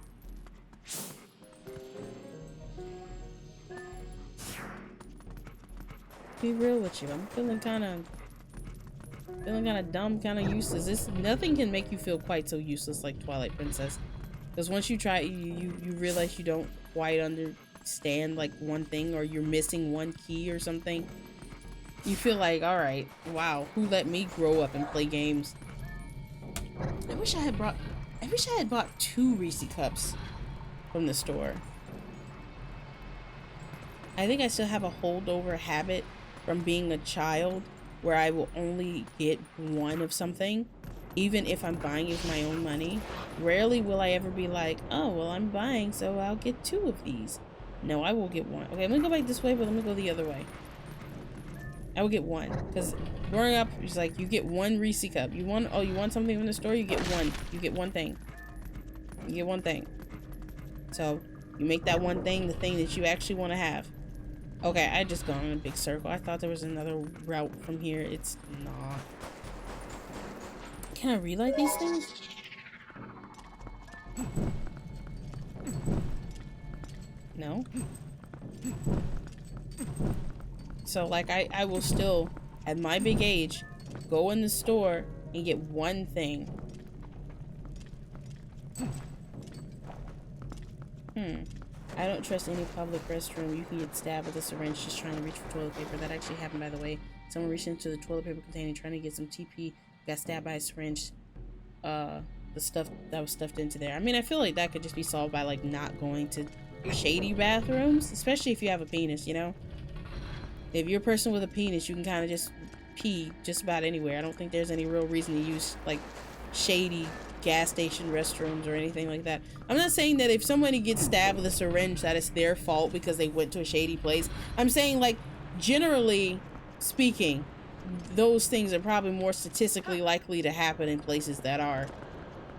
Be real with you. I'm feeling kind of dumb, kind of useless. Nothing can make you feel quite so useless like Twilight Princess. Because once you try, you realize you don't quite understand like one thing, or you're missing one key or something. You feel like, all right, wow, who let me grow up and play games? I wish I had bought 2 Reese cups from the store. I think I still have a holdover habit from being a child where I will only get one of something, even if I'm buying it with my own money. Rarely will I ever be like, oh, well, I'm buying, so I'll get 2 of these. No, I will get 1. Okay, I'm gonna go back this way, but let me go the other way. I will get 1, because growing up, it's like, you get 1 Reese cup. You want something from the store, you get 1. You get 1 thing. You get 1 thing. So, you make that one thing the thing that you actually want to have. Okay, I just gone in a big circle. I thought there was another route from here. It's not. Can I relight these things? No. So like I will still, at my big age, go in the store and get 1 thing. I don't trust any public restroom. You can get stabbed with a syringe just trying to reach for toilet paper. That actually happened, by the way. Someone reached into the toilet paper container trying to get some TP, got stabbed by a syringe. The stuff that was stuffed into there. I mean, I feel like that could just be solved by like not going to shady bathrooms, especially if you have a penis, you know? If you're a person with a penis, you can kind of just pee just about anywhere. I don't think there's any real reason to use like shady gas station restrooms or anything like that. I'm not saying that if somebody gets stabbed with a syringe that it's their fault because they went to a shady place. I'm saying like generally speaking, those things are probably more statistically likely to happen in places that are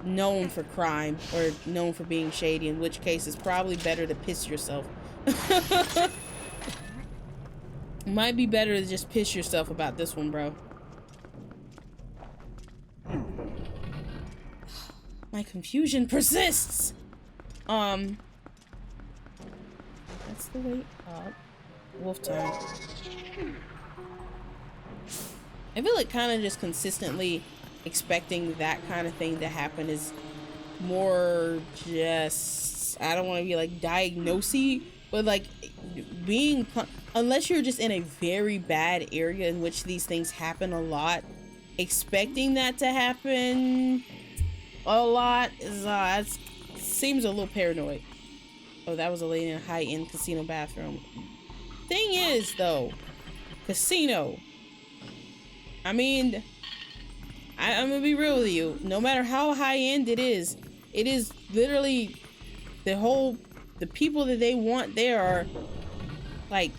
known for crime or known for being shady, in which case it's probably better to piss yourself. Might be better to just piss yourself about this one, bro. My confusion persists. That's the way up. Wolf time. I feel like kind of just consistently expecting that kind of thing to happen is more just, I don't want to be like diagnosy, but like being, unless you're just in a very bad area in which these things happen a lot, expecting that to happen a lot is seems a little paranoid. Oh, that was a lady in a high-end casino bathroom. Thing is, though, casino. I mean, I'm gonna be real with you. No matter how high-end it is literally the people that they want there are like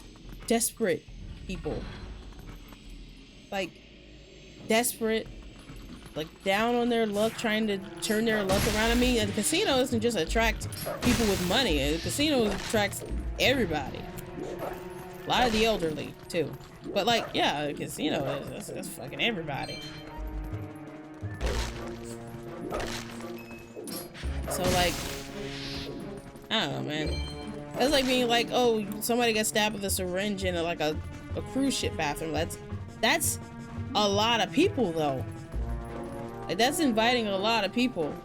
desperate people. Like desperate, like down on their luck, trying to turn their luck around. I mean, the casino doesn't just attract people with money. The casino attracts everybody. A lot of the elderly too. But like, yeah, the casino that's fucking everybody. So like, I don't know, man. That's like being like, oh, somebody got stabbed with a syringe in like a cruise ship bathroom. That's a lot of people though. Like, that's inviting a lot of people.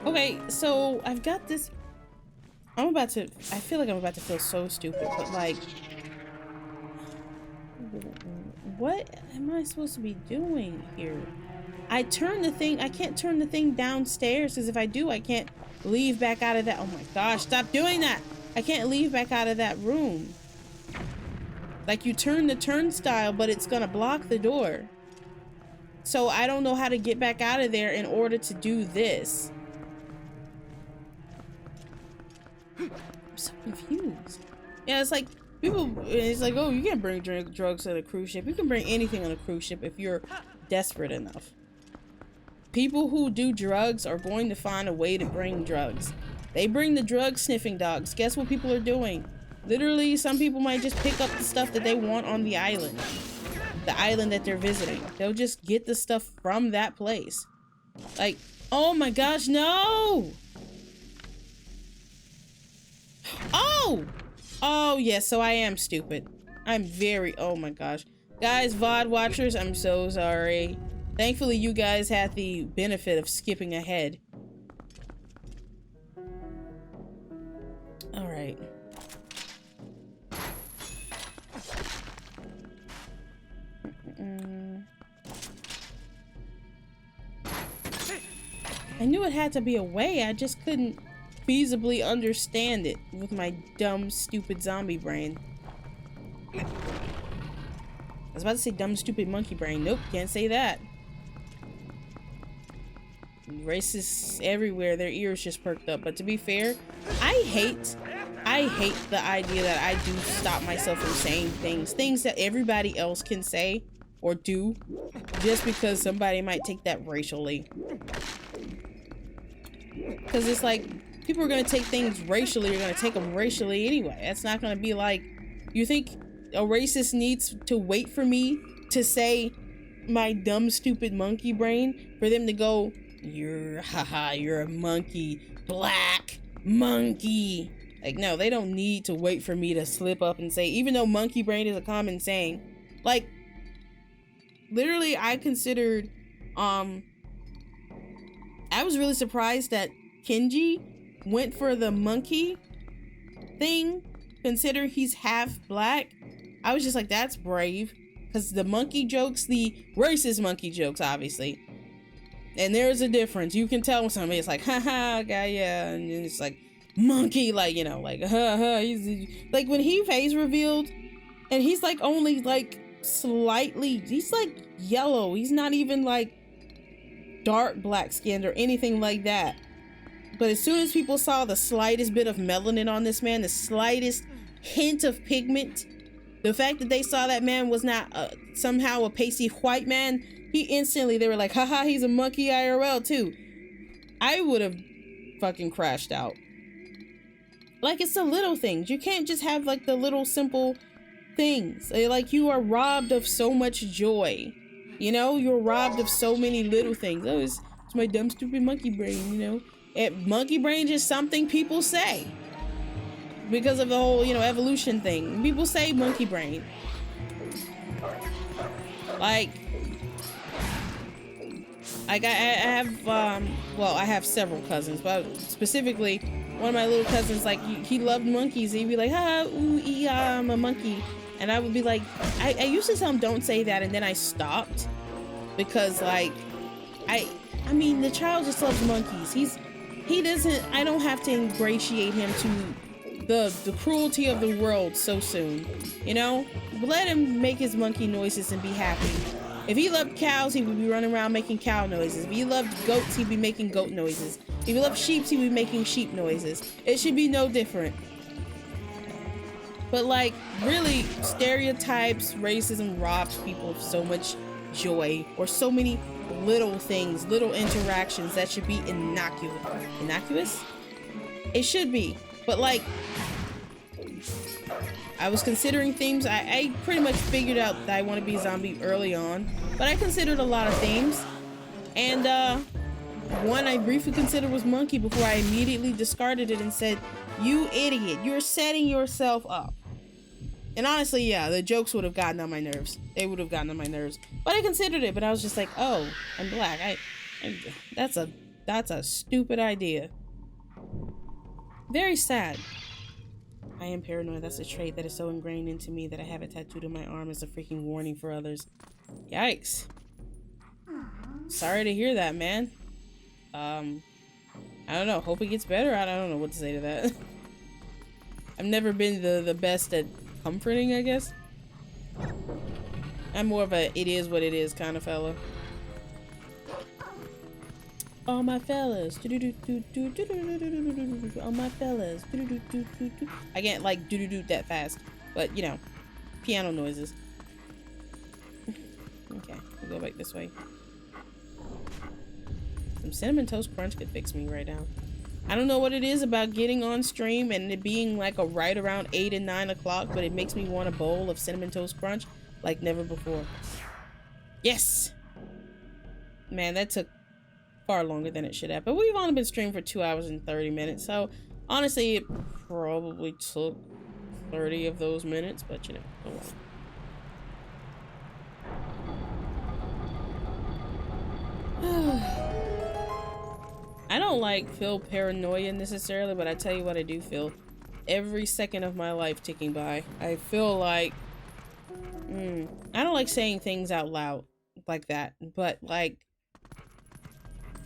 Okay, so I've got this. I feel like I'm about to feel so stupid, but like, what am I supposed to be doing here? I can't turn the thing downstairs, because if I do, I can't leave back out of that. Oh my gosh, stop doing that. I can't leave back out of that room. Like, you turn the turnstile, but it's gonna block the door. So I don't know how to get back out of there in order to do this. I'm so confused. Yeah, it's like it's like, oh, you can't bring drugs on a cruise ship. You can bring anything on a cruise ship if you're desperate enough. People who do drugs are going to find a way to bring drugs. They bring the drug sniffing dogs. Guess what people are doing? Literally, some people might just pick up the stuff that they want on the island that they're visiting. They'll just get the stuff from that place. Like, oh my gosh, no! Oh yes, so I am stupid. I'm very, oh my gosh. Guys, VOD watchers, I'm so sorry. Thankfully, you guys had the benefit of skipping ahead. All right. I knew it had to be a way, I just couldn't feasibly understand it with my dumb, stupid zombie brain. I was about to say dumb, stupid monkey brain. Nope, can't say that. Racists everywhere, their ears just perked up. But to be fair, I hate the idea that I do stop myself from saying things that everybody else can say or do just because somebody might take that racially. Because it's like, people are going to take things racially, you're going to take them racially anyway. That's not going to be like, you think a racist needs to wait for me to say my dumb, stupid monkey brain for them to go, you're a monkey, black monkey. Like, no, they don't need to wait for me to slip up and say, even though monkey brain is a common saying, like, literally, I considered, I was really surprised that Kenji went for the monkey thing, considering he's half black. I was just like, that's brave, because the monkey jokes, the racist monkey jokes, obviously, and there's a difference. You can tell when somebody is like, haha, guy, yeah, and then it's like, monkey, like, you know, like, haha, he's like, when he face revealed, and he's like only like slightly, he's like yellow, he's not even like dark black skinned or anything like that. But as soon as people saw the slightest bit of melanin on this man, the slightest hint of pigment, the fact that they saw that man was not somehow a pasty white man, they were like, haha, he's a monkey IRL too. I would have fucking crashed out. Like, it's the little things. You can't just have like the little simple things. Like, you are robbed of so much joy. You know, you're robbed of so many little things. Oh, it's my dumb, stupid monkey brain, you know? Monkey brain is just something people say. Because of the whole, you know, evolution thing. People say monkey brain. Like, Like I have, well, I have several cousins, but specifically one of my little cousins, like he loved monkeys. He'd be like, "Ha, ooh, I'm a monkey," and I would be like, I used to tell him don't say that, and then I stopped because like, I mean, the child just loves monkeys. He doesn't. I don't have to ingratiate him to the cruelty of the world so soon, you know. Let him make his monkey noises and be happy. If he loved cows, he would be running around making cow noises. If he loved goats, he'd be making goat noises. If he loved sheep, he'd be making sheep noises. It should be no different. But like, really, stereotypes, racism robs people of so much joy, or so many little things, little interactions that should be innocuous. Innocuous? It should be. But like, I was considering themes. I pretty much figured out that I want to be a zombie early on, but I considered a lot of themes, and one I briefly considered was monkey before I immediately discarded it and said, "You idiot, you're setting yourself up." And honestly, yeah, the jokes would have gotten on my nerves. They would have gotten on my nerves, but I considered it. But I was just like, "Oh, I'm black. That's a stupid idea." Very sad. I am paranoid. That's a trait that is so ingrained into me that I have it tattooed on my arm as a freaking warning for others. Yikes. Sorry to hear that, man. I don't know. Hope it gets better. I don't know what to say to that. I've never been the best at comforting, I guess. I'm more of a it is what it is kind of fella. All my fellas, all my fellas. I can't like do that fast, but you know, piano noises. Okay, we'll go back this way. Some cinnamon toast crunch could fix me right now. I don't know what it is about getting on stream and it being like a right around 8 and 9 o'clock, but it makes me want a bowl of cinnamon toast crunch like never before. Yes, man, that took far longer than it should have, but we've only been streaming for 2 hours and 30 minutes, so honestly it probably took 30 of those minutes, but you know, oh well. I don't like feel paranoia necessarily, but I tell you what I do feel. Every second of my life ticking by, I feel like I don't like saying things out loud like that, but like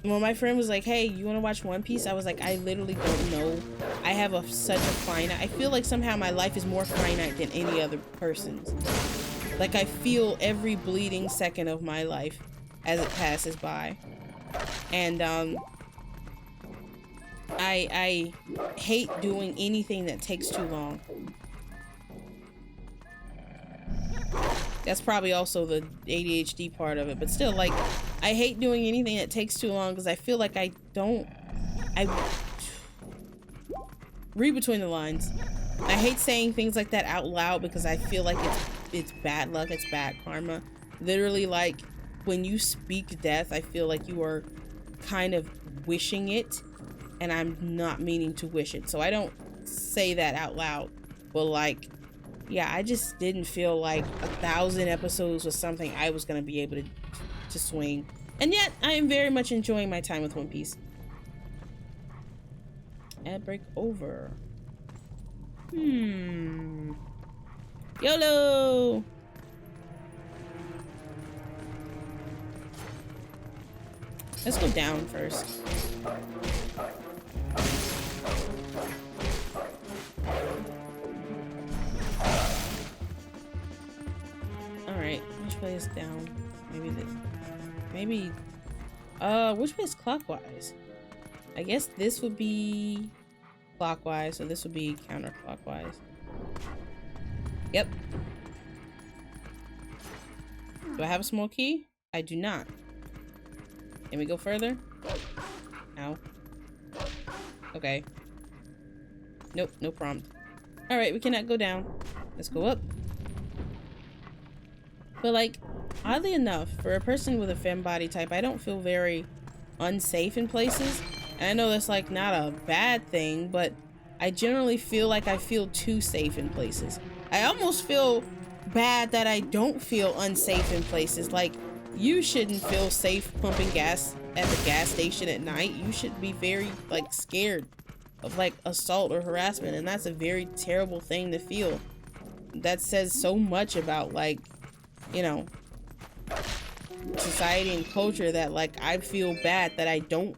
when my friend was like, "Hey, you want to watch One Piece?" I was like, I literally don't know. I have such a finite. I feel like somehow my life is more finite than any other person's. Like I feel every bleeding second of my life as it passes by, and I hate doing anything that takes too long. That's probably also the ADHD part of it, but still, like, I hate doing anything that takes too long because I feel like I read between the lines. I hate saying things like that out loud because I feel like it's bad luck, it's bad karma. Literally, like, when you speak death, I feel like you are kind of wishing it, and I'm not meaning to wish it. So I don't say that out loud, but like, yeah, I just didn't feel like 1,000 episodes was something I was going to be able to swing. And yet, I am very much enjoying my time with One Piece. Ad break over. YOLO! Let's go down first. Alright, which way is down? Maybe this. Maybe. Which way is clockwise? I guess this would be clockwise, so this would be counterclockwise. Yep. Do I have a small key? I do not. Can we go further? No. Okay. Nope, no prompt. Alright, we cannot go down. Let's go up. But like, oddly enough, for a person with a femme body type, I don't feel very unsafe in places. And I know that's like not a bad thing, but I generally feel like I feel too safe in places. I almost feel bad that I don't feel unsafe in places. Like you shouldn't feel safe pumping gas at the gas station at night. You should be very like scared of like assault or harassment, and that's a very terrible thing to feel. That says so much about like, you know, society and culture, that like I feel bad that I don't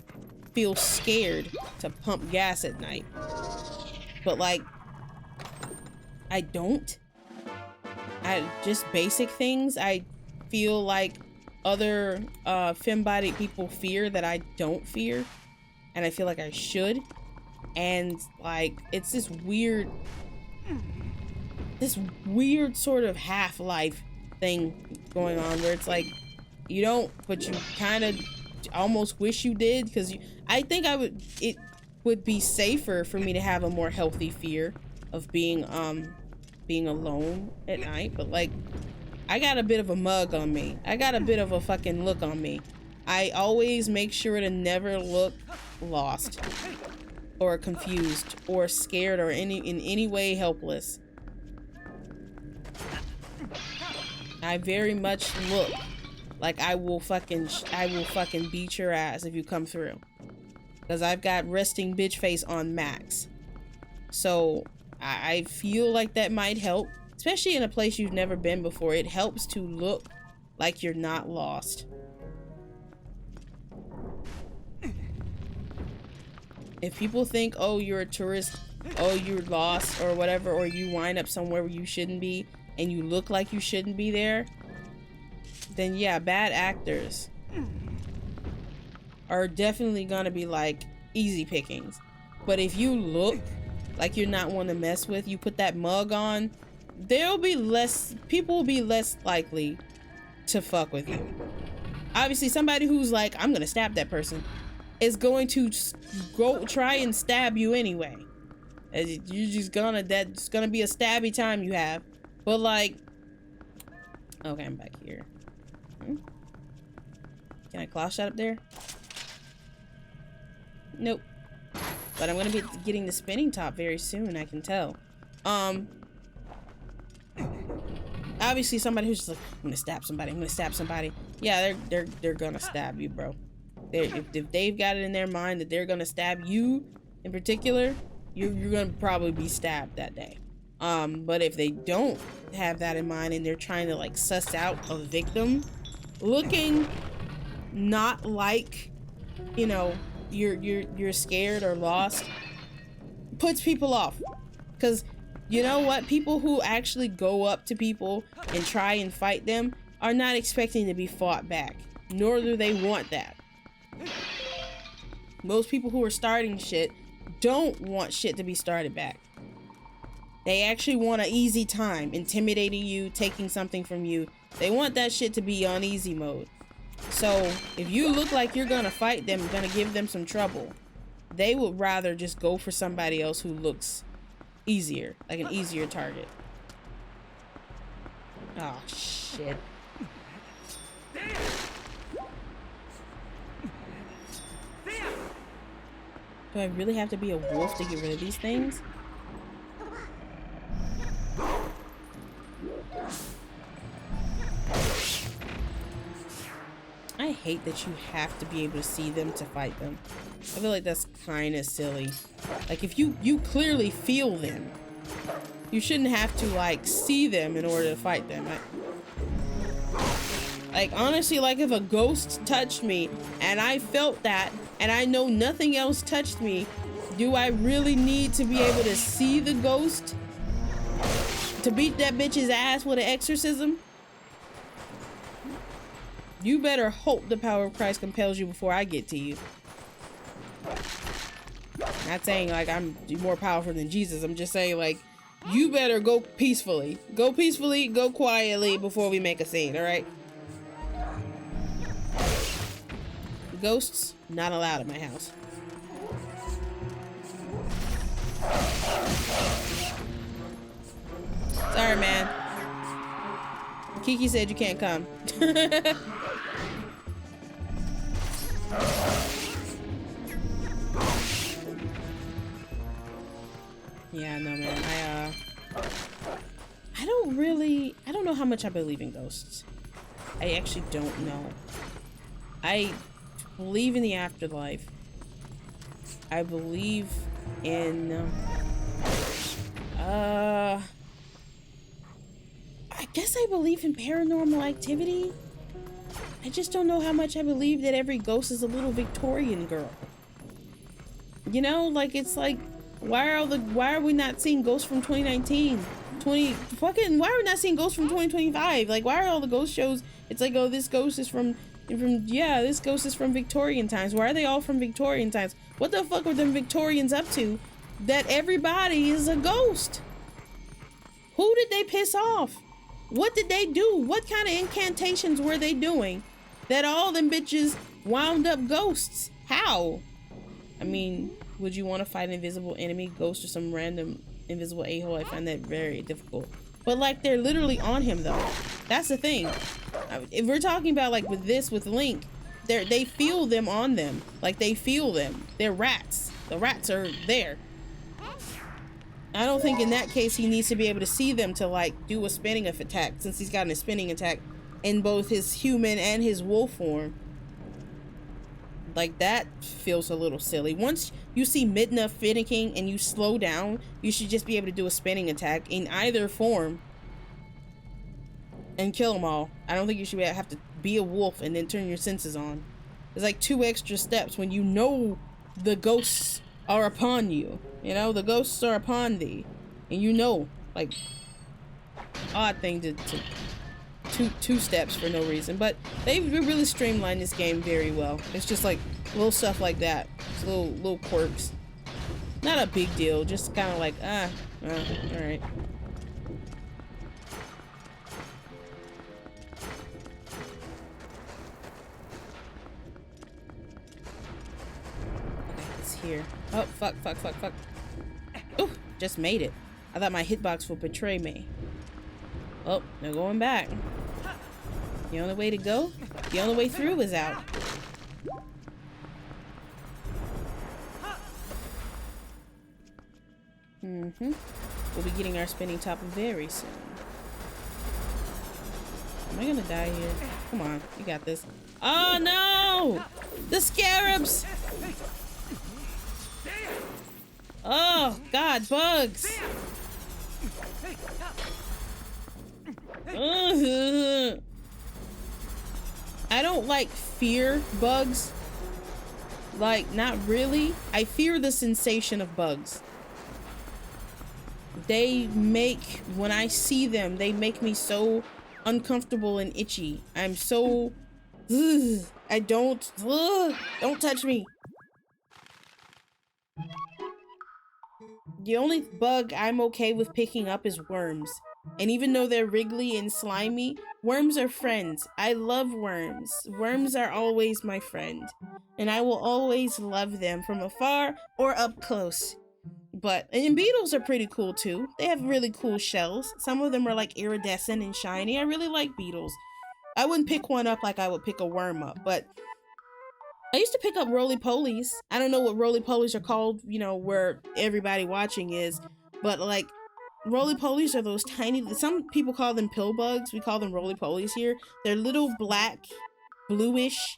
feel scared to pump gas at night. But like I don't. Just basic things I feel like other femme-bodied people fear that I don't fear, and I feel like I should. And like it's this weird sort of half-life thing going on where it's like you don't, but you kind of almost wish you did, because I think it would be safer for me to have a more healthy fear of being alone at night. But like I got a bit of a mug on me. I got a bit of a fucking look on me. I always make sure to never look lost or confused or scared or in any way helpless. I very much look like I will fucking beat your ass if you come through, because I've got resting bitch face on max. So I feel like that might help, especially in a place you've never been before. It helps to look like you're not lost. If people think, oh, you're a tourist, oh, you're lost or whatever, or you wind up somewhere where you shouldn't be and you look like you shouldn't be there, then yeah, bad actors are definitely gonna be like easy pickings. But if you look like you're not one to mess with, you put that mug on, people will be less likely to fuck with you. Obviously, somebody who's like, I'm gonna stab that person, is going to go try and stab you anyway. You're just gonna, that's gonna be a stabby time you have. But like, okay, I'm back here. Can I claw shot up there? Nope. But I'm gonna be getting the spinning top very soon, I can tell. Obviously somebody who's just like, I'm gonna stab somebody. Yeah, they're gonna stab you, bro. If they've got it in their mind that they're gonna stab you in particular, you're gonna probably be stabbed that day. But if they don't have that in mind and they're trying to like suss out a victim looking not like, you know, you're scared or lost, puts people off. Because you know what, people who actually go up to people and try and fight them are not expecting to be fought back, nor do they want that. Most people who are starting shit don't want shit to be started back. They actually want an easy time intimidating you, taking something from you. They want that shit to be on easy mode. So if you look like you're gonna fight them, gonna give them some trouble, they would rather just go for somebody else who looks easier, like an easier target. Oh shit. Do I really have to be a wolf to get rid of these things? I hate that you have to be able to see them to fight them. I feel like that's kind of silly. Like if you clearly feel them, you shouldn't have to like see them in order to fight them. Like honestly, like if a ghost touched me and I felt that and I know nothing else touched me, do I really need to be able to see the ghost to beat that bitch's ass with an exorcism? You better hope the power of Christ compels you before I get to you. Not saying like I'm more powerful than Jesus. I'm just saying like you better go peacefully. Go peacefully, go quietly before we make a scene, alright? Ghosts, not allowed in my house. Sorry, man. Keke said you can't come. Yeah, no, man. I don't know how much I believe in ghosts. I actually don't know. I believe in the afterlife. I believe in I guess I believe in paranormal activity. I just don't know how much I believe that every ghost is a little Victorian girl. You know, like, it's like, why are we not seeing ghosts from 2019? Why are we not seeing ghosts from 2025? Like, why are all the ghost shows, it's like, oh, this ghost is from Victorian times. Why are they all from Victorian times? What the fuck were them Victorians up to that everybody is a ghost? Who did they piss off? What did they do? What kind of incantations were they doing that all them bitches wound up ghosts? How? I mean, would you want to fight an invisible enemy, ghost, or some random invisible a-hole? I find that very difficult. But like, they're literally on him though. That's the thing. If we're talking about like with Link, they feel them on them. Like, they feel them. They're rats. The rats are there. I don't think in that case he needs to be able to see them to like do a spinning attack, since he's gotten a spinning attack in both his human and his wolf form. Like, that feels a little silly. Once you see Midna finicking and you slow down, you should just be able to do a spinning attack in either form and kill them all. I don't think you should have to be a wolf and then turn your senses on. There's like 2 extra steps when you know the ghosts are upon you. You know, the ghosts are upon thee. And you know, like, odd thing to two steps for no reason. But they really streamlined this game very well. It's just like little stuff like that. It's little quirks. Not a big deal, just kind of like, alright. Here. Oh, fuck. Oh, just made it. I thought my hitbox would betray me. Oh, they're going back. The only way to go? The only way through is out. We'll be getting our spinning top very soon. Am I gonna die here? Come on, you got this. Oh no! The scarabs! Oh, God, bugs! I don't like fear bugs. Like, not really. I fear the sensation of bugs. When I see them, they make me so uncomfortable and itchy. I'm so... don't touch me. The only bug I'm okay with picking up is worms. And even though they're wriggly and slimy, worms are friends. I love worms. Worms are always my friend. And I will always love them from afar or up close. And beetles are pretty cool too. They have really cool shells. Some of them are like iridescent and shiny. I really like beetles. I wouldn't pick one up like I would pick a worm up, but I used to pick up roly-polies. I don't know what roly-polies are called, you know, where everybody watching is, but like, roly-polies are those tiny, some people call them pill bugs. We call them roly-polies here. They're little blackish bluish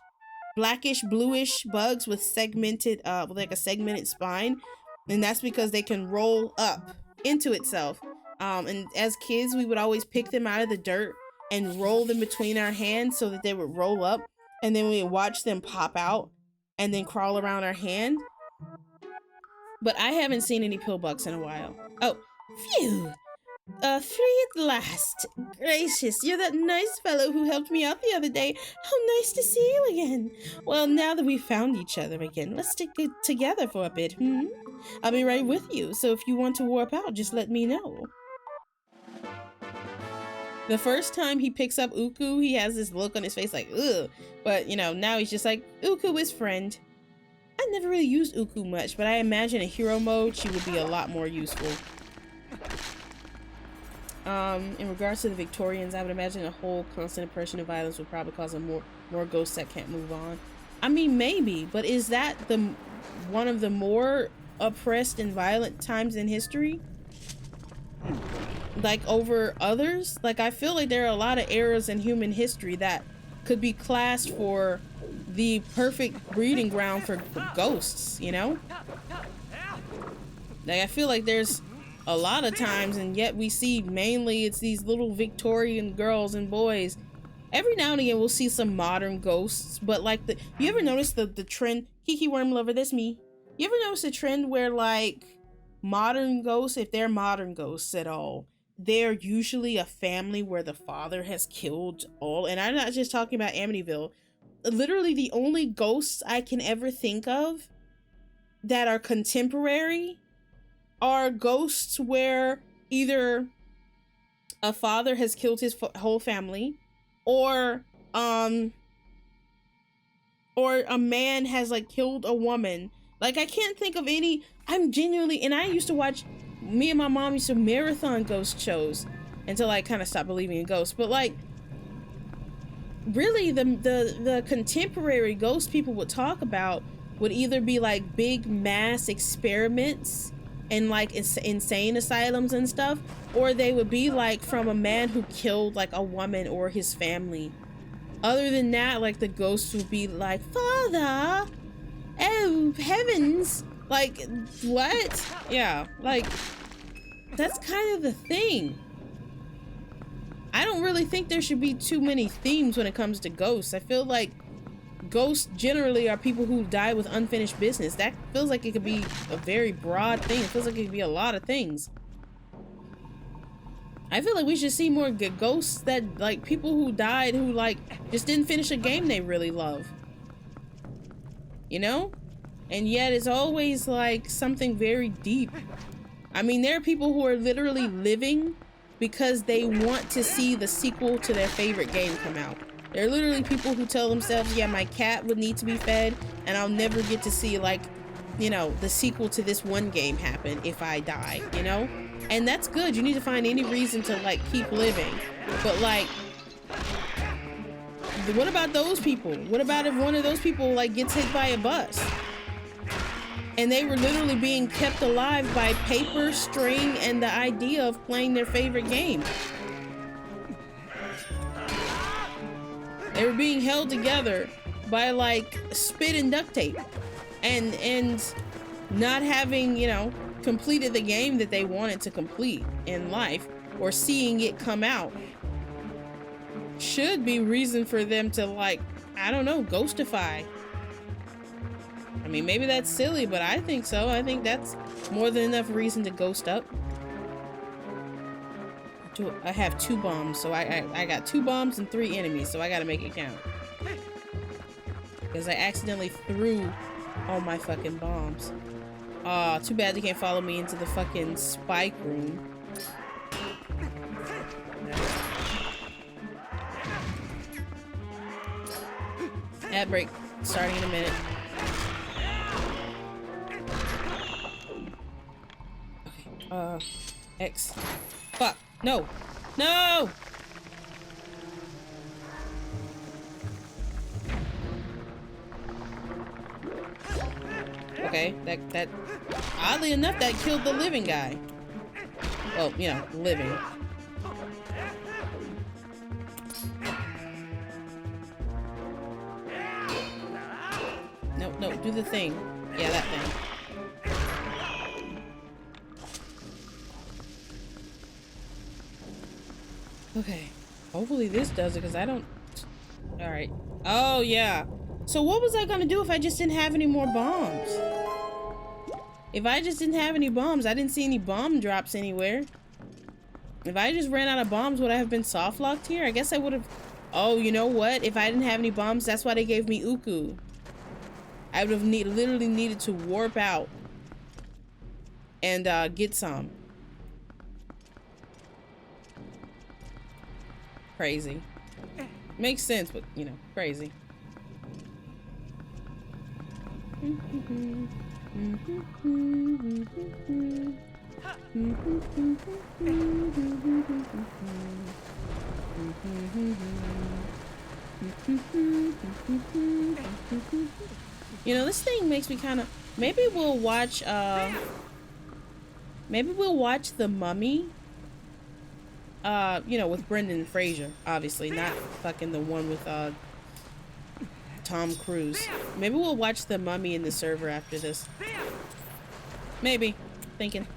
bugs with segmented, like a segmented spine. And that's because they can roll up into itself. And as kids, we would always pick them out of the dirt and roll them between our hands so that they would roll up. And then we watch them pop out and then crawl around our hand. But I haven't seen any pill bugs in a while. Oh, phew. Free at last. Gracious, you're that nice fellow who helped me out the other day. How nice to see you again. Well, now that we've found each other again, let's stick it together for a bit, I'll be right with you, so if you want to warp out, just let me know. The first time he picks up Uku, he has this look on his face like, ugh. But, you know, now he's just like, Uku is friend. I never really used Uku much, but I imagine in hero mode, she would be a lot more useful. In regards to the Victorians, I would imagine a whole constant oppression of violence would probably cause more ghosts that can't move on. I mean, maybe, but is that one of the more oppressed and violent times in history? like over others. Like I feel like there are a lot of eras in human history that could be classed for the perfect breeding ground for ghosts, you know? Like I feel like there's a lot of times, and yet we see mainly it's these little Victorian girls and boys. Every now and again we'll see some modern ghosts, but like you ever notice the trend? Keke Worm Lover, that's me. You ever notice the trend where like modern ghosts, if they're modern ghosts at all, they're usually a family where the father has killed all, and I'm not just talking about Amityville. Literally the only ghosts I can ever think of that are contemporary are ghosts where either a father has killed his whole family, or a man has like killed a woman. Like I can't think of any. I'm genuinely, and I used to watch, me and my mom used to marathon ghost shows until I kind of stopped believing in ghosts. But like really the contemporary ghost people would talk about would either be like big mass experiments and like insane asylums and stuff, or they would be like from a man who killed like a woman or his family. Other than that, like the ghosts would be like, Father, oh heavens, like what? Yeah, like that's kind of the thing. I don't really think there should be too many themes when it comes to ghosts. I feel like ghosts generally are people who die with unfinished business. That feels like it could be a very broad thing. It feels like it could be a lot of things. I feel like we should see more ghosts that like people who died who like just didn't finish a game they really love. You know? And yet it's always like something very deep. I mean, there are people who are literally living because they want to see the sequel to their favorite game come out. There are literally people who tell themselves, yeah, my cat would need to be fed and I'll never get to see like, you know, the sequel to this one game happen if I die, you know? And that's good. You need to find any reason to like keep living. But like, what about those people? What about if one of those people like gets hit by a bus? And they were literally being kept alive by paper, string, and the idea of playing their favorite game. They were being held together by like spit and duct tape, and not having, you know, completed the game that they wanted to complete in life, or seeing it come out should be reason for them to like, I don't know, ghostify. I mean, maybe that's silly, but I think so. I think that's more than enough reason to ghost up. I have 2 bombs, so I got 2 bombs and 3 enemies, so I gotta make it count. Because I accidentally threw all my fucking bombs. Aw, too bad they can't follow me into the fucking spike room. Ad break, starting in a minute. Okay, X. Fuck, no! No! Okay, that oddly enough, that killed the living guy. Well, you know, living. No, do the thing. Yeah, that thing. Okay, hopefully this does it, because I don't... Alright. Oh, yeah. So what was I gonna do if I just didn't have any more bombs? If I just didn't have any bombs, I didn't see any bomb drops anywhere. If I just ran out of bombs, would I have been soft locked here? I guess I would have... Oh, you know what? If I didn't have any bombs, that's why they gave me Uku. I would have literally needed to warp out and get some. Crazy. Makes sense, but, you know, crazy. You know, this thing makes me kind of... Maybe we'll watch The Mummy You know, with Brendan Fraser, obviously, not fucking the one with Tom Cruise. Maybe we'll watch The Mummy in the server after this. Maybe. Thinking.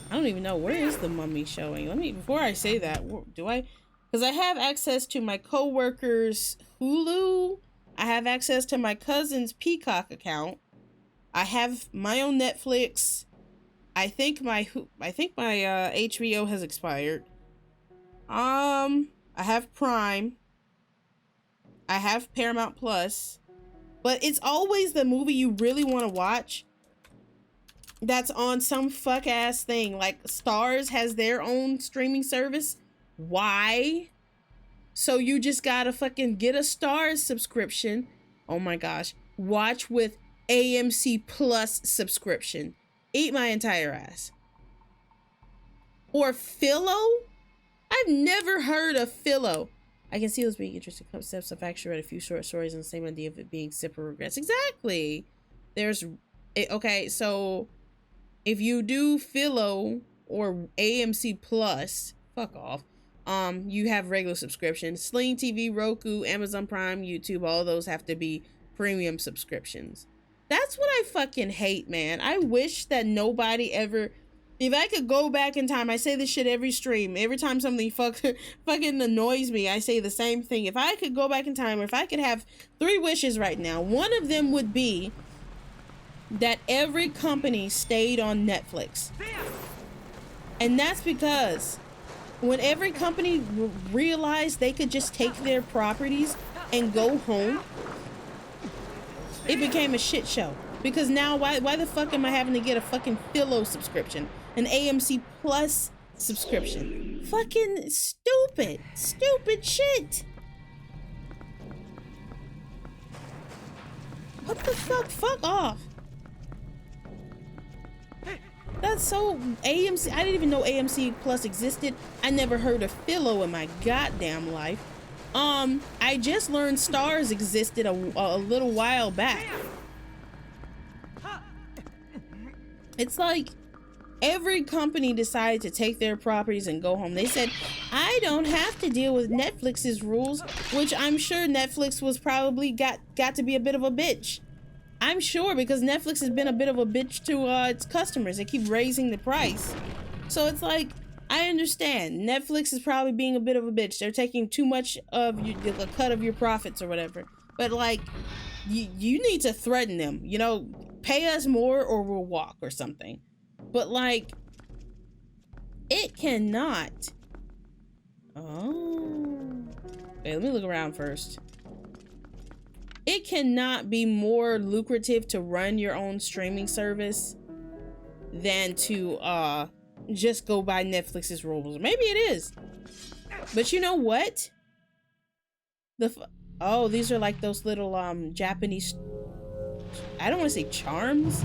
I don't even know, where is The Mummy showing? Let me, before I say that, do I? Because I have access to my coworker's Hulu. I have access to my cousin's Peacock account. I have my own Netflix. I think my HBO has expired. I have Prime. I have Paramount Plus. But it's always the movie you really want to watch that's on some fuck ass thing. Like Stars has their own streaming service. Why? So you just gotta fucking get a Stars subscription. Oh my gosh. Watch with AMC Plus subscription. Eat my entire ass. Or Philo? I've never heard of Philo. I can see those being interesting concepts. I've actually read a few short stories on the same idea of it being sip or regrets. Exactly. Okay, so if you do Philo or AMC Plus, fuck off. You have regular subscriptions. Sling TV, Roku, Amazon Prime, YouTube, all those have to be premium subscriptions. That's what I fucking hate, man. I wish that nobody ever... If I could go back in time, I say this shit every stream. Every time something fucking annoys me, I say the same thing. If I could go back in time, or if I could have 3 wishes right now, one of them would be that every company stayed on Netflix. And that's because when every company realized they could just take their properties and go home, it became a shit show. Because now, why the fuck am I having to get a fucking Philo subscription? An AMC Plus subscription? Fucking stupid. Stupid shit. What the fuck? Fuck off. That's so AMC. I didn't even know AMC Plus existed. I never heard of Philo in my goddamn life. I just learned Stars existed a little while back. It's like every company decided to take their properties and go home. They said, I don't have to deal with Netflix's rules, which I'm sure Netflix was probably got to be a bit of a bitch. I'm sure, because Netflix has been a bit of a bitch to its customers. They keep raising the price. So it's like, I understand. Netflix is probably being a bit of a bitch. They're taking too much of the cut of your profits or whatever. But like, you need to threaten them. You know, pay us more or we'll walk or something. But like, it cannot. Oh. Okay, let me look around first. It cannot be more lucrative to run your own streaming service than to just go by Netflix's rules. Maybe it is. But you know what? Oh, these are like those little Japanese, I don't want to say charms.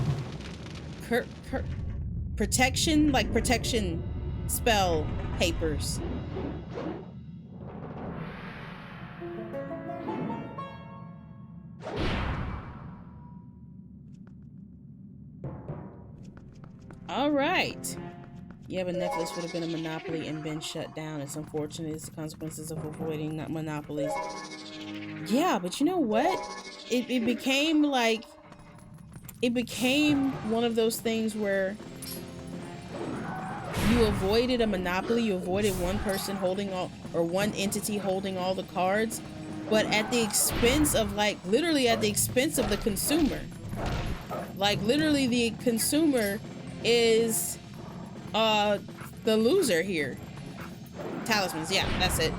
Protection, like protection spell papers. All right. Yeah, but Netflix would have been a monopoly and been shut down. It's unfortunate. It's the consequences of avoiding not monopolies. Yeah, but you know what? It became like, it became one of those things where you avoided a monopoly. You avoided one person holding all, or one entity holding all the cards, but at the expense of, like, literally at the expense of the consumer. Like, literally the consumer is the loser here. Talismans, yeah, that's it.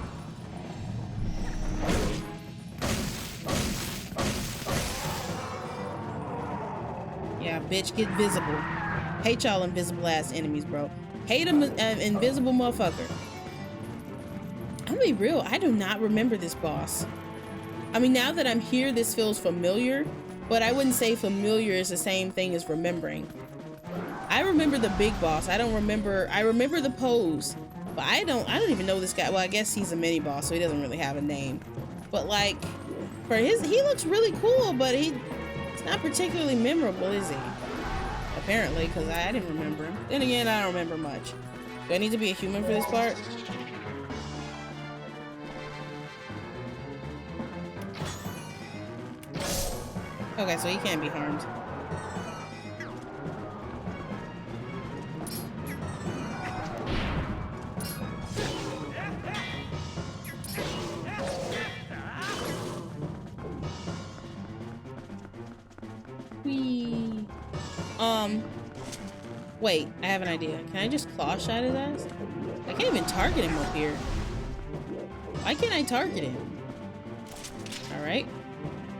Yeah, bitch, get visible. Hate y'all invisible ass enemies, bro. Hate an invisible motherfucker. I'm gonna be real, I do not remember this boss. I mean, now that I'm here, this feels familiar, but I wouldn't say familiar is the same thing as remembering. I remember the big boss. I remember the pose, but I don't even know this guy. Well, I guess he's a mini boss, so he doesn't really have a name. But like, he looks really cool, but it's not particularly memorable, is he? Apparently, because I didn't remember him. Then again, I don't remember much. Do I need to be a human for this part? Okay, so he can't be harmed. Whee. Wait, I have an idea. Can I just claw shot his ass? I can't even target him up here. Why can't I target him? Alright.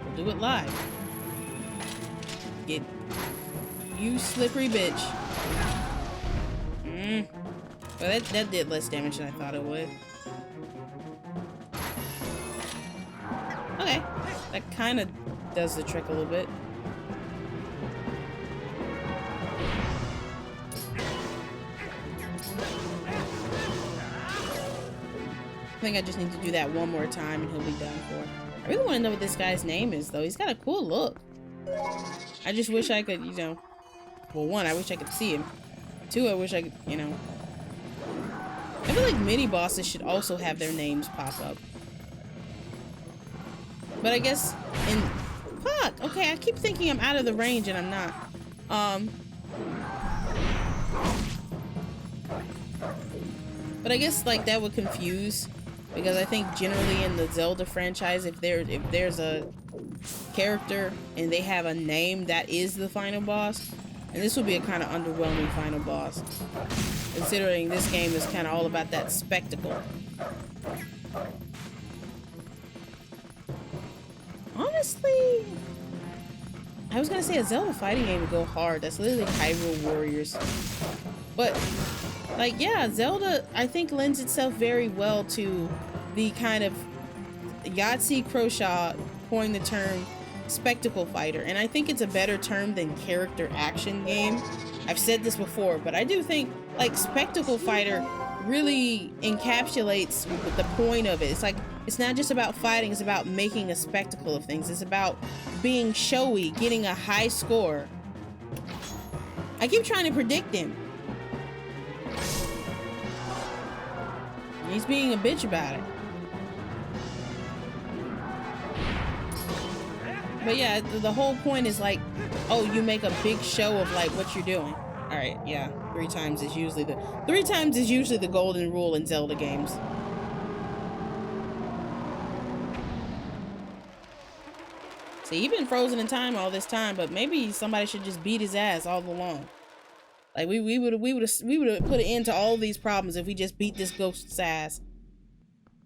We'll do it live. Get you slippery bitch. Well, that did less damage than I thought it would. Okay. That kind of does the trick a little bit. I think I just need to do that one more time and he'll be done for. I really want to know what this guy's name is, though. He's got a cool look. I just wish I could, you know... Well, one, I wish I could see him. Two, I wish I could, you know... I feel like mini-bosses should also have their names pop up. But I guess in... Fuck! Okay, I keep thinking I'm out of the range and I'm not. But I guess, like, that would confuse... Because I think generally in the Zelda franchise, if there's a character and they have a name, that is the final boss. And this would be a kind of underwhelming final boss, considering this game is kind of all about that spectacle. Honestly, I was gonna say a Zelda fighting game would go hard. That's literally Hyrule Warriors. But, like, yeah, Zelda, I think, lends itself very well to the kind of Yahtzee Croshaw coined the term spectacle fighter. And I think it's a better term than character action game. I've said this before, but I do think, like, spectacle fighter really encapsulates the point of it. It's like, it's not just about fighting, it's about making a spectacle of things. It's about being showy, getting a high score. I keep trying to predict him. He's being a bitch about it. But yeah, the whole point is like, oh, you make a big show of like what you're doing. All right, yeah, 3 times is usually the golden rule in Zelda games. See, he's been frozen in time all this time, but maybe somebody should just beat his ass all along. Like we would have put an end to all these problems if we just beat this ghost's ass.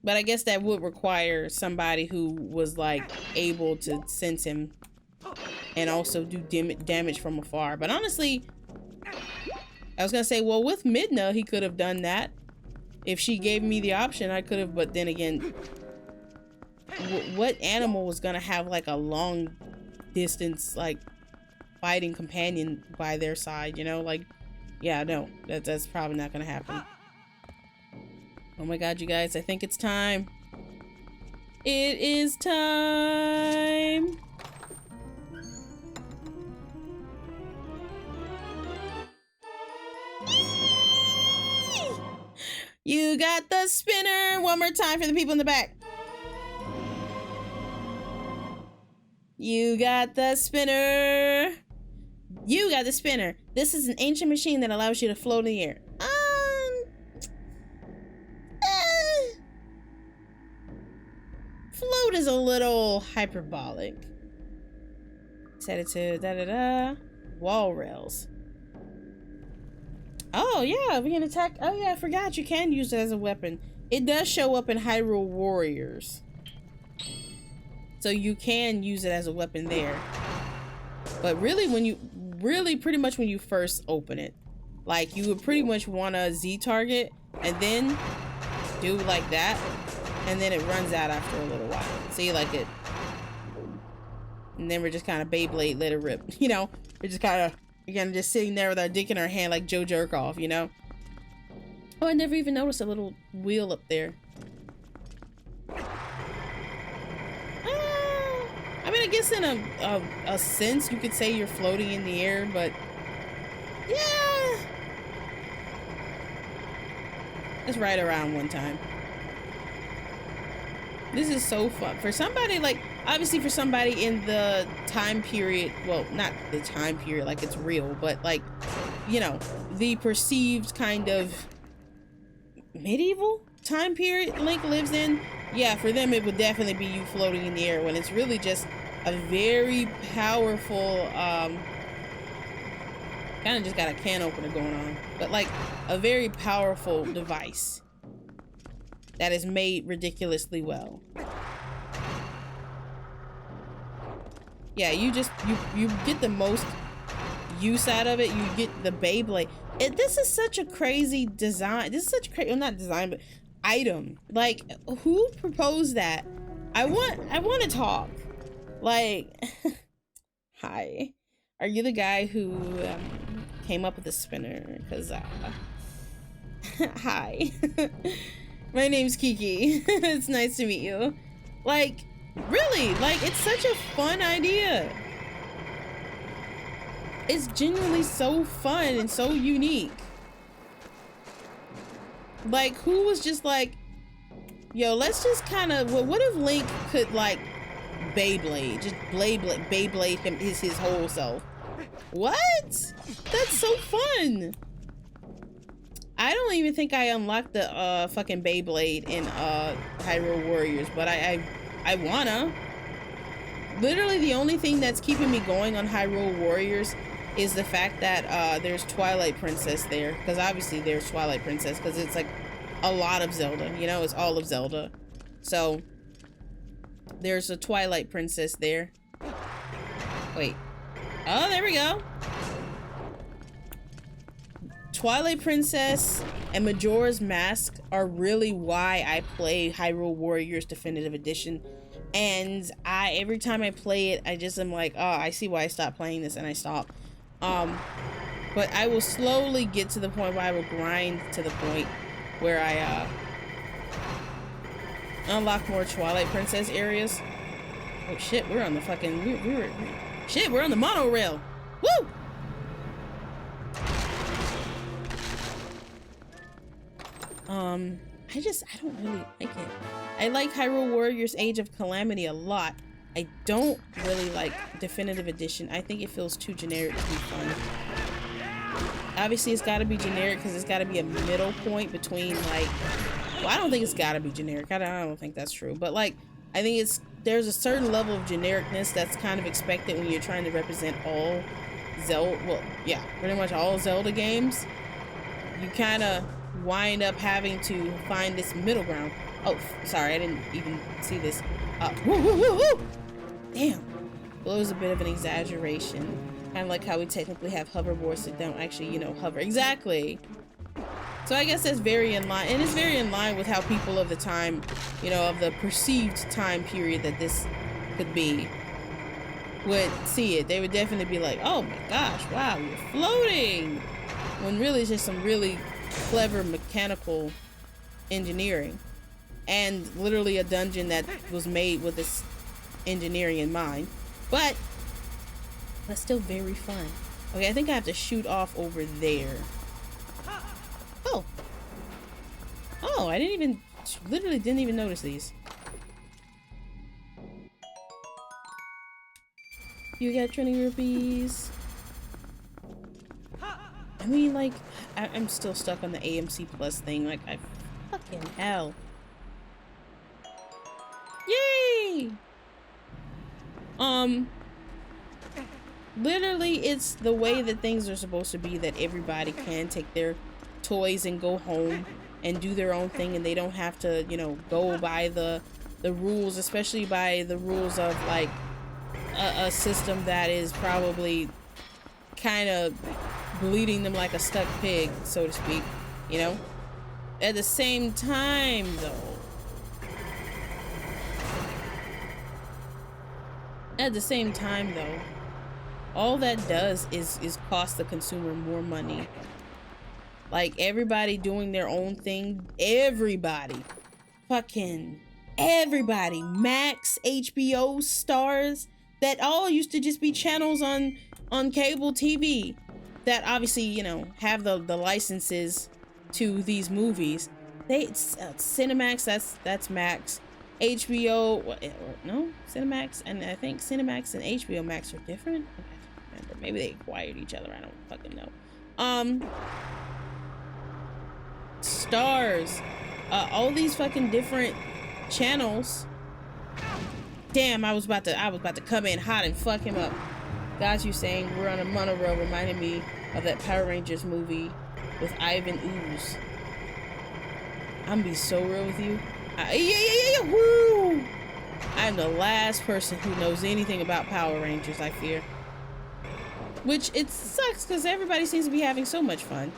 But I guess that would require somebody who was like able to sense him and also do damage from afar. But honestly, I was gonna say, well, with Midna, he could have done that. If she gave me the option, I could have. But then again, what animal was gonna have like a long distance like fighting companion by their side? You know, like, yeah, no, that's probably not gonna happen. Oh my god, you guys, I think it's time. It is time. You got the spinner. One more time for the people in the back. You got the spinner. You got the spinner. This is an ancient machine that allows you to float in the air. Float is a little hyperbolic. Set it to wall rails. Oh yeah, we can attack. Oh yeah, I forgot you can use it as a weapon. It does show up in Hyrule Warriors, so you can use it as a weapon there. But really, pretty much when you first open it, like, you would pretty much want to Z target and then do like that. And then it runs out after a little while. See, like it. And then we're just kind of Beyblade, let it rip. You know, we're just kind of just sitting there with our dick in our hand like Joe Jerkoff, you know? Oh, I never even noticed a little wheel up there. I mean, I guess in a sense you could say you're floating in the air, but yeah. It's right around one time. This is so fun for somebody like, obviously for somebody in the time period, well, not the time period like it's real, but like, you know, the perceived kind of medieval time period Link lives in. Yeah, for them it would definitely be you floating in the air when it's really just a very powerful, kind of just got a can opener going on, but like a very powerful device that is made ridiculously well. Yeah, you get the most use out of it. You get the Beyblade. This is such a crazy design. This is such a crazy, well, not design, but item. Like, who proposed that? I want to talk. Like, hi. Are you the guy who came up with the spinner? Because, hi. My name's Keke. It's nice to meet you. Like, really, like, it's such a fun idea. It's genuinely so fun and so unique. Like, who was just like, yo, let's just kind of, well, what if Link could, like, Beyblade, just Beyblade him his whole self? What? That's so fun. I don't even think I unlocked the fucking Beyblade in Hyrule Warriors, but I wanna. Literally the only thing that's keeping me going on Hyrule Warriors is the fact that there's Twilight Princess there, because obviously there's Twilight Princess, because it's like a lot of Zelda, you know, it's all of Zelda. So there's a Twilight Princess there. Wait. Oh, there we go. Twilight Princess and Majora's Mask are really why I play Hyrule Warriors Definitive Edition. And every time I play it, I just am like, oh, I see why I stopped playing this, and I stop. But I will slowly get to the point where I will grind to the point where I unlock more Twilight Princess areas. Oh shit, we're on the fucking we're on the monorail. Woo! I don't really like it. I like Hyrule Warriors Age of Calamity a lot. I don't really like Definitive Edition. I think it feels too generic to be fun. Obviously, it's got to be generic because it's got to be a middle point between, like, well, I don't think it's got to be generic. I don't think that's true. But, like, I think there's a certain level of genericness that's kind of expected when you're trying to represent all Zelda, well, yeah, pretty much all Zelda games. You kind of wind up having to find this middle ground. Oh, sorry, I didn't even see this. Woo, woo, woo, woo! Damn. Well, it was a bit of an exaggeration. Kind of like how we technically have hoverboards that don't actually, you know, hover. Exactly. So I guess that's very in line. And it's very in line with how people of the time, you know, of the perceived time period that this could be, would see it. They would definitely be like, oh my gosh, wow, you're floating. When really it's just some really clever mechanical engineering. And literally a dungeon that was made with this engineering in mind. But that's still very fun. Okay, I think I have to shoot off over there. Oh. Oh, I literally didn't even notice these. You got 20 rupees. I mean, like, I'm still stuck on the AMC Plus thing. Like, I fucking hell. Yay! Literally, it's the way that things are supposed to be, that everybody can take their toys and go home and do their own thing, and they don't have to, you know, go by the rules, especially by the rules of, like, a system that is probably kind of bleeding them like a stuck pig, so to speak, you know? At the same time, though, all that does is cost the consumer more money. Like, everybody doing their own thing, fucking everybody, Max, HBO, Stars, that all used to just be channels on cable TV that obviously, you know, have the licenses to these movies. Cinemax, that's Max. HBO, no, Cinemax, and I think Cinemax and HBO Max are different. I don't remember. Maybe they acquired each other. I don't fucking know. Stars, all these fucking different channels. Damn, I was about to come in hot and fuck him up. Guys, you saying we're on a monorail reminded me of that Power Rangers movie with Ivan Ooze. I'm gonna be so real with you. Yeah, woo! I'm the last person who knows anything about Power Rangers, I fear. Which, it sucks because everybody seems to be having so much fun.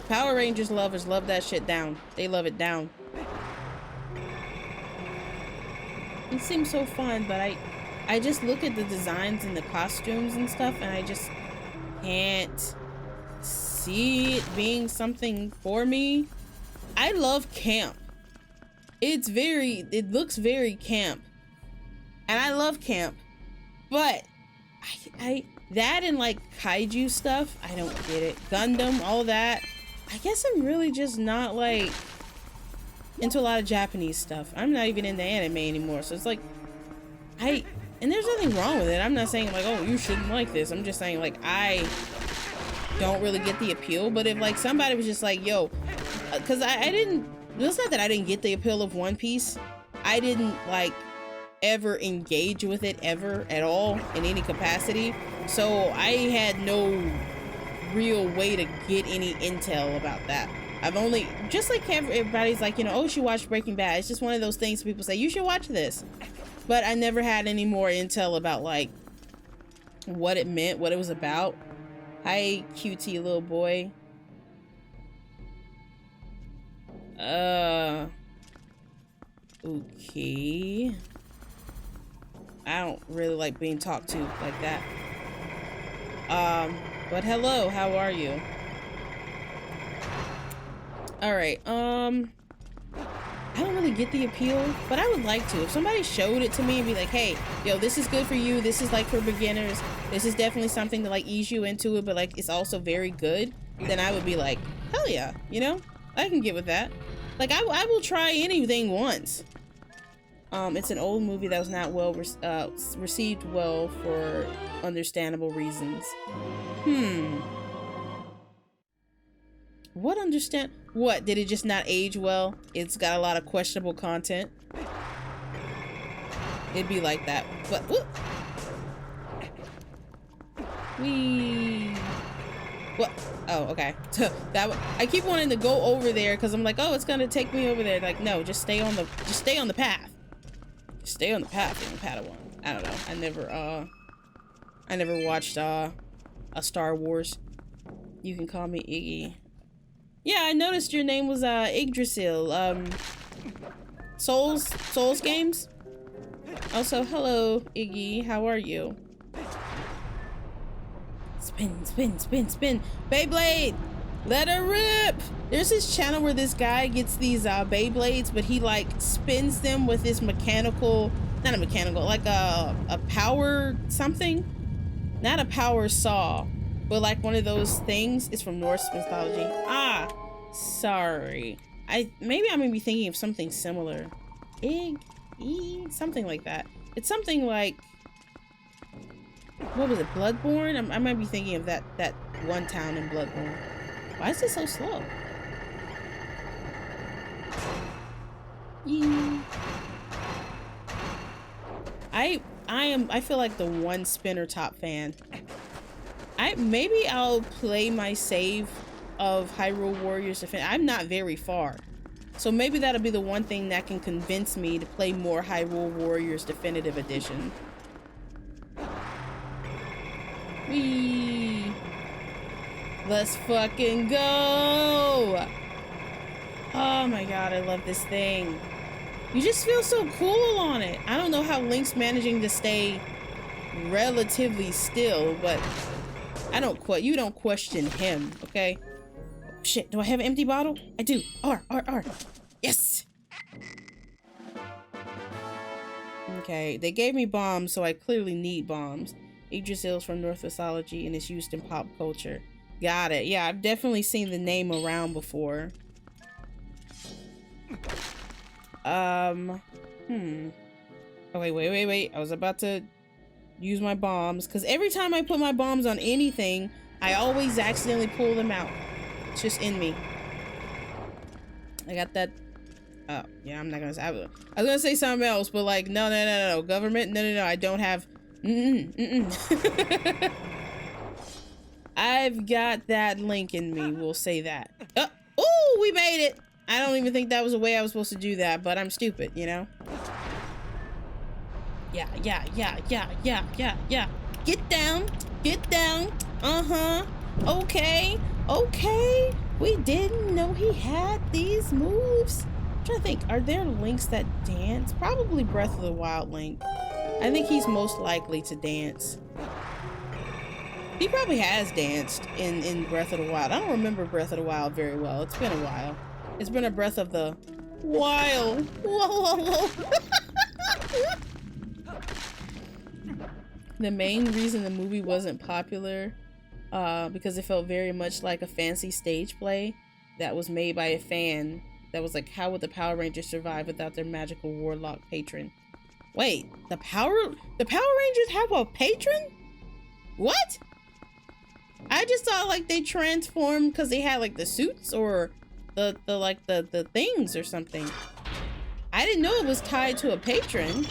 Power Rangers lovers love that shit down. They love it down. It seems so fun, but I just look at the designs and the costumes and stuff, and I just can't see it being something for me. I love camp. It looks very camp. And I love camp. But that and like kaiju stuff, I don't get it. Gundam, all that. I guess I'm really just not like into a lot of Japanese stuff. I'm not even into anime anymore. So it's like and there's nothing wrong with it. I'm not saying like, oh, you shouldn't like this. I'm just saying like I don't really get the appeal. But if like somebody was just like, yo, because I didn't, it's not that I didn't get the appeal of One Piece. I didn't like ever engage with it ever at all in any capacity. So I had no real way to get any intel about that. I've only, just like everybody's like, you know, oh, you should watch Breaking Bad. It's just one of those things people say, you should watch this. But I never had any more intel about like what it meant, what it was about. Hi, QT little boy. Okay. I don't really like being talked to like that. But hello, how are you? Alright, I don't really get the appeal, but I would like to. If somebody showed it to me and be like, hey, yo, this is good for you, this is like for beginners, this is definitely something to like ease you into it, but like it's also very good, then I would be like, hell yeah, you know? I can get with that. Like, I will try anything once. It's an old movie that was not well received well for understandable reasons. What, did it just not age well? It's got a lot of questionable content. It'd be like that. But, whoop. What? Oh, okay. I keep wanting to go over there because I'm like, oh, it's gonna take me over there. Like, no, just stay on the path. Just stay on the path in Padawan. I don't know. I never watched a Star Wars. You can call me Iggy. Yeah, I noticed your name was Yggdrasil. Souls games. Also, hello, Iggy. How are you? Spin, spin, spin, spin. Beyblade! Let her rip! There's this channel where this guy gets these Beyblades, but he like spins them with this mechanical, not a mechanical, like a power something. Not a power saw, but like one of those things. It's from Norse mythology. Ah, sorry. Maybe I'm gonna be thinking of something similar. Something like that. It's something like, what was it, Bloodborne? I might be thinking of that one town in Bloodborne. Why is it so slow? I feel like the one spinner top fan. Maybe I'll play my save of Hyrule Warriors Definitive. I'm not very far. So maybe that'll be the one thing that can convince me to play more Hyrule Warriors Definitive Edition. Whee! Let's fucking go! Oh my god, I love this thing. You just feel so cool on it. I don't know how Link's managing to stay relatively still, but you don't question him, okay? Oh, shit, do I have an empty bottle? I do. R. Yes! Okay, they gave me bombs, so I clearly need bombs. Yggdrasil's from Norse mythology and is used in pop culture. Got it. Yeah, I've definitely seen the name around before. Oh, wait. I was about to use my bombs, because every time I put my bombs on anything, I always accidentally pull them out. It's just in me. I got that. Oh, yeah, I'm not gonna say. I was gonna say something else, but like, no. Government, no. I don't have. I've got that link in me. We'll say that. Oh, we made it. I don't even think that was the way I was supposed to do that, but I'm stupid, you know? Yeah. Get down. Okay. We didn't know he had these moves. I'm trying to think, are there links that dance? Probably Breath of the Wild Link. I think he's most likely to dance. He probably has danced in Breath of the Wild. I don't remember Breath of the Wild very well. It's been a while. It's been a Breath of the Wild. Whoa. The main reason the movie wasn't popular, because it felt very much like a fancy stage play that was made by a fan. That was like, how would the Power Rangers survive without their magical warlock patron? Wait, the Power Rangers have a patron? What? I just thought like they transformed because they had like the suits or the things or something. I didn't know it was tied to a patron.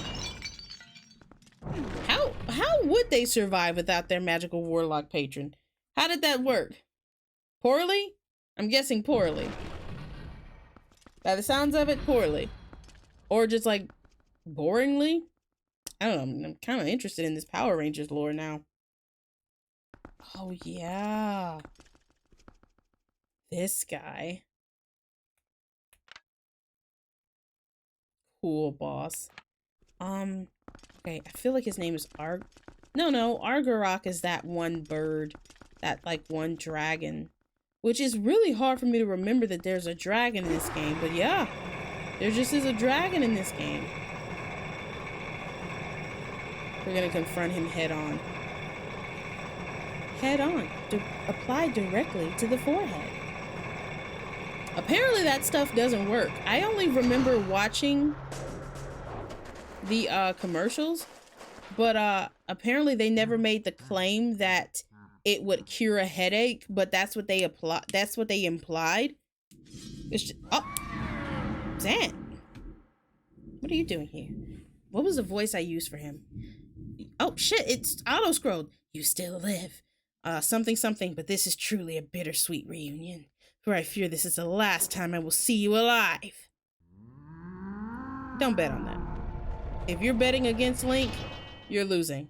How would they survive without their magical warlock patron? How did that work? Poorly? I'm guessing poorly. By the sounds of it, poorly. Or just like boringly? I don't know. I'm kind of interested in this Power Rangers lore now. Oh yeah. This guy. Cool boss. Okay, I feel like his name is No, Argarok is that one bird. That like one dragon. Which is really hard for me to remember that there's a dragon in this game, but yeah. There just is a dragon in this game. We're gonna confront him head on. Head on. Apply directly to the forehead. Apparently that stuff doesn't work. I only remember watching the commercials, but apparently they never made the claim that it would cure a headache, but that's what they implied. It's just, oh, Zan, what are you doing here? What was the voice I used for him? Oh shit, it's auto-scrolled. You still live. Something, but this is truly a bittersweet reunion, for I fear this is the last time I will see you alive. Don't bet on that. If you're betting against Link, you're losing.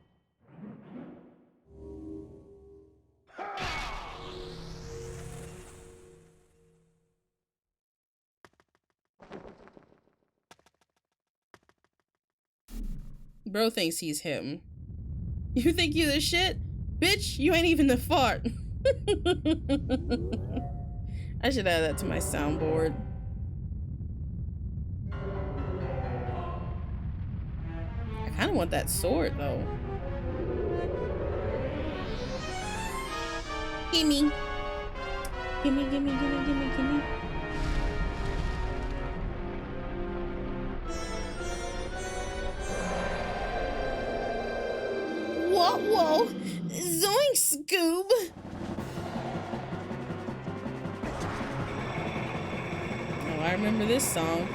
Bro thinks he's him. You think you the shit? Bitch, you ain't even the fart. I should add that to my soundboard. I kind of want that sword though. Gimme. Gimme. Whoa. Zoink, Scoob. Oh, I remember this song.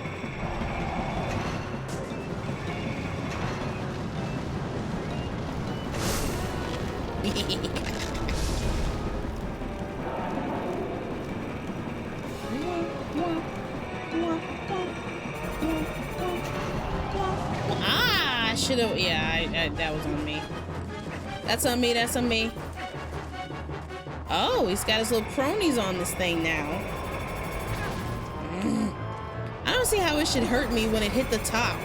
I should have. Yeah, that was on me. That's on me. Oh, he's got his little cronies on this thing now. I don't see how it should hurt me when it hit the top.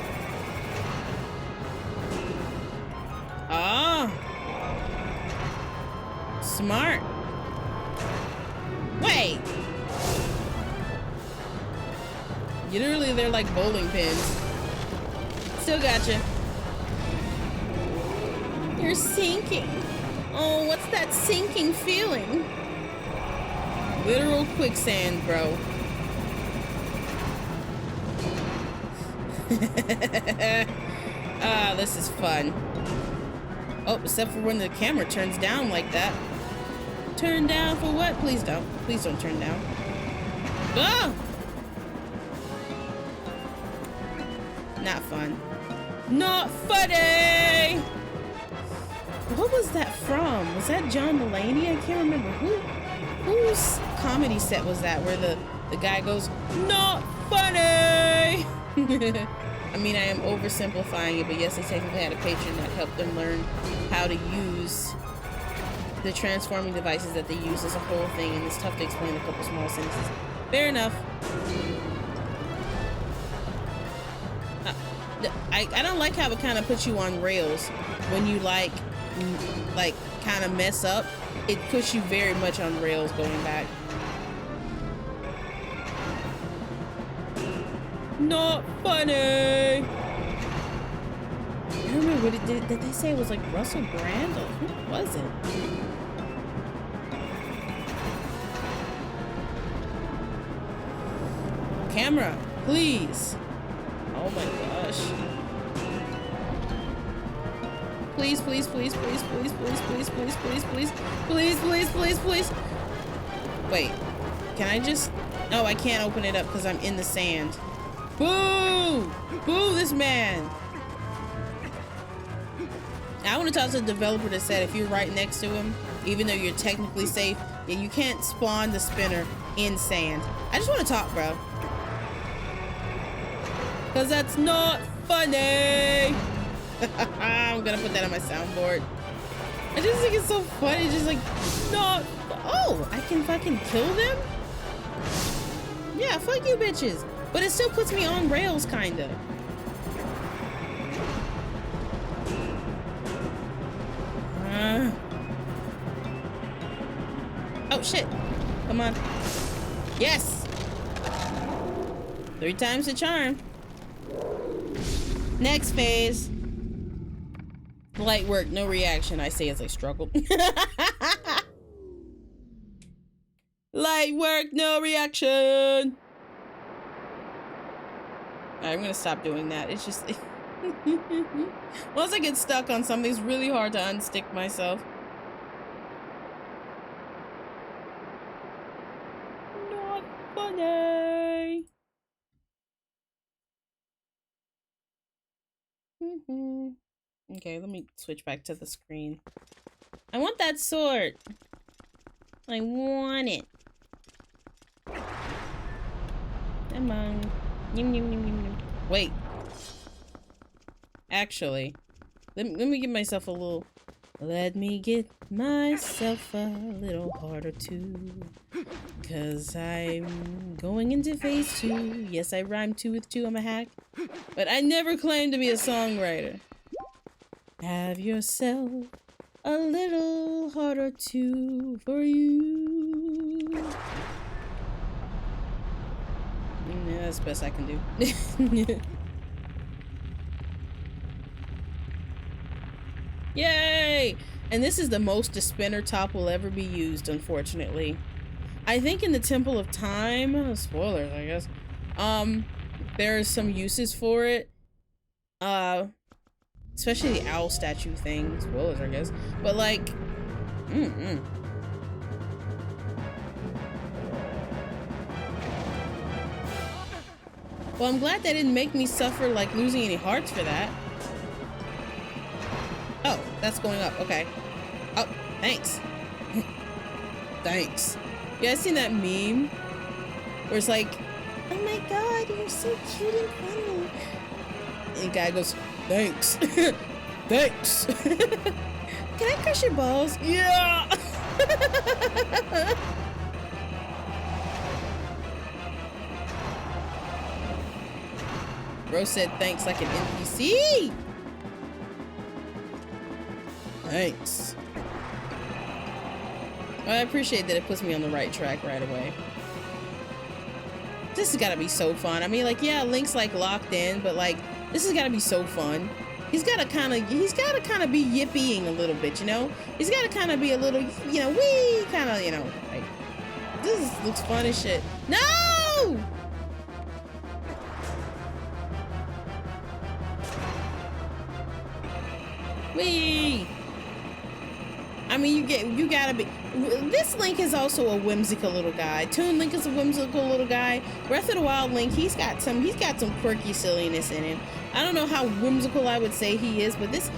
Oh. Smart. Wait. Literally, they're like bowling pins. Still gotcha. You're sinking. Oh, what's that sinking feeling? Literal quicksand, bro. Ah, this is fun. Oh, except for when the camera turns down like that. Turn down for what? Please don't. Please don't turn down. Ah! Not fun. Not funny! What was that from? Was that John Mulaney? I can't remember. Whose comedy set was that where the guy goes, not funny? I mean, I am oversimplifying it, but yes, they technically had a patron that helped them learn how to use the transforming devices that they use as a whole thing, and it's tough to explain a couple small sentences. Fair enough. I don't like how it kind of puts you on rails when you like kind of mess up. It puts you very much on rails going back. Not funny. I don't remember what it did. Did they say it was like Russell Brand or who was it? Camera, please. Oh my gosh. Please, please, please, please, please, please, please, please, please, please, please, please, please, please. Wait, can I just? Oh, I can't open it up because I'm in the sand. Boo! Boo this man! I want to talk to the developer that said if you're right next to him, even though you're technically safe, yeah, you can't spawn the spinner in sand. I just want to talk, bro. Because that's not funny! I'm gonna put that on my soundboard. I just think it's so funny. It's just like, not. Oh, I can fucking kill them? Yeah, fuck you bitches. But it still puts me on rails, kinda. Oh shit. Come on. Yes! 3 times the charm. Next phase. Light work, no reaction. I say as I struggle. Light work, no reaction. Alright, I'm gonna stop doing that. It's just once I get stuck on something, it's really hard to unstick myself. Not funny. Okay, let me switch back to the screen. I want that sword. I want it. Come on. Yum, yum, yum, yum, yum. Wait. Actually, let me give myself a little. Let me get myself a little harder too. Cause I'm going into phase 2. Yes, I rhymed 2 with 2. I'm a hack. But I never claimed to be a songwriter. Have yourself a little harder too for you. Yeah, that's the best I can do. Yay! And this is the most a spinner top will ever be used, unfortunately. I think in the Temple of Time, spoilers, I guess, there are some uses for it. Especially the owl statue thing. Spoilers, I guess. But like, Well, I'm glad they didn't make me suffer like losing any hearts for that. Oh, that's going up. Okay. Oh, thanks. Thanks. You guys seen that meme? Where it's like, oh my god, you're so cute and funny. And the guy goes, thanks. Thanks. Can I crush your balls? Yeah. Bro said thanks like an NPC. Thanks. Well, I appreciate that it puts me on the right track right away. This has got to be so fun. I mean, like, yeah, Link's like locked in, but like, this has got to be so fun. He's got to kind of be yippying a little bit, you know? He's got to kind of be a little, you know, wee, kind of, you know, like, this looks fun as shit. No! Whee! I mean, you gotta be. This Link is also a whimsical little guy. Toon Link is a whimsical little guy. Breath of the Wild Link, he's got some quirky silliness in him. I don't know how whimsical I would say he is, but this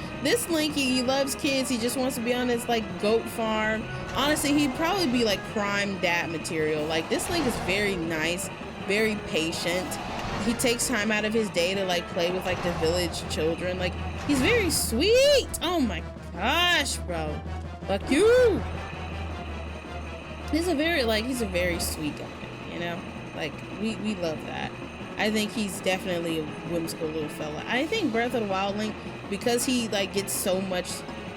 Link, he loves kids. He just wants to be on his like goat farm. Honestly, he'd probably be like prime dad material. Like, this Link is very nice, very patient. He takes time out of his day to like play with like the village children. Like, he's very sweet. Oh my gosh, bro. Fuck you. He's a very sweet guy, you know? Like, we love that. I think he's definitely a whimsical little fella. I think Breath of the Wild Link, because he like gets so much,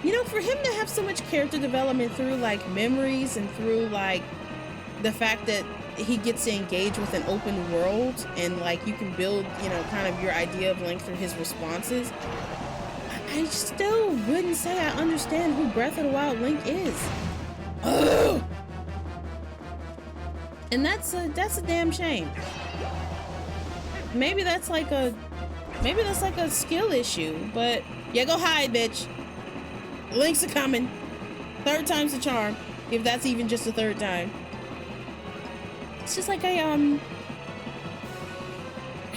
you know, for him to have so much character development through like memories and through like the fact that he gets to engage with an open world and like you can build, you know, kind of your idea of Link through his responses. I still wouldn't say I understand who Breath of the Wild Link is. Ugh. And that's a damn shame. Maybe that's like a skill issue, but yeah, go hide, bitch. Links are coming. Third time's the charm, if that's even just the third time. It's just like I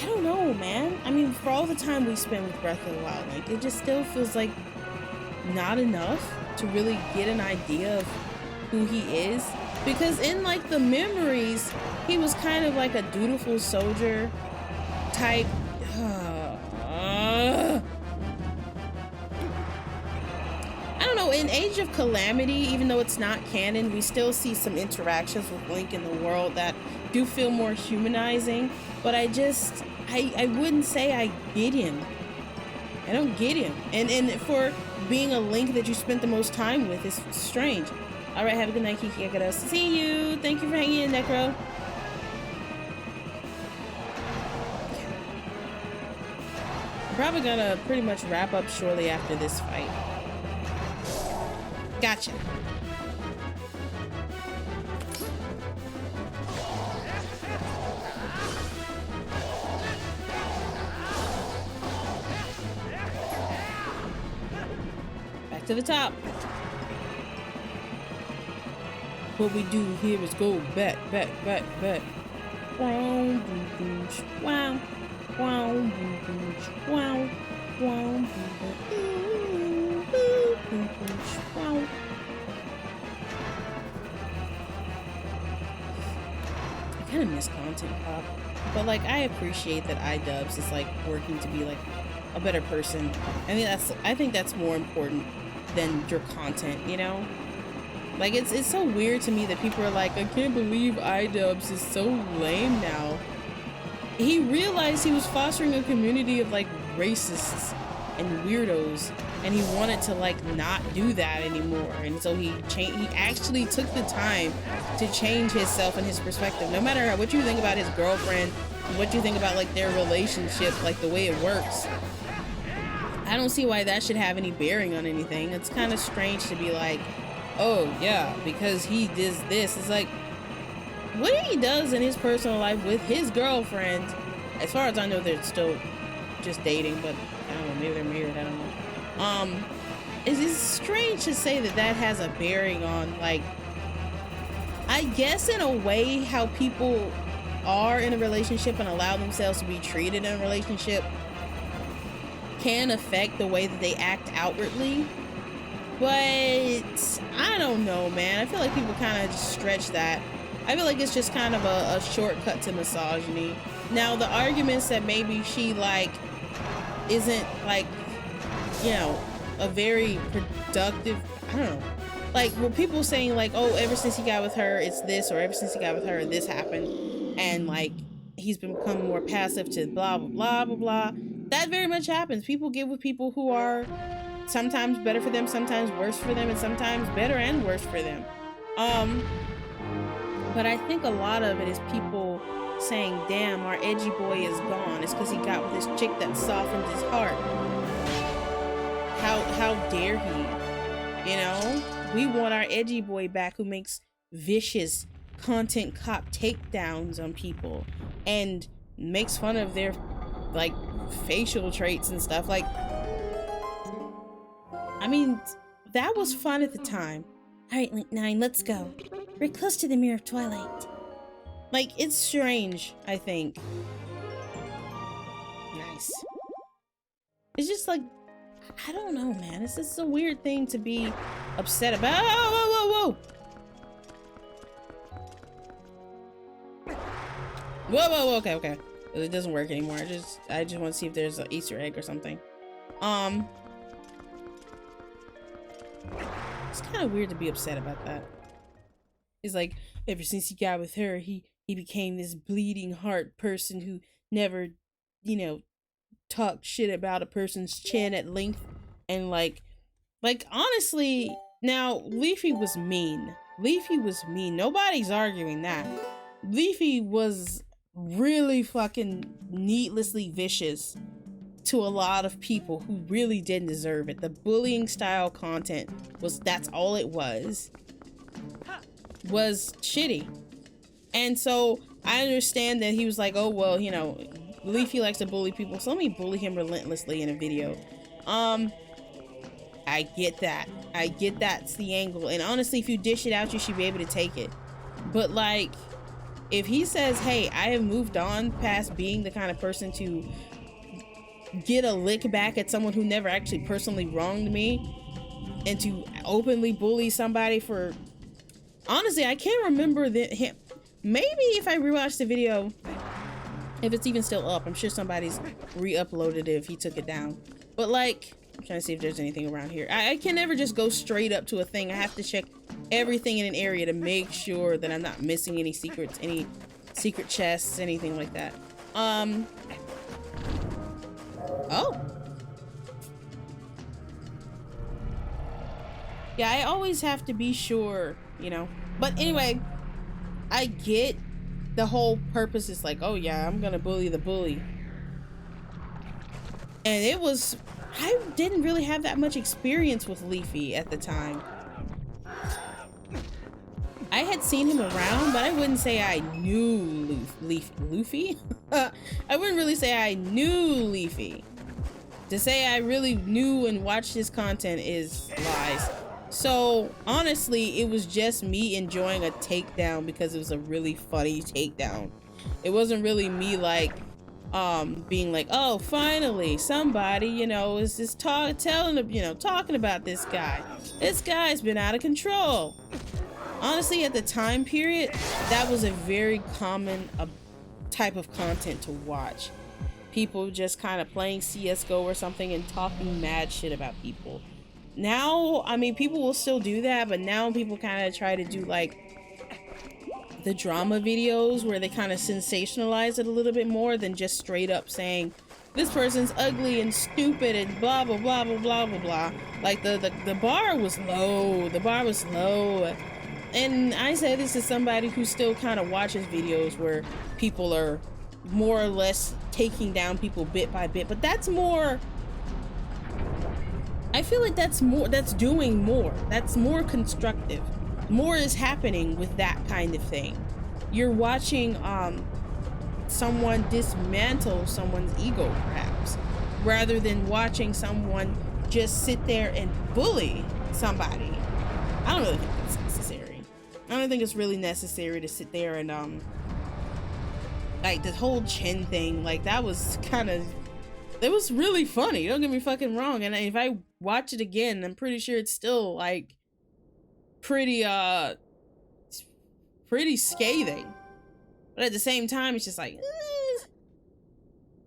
don't know, man. I mean, for all the time we spend with Breath of the Wild Link, it just still feels like not enough to really get an idea of who he is. Because in like the memories, he was kind of like a dutiful soldier type. I don't know, in Age of Calamity, even though it's not canon, we still see some interactions with Link in the world that do feel more humanizing. But I wouldn't say I get him. I don't get him. And for being a Link that you spent the most time with, it's strange. All right, have a good night, Keke. I gotta see you. Thank you for hanging in, Necro. I'm probably gonna pretty much wrap up shortly after this fight. Gotcha. Back to the top. What we do here is go back. Wow, wow, wow, wow, wow. I kind of miss content pop, but like I appreciate that iDubbbz is like working to be like a better person. I think that's more important than your content, you know? Like it's so weird to me that people are like, I can't believe iDubbbz is so lame now. He realized he was fostering a community of like racists and weirdos, and he wanted to like not do that anymore. And so he actually took the time to change himself and his perspective. No matter what you think about his girlfriend, what you think about like their relationship, like the way it works, I don't see why that should have any bearing on anything. It's kind of strange to be like, oh yeah, because he does this. It's like, what he does in his personal life with his girlfriend, as far as I know, they're still just dating, but I don't know, maybe they're married, I don't know. It's strange to say that that has a bearing on, like, I guess in a way how people are in a relationship and allow themselves to be treated in a relationship can affect the way that they act outwardly. But I don't know, man. I feel like people kind of just stretch that. I feel like it's just kind of a shortcut to misogyny. Now, the arguments that maybe she like isn't like, you know, a very productive, I don't know. Like, were people saying like, oh, ever since he got with her, it's this, or ever since he got with her, this happened, and like he's become more passive to blah blah blah blah blah. That very much happens. People get with people who are sometimes better for them, sometimes worse for them, and sometimes better and worse for them. But I think a lot of it is people saying, damn, our edgy boy is gone. It's because he got with this chick that softened his heart. How dare he? You know? We want our edgy boy back who makes vicious content cop takedowns on people and makes fun of their like facial traits and stuff. Like, I mean, that was fun at the time. All right, Link 9, let's go. We're close to the Mirror of Twilight. Like, it's strange, I think. Nice. It's just like, I don't know, man. It's just a weird thing to be upset about. Oh, whoa, okay. It doesn't work anymore. I just want to see if there's an Easter egg or something. It's kind of weird to be upset about that. It's like, ever since he got with her, he became this bleeding heart person who never, you know, talked shit about a person's chin at length. And like honestly, now Leafy was mean. Nobody's arguing that. Leafy was really fucking needlessly vicious to a lot of people who really didn't deserve it. The bullying style content that's all it was shitty. And so I understand that he was like, oh well, you know, Leafy likes to bully people, so let me bully him relentlessly in a video. I get that. That's the angle. And honestly, if you dish it out, you should be able to take it. But like, if he says, hey, I have moved on past being the kind of person to get a lick back at someone who never actually personally wronged me, and to openly bully somebody for, honestly, I can't remember him. Maybe if I rewatch the video, if it's even still up, I'm sure somebody's re-uploaded it if he took it down. But like, I'm trying to see if there's anything around here. I can never just go straight up to a thing. I have to check everything in an area to make sure that I'm not missing any secrets, any secret chests, anything like that. Oh. Yeah, I always have to be sure, you know. But anyway, I get the whole purpose is like, oh yeah, I'm gonna bully the bully. And I didn't really have that much experience with Leafy at the time. I had seen him around, but I wouldn't say I knew Leafy. I wouldn't really say I knew Leafy. To say I really knew and watched his content is lies. So honestly, it was just me enjoying a takedown because it was a really funny takedown. It wasn't really me like being like, oh, finally somebody, you know, is just talking about this guy. This guy's been out of control. Honestly, at the time period, that was a very common type of content to watch. People just kind of playing CSGO or something and talking mad shit about people. Now, I mean, people will still do that, but now people kind of try to do like the drama videos where they kind of sensationalize it a little bit more than just straight up saying this person's ugly and stupid and blah blah blah blah blah blah blah. Like the bar was low. The bar was low. And I say this as somebody who still kind of watches videos where people are more or less taking down people bit by bit, but that's more, I feel like that's doing more. That's more constructive. More is happening with that kind of thing. You're watching someone dismantle someone's ego, perhaps, rather than watching someone just sit there and bully somebody. I don't really think that's necessary. I don't think it's really necessary to sit there and like the whole chin thing, like that was it was really funny, don't get me fucking wrong. And if I watch it again, I'm pretty sure it's still like pretty scathing. But at the same time, it's just like,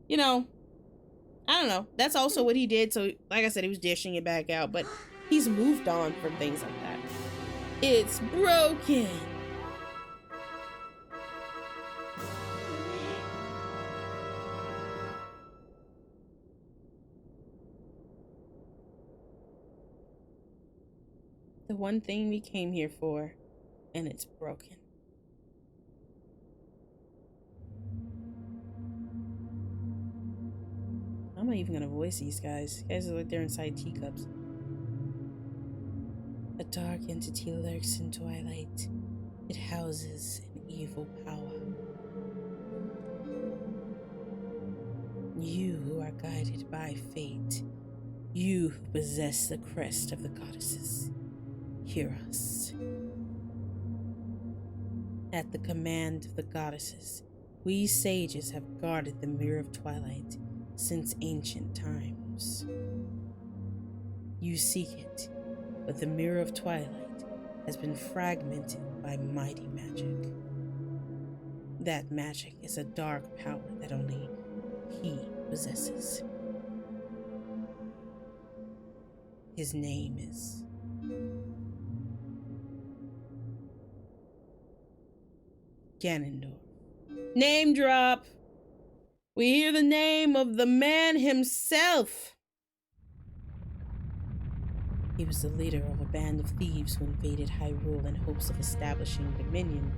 you know, I don't know. That's also what he did. So like I said, he was dishing it back out, but he's moved on from things like that. It's broken. The one thing we came here for, and it's broken. I'm not even gonna voice these guys. These guys are like they're inside teacups. A dark entity lurks in Twilight. It houses an evil power. You who are guided by fate You who possess the crest of the goddesses, hear us. At the command of the goddesses, we sages have guarded the Mirror of Twilight since ancient times. You seek it, but the Mirror of Twilight has been fragmented by mighty magic. That magic is a dark power that only he possesses. His name is Ganondorf. Name drop! We hear the name of the man himself! He was the leader of a band of thieves who invaded Hyrule in hopes of establishing dominion.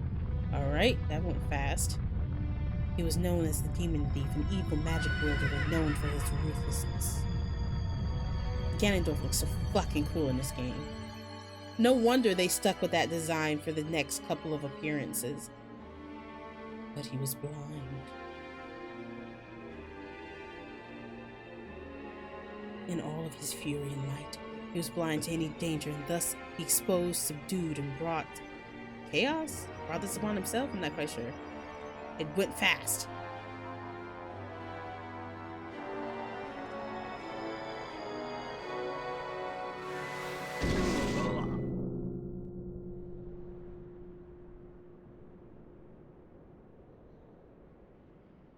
Alright, that went fast. He was known as the Demon Thief, an evil magic wielder known for his ruthlessness. Ganondorf looks so fucking cool in this game. No wonder they stuck with that design for the next couple of appearances. But he was blind. In all of his fury and light, he was blind to any danger, and thus he exposed, subdued, and brought chaos? Brought this upon himself? I'm not quite sure. It went fast.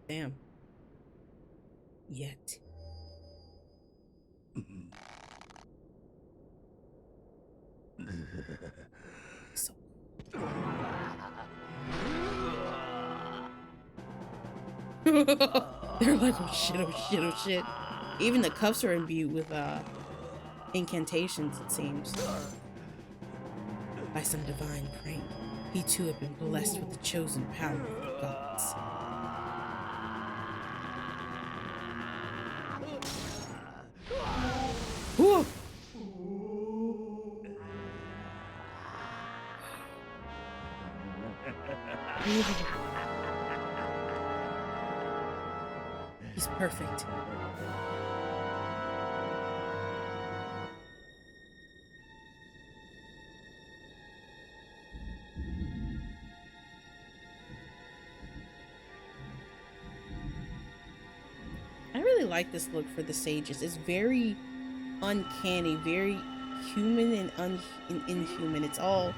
Damn. Yet. So. They're like, oh shit, oh shit, oh shit. Even the cuffs are imbued with incantations, it seems. By some divine prank, he too had been blessed with the chosen power of the gods. Whew. He's perfect. I really like this look for the sages. It's very uncanny, very human and inhuman. It's all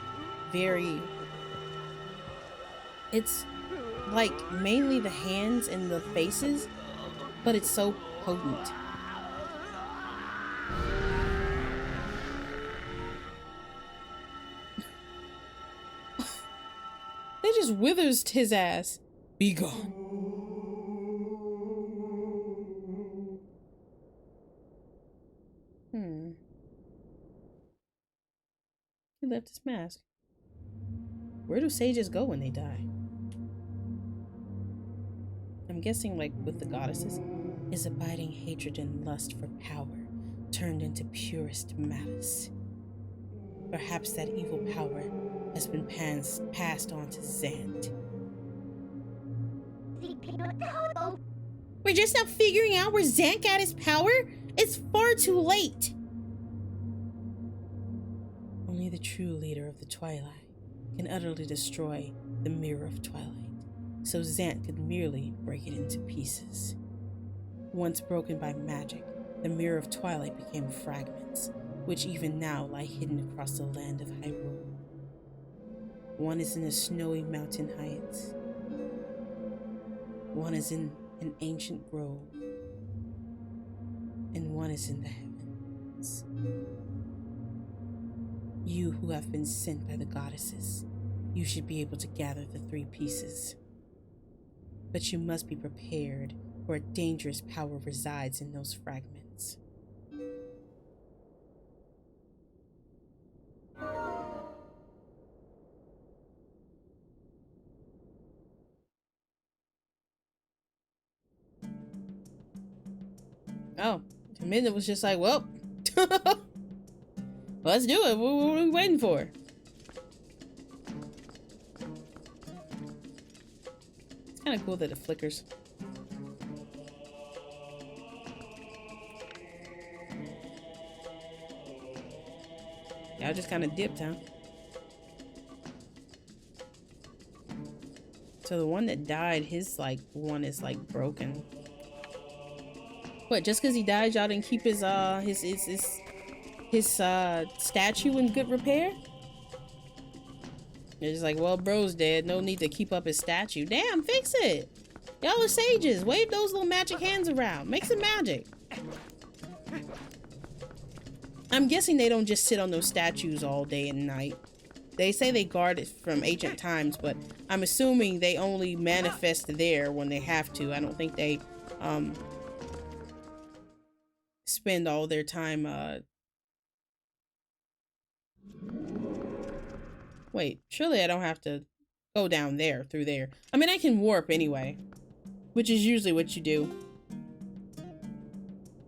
very... It's like mainly the hands and the faces, but it's so potent. They just withers his ass. Be gone. He left his mask. Where do sages go when they die? I'm guessing, like, with the goddesses, his abiding hatred and lust for power turned into purest malice. Perhaps that evil power has been passed on to Zant. We're just now figuring out where Zant got his power? It's far too late! Only the true leader of the Twilight can utterly destroy the Mirror of Twilight, so Zant could merely break it into pieces. Once broken by magic, the Mirror of Twilight became fragments, which even now lie hidden across the land of Hyrule. One is in the snowy mountain heights. One is in an ancient grove. And one is in the heavens. You who have been sent by the goddesses, you should be able to gather the three pieces. But you must be prepared, for a dangerous power resides in those fragments. Oh, Amanda was just like, well, let's do it. What are we waiting for? It's kind of cool that it flickers. Y'all just kind of dipped, huh? So the one that died, his like one is like broken. What? Just because he died, y'all didn't keep his statue in good repair? They're just like, well, bro's dead. No need to keep up his statue. Damn, fix it. Y'all are sages. Wave those little magic hands around. Make some magic. I'm guessing they don't just sit on those statues all day and night. They say they guard it from ancient times, but I'm assuming they only manifest there when they have to. I don't think they spend all their time wait, surely I don't have to go down there through there. I mean, I can warp anyway, which is usually what you do.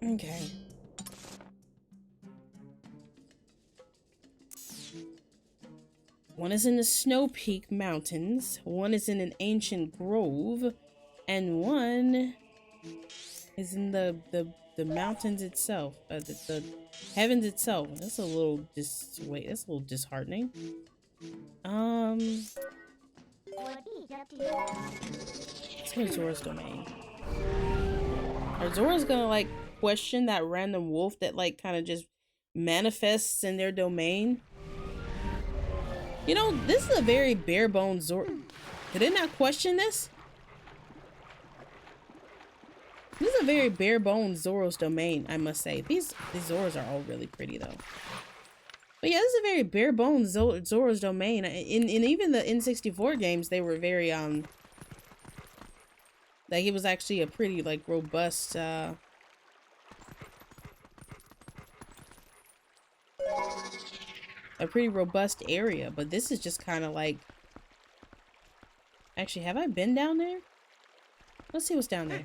Okay. One is in the Snow Peak Mountains, one is in an ancient grove, and one is in the mountains itself, the heavens itself. That's a little that's a little disheartening. Let's go to Zora's domain. Are Zora's gonna like question that random wolf that like kind of just manifests in their domain? You know, this is a very bare bones Zora. Did they not question this? This is a very bare bones Zora's domain, I must say. These Zoras are all really pretty though. But yeah, this is a very bare bones Zora's domain. In even the N64 games, they were very like it was actually a pretty like robust a pretty robust area, but this is just kind of like, actually, have I been down there? Let's see what's down there.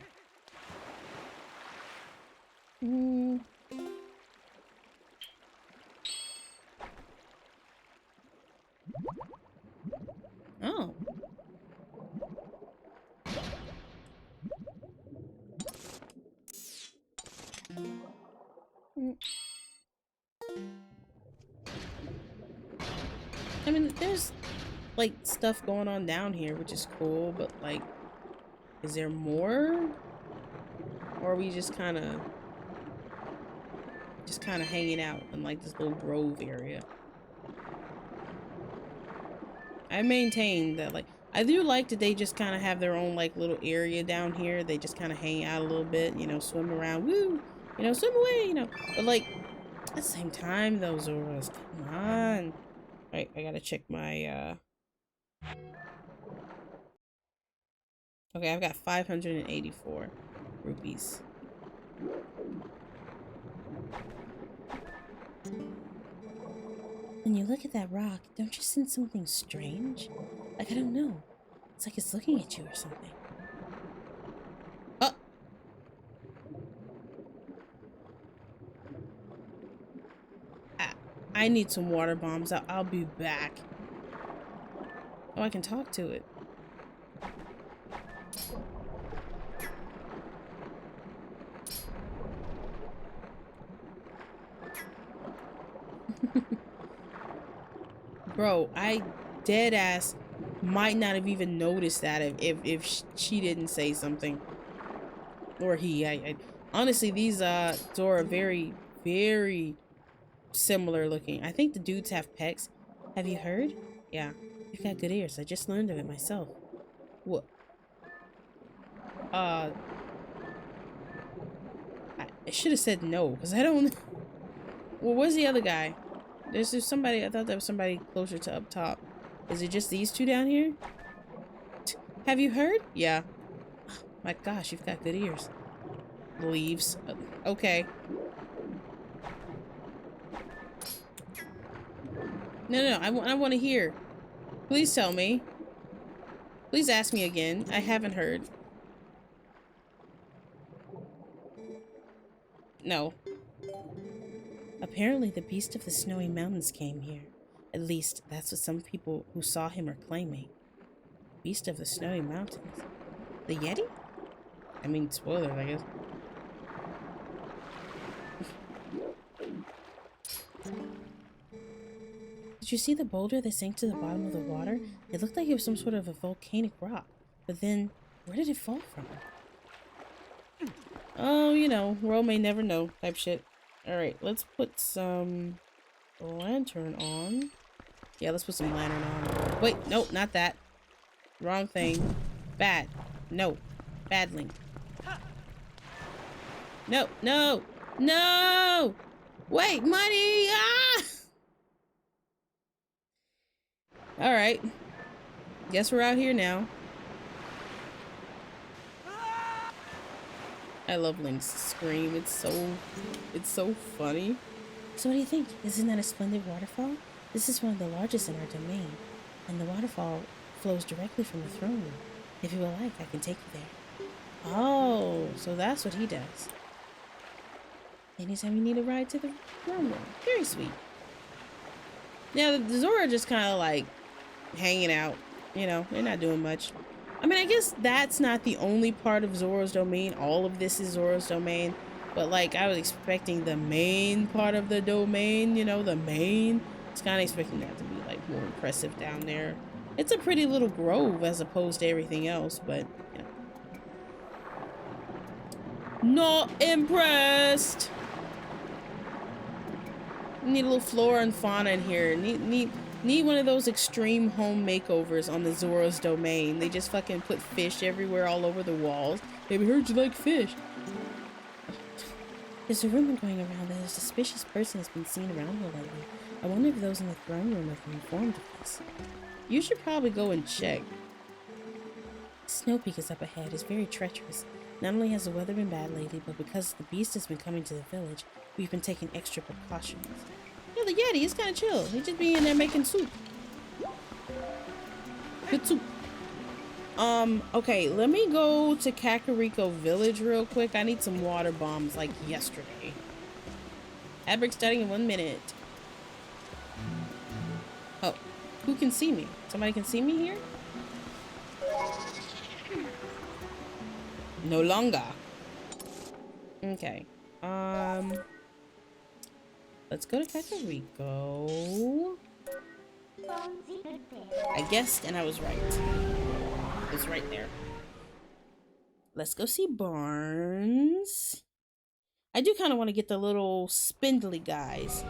Oh. I mean, there's like stuff going on down here, which is cool, but like, is there more? Or are we just kind of hanging out in like this little grove area? I maintain that like, I do like that they just kind of have their own like little area down here. They just kind of hang out a little bit, you know, swim around, woo, you know, swim away, you know. But like, at the same time, those Zoras, come on. Right, I gotta check my, okay, I've got 584 rupees. When you look at that rock, don't you sense something strange? Like, I don't know. It's like it's looking at you or something. Oh! I need some water bombs. I'll be back. Oh, I can talk to it. Bro, I dead ass might not have even noticed that if she didn't say something. Or he. I honestly, these Zora are very, very similar looking. I think the dudes have pecs. Have you heard? Yeah, you've got good ears. I just learned of it myself. What? I should have said no, because I don't. Well, where's the other guy? There's somebody. I thought there was somebody closer to up top. Is it just these two down here? Have you heard? Yeah. Oh, my gosh, you've got good ears. Leaves. Okay. No, I want to hear. Please tell me. Please ask me again. I haven't heard. No. Apparently the beast of the snowy mountains came here. At least, that's what some people who saw him are claiming. Beast of the snowy mountains. The Yeti? I mean, spoilers, I guess. Did you see the boulder that sank to the bottom of the water? It looked like it was some sort of a volcanic rock. But then, where did it fall from? Oh, you know, world may never know type shit. Alright, let's put some lantern on. Yeah, let's put some lantern on. Wait, nope, not that. Wrong thing. Bad. No. Badling. No, no, no! Wait, money! Ah! Alright. Guess we're out here now. I love Link's scream. It's so funny. So what do you think? Isn't that a splendid waterfall? This is one of the largest in our domain. And the waterfall flows directly from the throne room. If you would like, I can take you there. Oh, so that's what he does. Anytime you need a ride to the throne room. Very sweet. Now, the Zora just kind of like hanging out. You know, they're not doing much. I mean, I guess that's not the only part of Zora's domain. All of this is Zora's domain. But, like, I was expecting the main part of the domain, you know, the main. I was kind of expecting that to be, like, more impressive down there. It's a pretty little grove as opposed to everything else, but, yeah. Not impressed! Need a little flora and fauna in here. Need one of those extreme home makeovers on the Zora's domain. They just fucking put fish everywhere all over the walls. Baby, heard you like fish. There's a rumor going around that a suspicious person has been seen around here lately. I wonder if those in the throne room have been informed of this. You should probably go and check. Snow Peak is up ahead. It's very treacherous. Not only has the weather been bad lately, but because the beast has been coming to the village, we've been taking extra precautions. Yeah, the Yeti is kind of chill. He just be in there making soup. Good soup. Okay, let me go to Kakariko Village real quick. I need some water bombs like yesterday. Ad break starting in 1 minute. Oh, who can see me? Somebody can see me here? No longer. Okay. Let's go to Kakariko. I guessed and I was right. It's right there. Let's go see Barnes. I do kind of want to get the little spindly guys.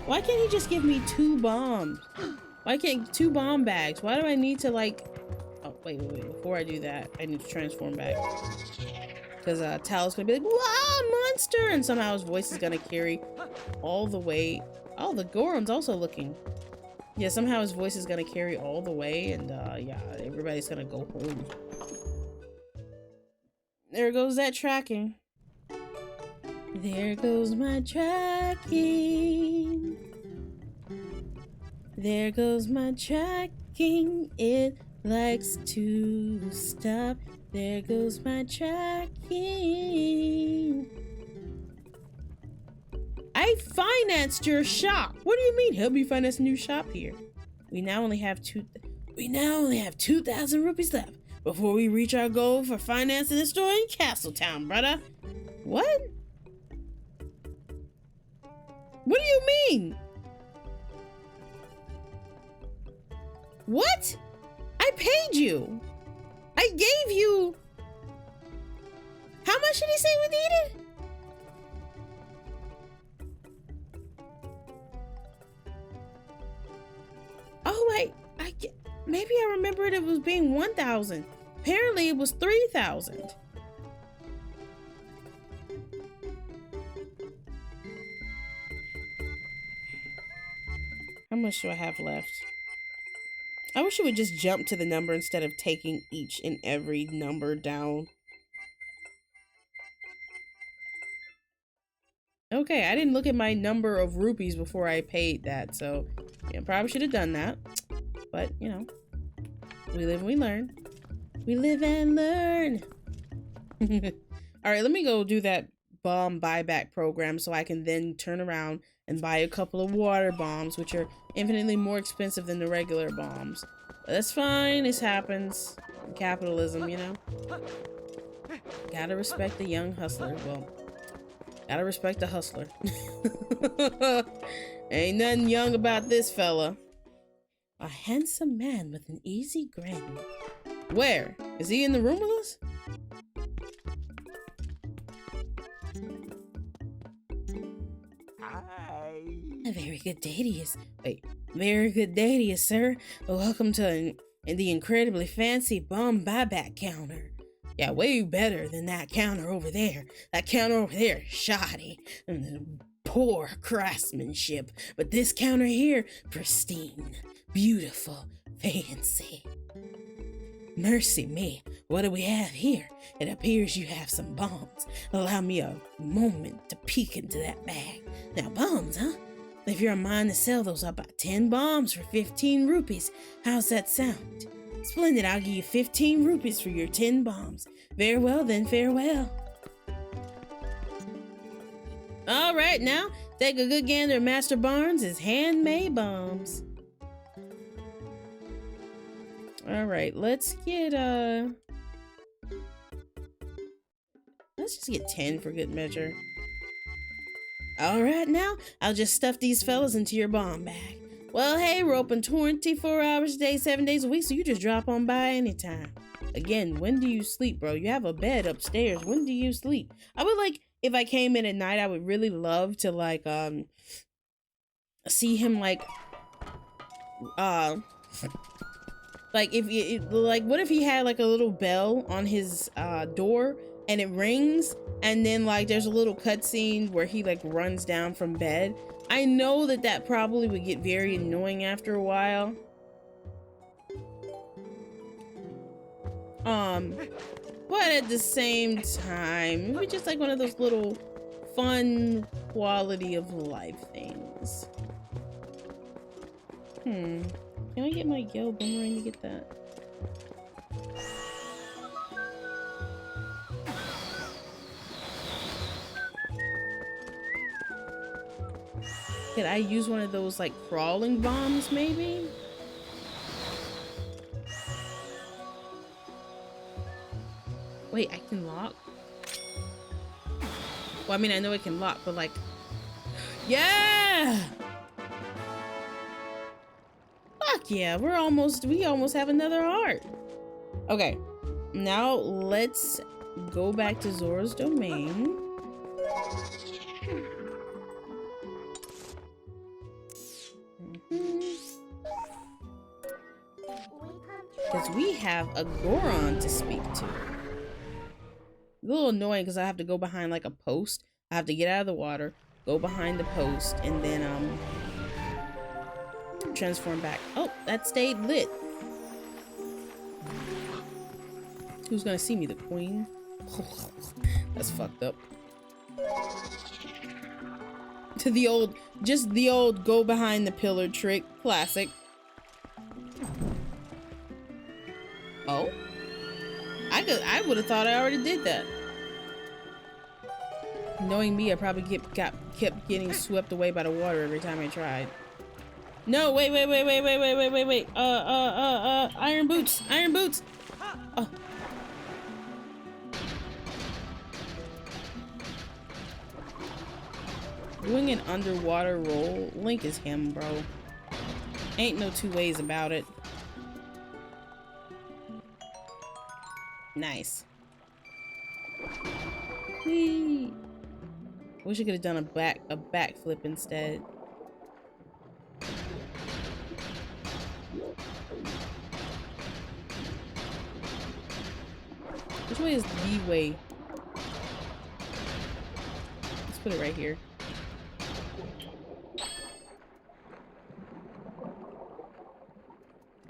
Why can't he just give me 2 bombs? Why can't 2 bomb bags? Why do I need to like... Oh, wait. Before I do that, I need to transform back. Because Tal's going to be like, wow, monster! And somehow his voice is going to carry all the way. Oh, the Gorum's also looking. Yeah, somehow his voice is going to carry all the way. And yeah, everybody's going to go home. There goes that tracking. There goes my tracking. There goes my tracking. It likes to stop. There goes my tracking. I financed your shop. What do you mean? Help me finance a new shop here. We now only have 2,000 rupees left before we reach our goal for financing the store in Castletown, brother. What? What do you mean? What? I paid you. I gave you... How much did he say we needed? Oh, maybe I remembered it was being 1,000. Apparently it was 3,000. How much do I have left? I wish it would just jump to the number instead of taking each and every number down. Okay, I didn't look at my number of rupees before I paid that, so yeah, probably should have done that. But, you know, we live and we learn. We live and learn. Alright, let me go do that bomb buyback program so I can then turn around and buy a couple of water bombs, which are infinitely more expensive than the regular bombs. But that's fine, this happens. Capitalism, you know? Gotta respect the young hustler. Well, Gotta respect the hustler. Ain't nothing young about this fella. A handsome man with an easy grin. Where? Is he in the room with us? Hi. A very good day to you. Wait, very good day to you, sir. Welcome to the incredibly fancy bomb buyback counter. Yeah, way better than that counter over there. That counter over there is shoddy and poor craftsmanship. But this counter here, pristine, beautiful, fancy. Mercy me, what do we have here? It appears you have some bombs. Allow me a moment to peek into that bag. Now, bombs, huh? If you're a mind to sell those, I'll buy 10 bombs for 15 rupees. How's that sound? Splendid, I'll give you 15 rupees for your 10 bombs. Very well then, farewell. All right, now, take a good gander at Master Barnes' handmade bombs. All right, let's get, let's just get 10 for good measure. All right, now, I'll just stuff these fellas into your bomb bag. Well, hey, we're open 24 hours a day, 7 days a week, so you just drop on by anytime. Again, when do you sleep, bro? You have a bed upstairs. When do you sleep? I would like, if I came in at night, I would really love to, like, see him, like, like, what if he had, like, a little bell on his, door, and it rings, and then, like, there's a little cutscene where he, like, runs down from bed. I know that that probably would get very annoying after a while. But at the same time, maybe just like one of those little fun quality of life things. Can I get my yellow boomerang to get that? Could I use one of those like crawling bombs maybe? Wait, I can lock? Well, I mean, I know it can lock, but like, yeah! Fuck yeah, we almost have another heart. Okay, now let's go back to Zora's domain. Because we have a Goron to speak to. A little annoying because I have to go behind like a post. I have to get out of the water, go behind the post, and then transform back. Oh, that stayed lit. Who's gonna see me? The queen? That's fucked up. To the old, just the old go behind the pillar trick. Classic. Oh? I would have thought I already did that. Knowing me, I probably kept getting swept away by the water every time I tried. No, wait. Iron boots. Oh. Doing an underwater roll. Link is him, bro. Ain't no two ways about it. Nice. Whee. Wish I could have done a backflip instead. Which way is the way? Let's put it right here.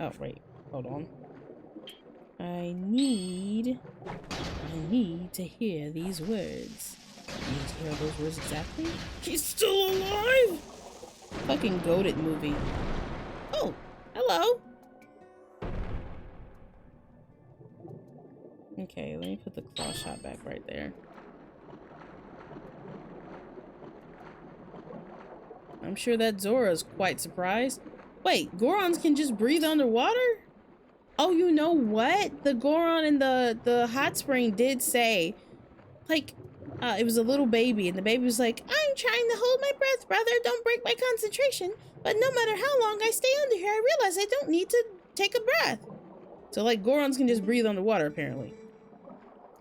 Oh, wait. Hold on. I need to hear these words. I need to hear those words exactly. He's still alive! Fucking goated movie. Oh, hello. Okay, let me put the claw shot back right there. I'm sure that Zora's quite surprised. Wait, Gorons can just breathe underwater? Oh, you know what? The Goron in the hot spring did say, like, it was a little baby, and the baby was like, I'm trying to hold my breath, brother. Don't break my concentration. But no matter how long I stay under here, I realize I don't need to take a breath. So, like, Gorons can just breathe underwater, apparently.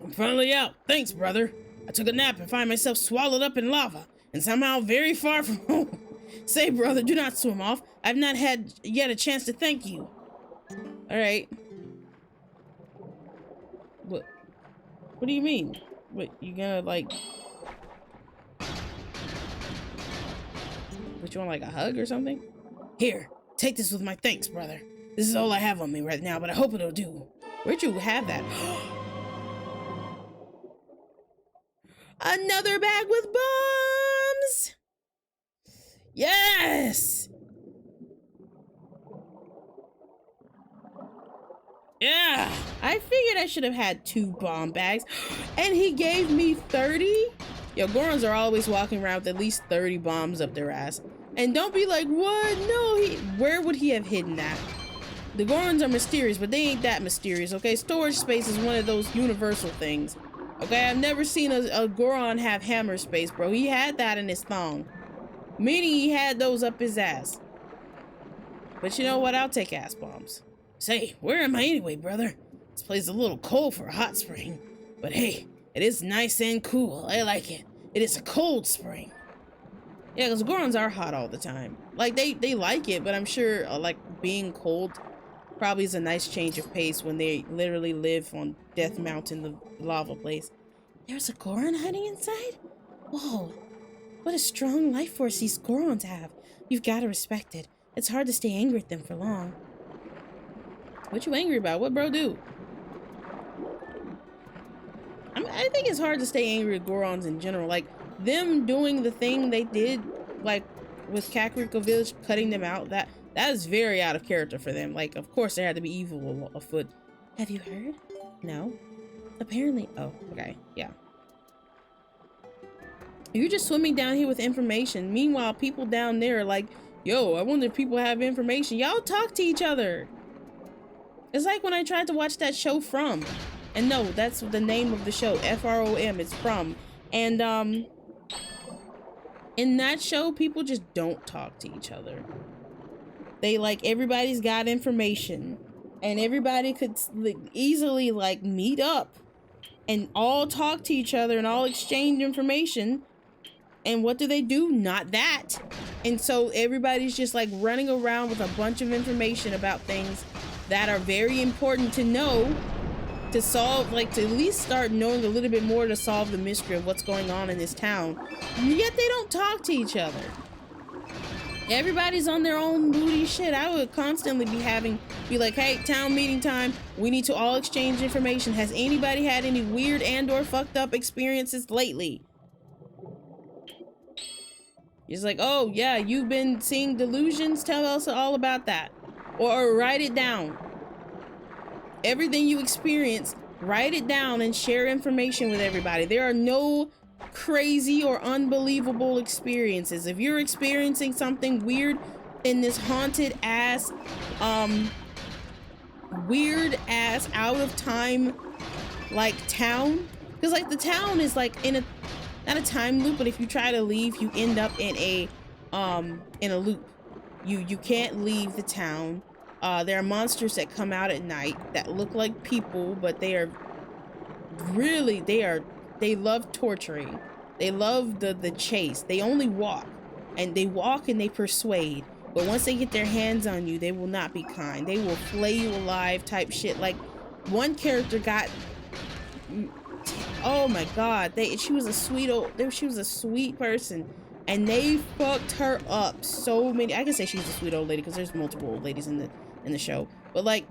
I'm finally out. Thanks, brother. I took a nap and find myself swallowed up in lava, and somehow very far from home. Say, brother, do not swim off. I've not had yet a chance to thank you. Alright. What do you mean? What, you gonna, like... What, you want, like, a hug or something? Here, take this with my thanks, brother. This is all I have on me right now, but I hope it'll do. Where'd you have that? Another bag with bombs! Yes! Yeah! I figured I should have had 2 bomb bags. And he gave me 30? Yo, Gorons are always walking around with at least 30 bombs up their ass. And don't be like, what? No, where would he have hidden that? The Gorons are mysterious, but they ain't that mysterious, okay? Storage space is one of those universal things. Okay, I've never seen a Goron have hammer space, bro. He had that in his thong. Meaning he had those up his ass. But you know what? I'll take ass bombs. Say, where am I anyway, brother? This place is a little cold for a hot spring. But hey, it is nice and cool. I like it. It is a cold spring. Yeah, because Gorons are hot all the time. Like, they like it, but I'm sure, like, being cold probably is a nice change of pace when they literally live on Death Mountain, the lava place. There's a Goron hiding inside? Whoa. What a strong life force these Gorons have. You've got to respect it. It's hard to stay angry at them for long. What you angry about? What bro do? I think it's hard to stay angry at Gorons in general. Like, them doing the thing they did, like, with Kakariko Village, cutting them out, that is very out of character for them. Like, of course there had to be evil afoot. Have you heard? No? Apparently. Oh, okay. Yeah. You're just swimming down here with information. Meanwhile, people down there are like, yo, I wonder if people have information. Y'all talk to each other. It's like when I tried to watch that show From. And no, that's the name of the show. F-R-O-M. It's From. And, in that show, people just don't talk to each other. They, like, everybody's got information. And everybody could easily, like, meet up. And all talk to each other and all exchange information. And what do? Not that. And so everybody's just, like, running around with a bunch of information about things that are very important to know, to solve, like, to at least start knowing a little bit more to solve the mystery of what's going on in this town. And yet they don't talk to each other. Everybody's on their own moody shit. I would constantly be like, hey, town meeting time. We need to all exchange information. Has anybody had any weird and or fucked up experiences lately? He's like, oh yeah, you've been seeing delusions? Tell us all about that. Or write it down. Everything you experience, write it down and share information with everybody. There are no crazy or unbelievable experiences. If you're experiencing something weird in this haunted ass, weird ass out of time, like, town, because, like, the town is, like, in a, not a time loop, but if you try to leave, you end up in a loop. You can't leave the town. There are monsters that come out at night that look like people, but they are really, they love torturing. They love the chase. They only walk, and they persuade. But once they get their hands on you, they will not be kind. They will flay you alive type shit. Like, one character got, oh my god, she was a sweet person. And they fucked her up so many. I can say she was a sweet old lady because there's multiple old ladies in the show. But, like,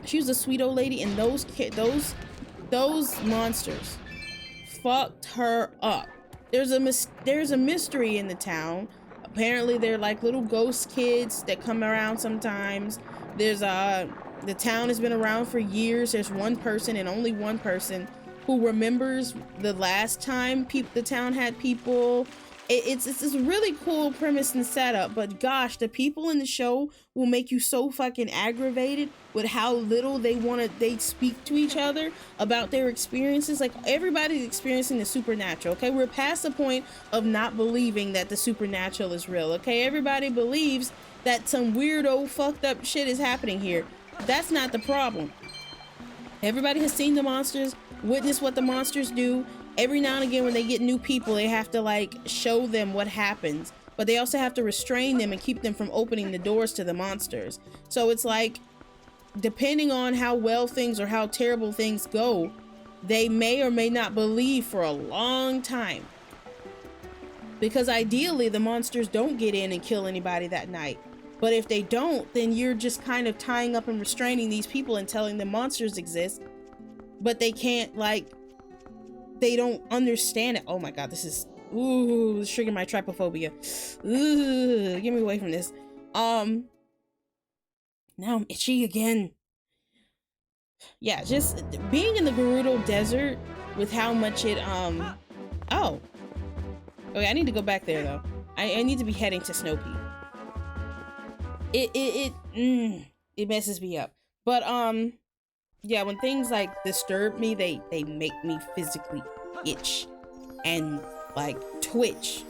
she was a sweet old lady, and those monsters fucked her up. There's a mystery in the town. Apparently, they're like little ghost kids that come around sometimes. There's the town has been around for years. There's one person and only one person who remembers the last time the town had people. It's this really cool premise and setup, but gosh, the people in the show will make you so fucking aggravated with how little they speak to each other about their experiences. Like, everybody's experiencing the supernatural, okay? We're past the point of not believing that the supernatural is real, okay? Everybody believes that some weirdo fucked up shit is happening here. That's not the problem. Everybody has seen the monsters, witnessed what the monsters do. Every now and again when they get new people, they have to like show them what happens, but they also have to restrain them and keep them from opening the doors to the monsters. So it's like, depending on how well things or how terrible things go, they may or may not believe for a long time. Because ideally the monsters don't get in and kill anybody that night. But if they don't, then you're just kind of tying up and restraining these people and telling them monsters exist, but they can't, like, they don't understand it. Oh my god, this is, ooh, it's triggering my trypophobia. Ooh, get me away from this. Now I'm itchy again. Yeah, just being in the Gerudo Desert with how much it, oh. Okay, I need to go back there though. I need to be heading to Snow Peak. It messes me up. But, yeah, when things like disturb me, they make me physically itch and like twitch.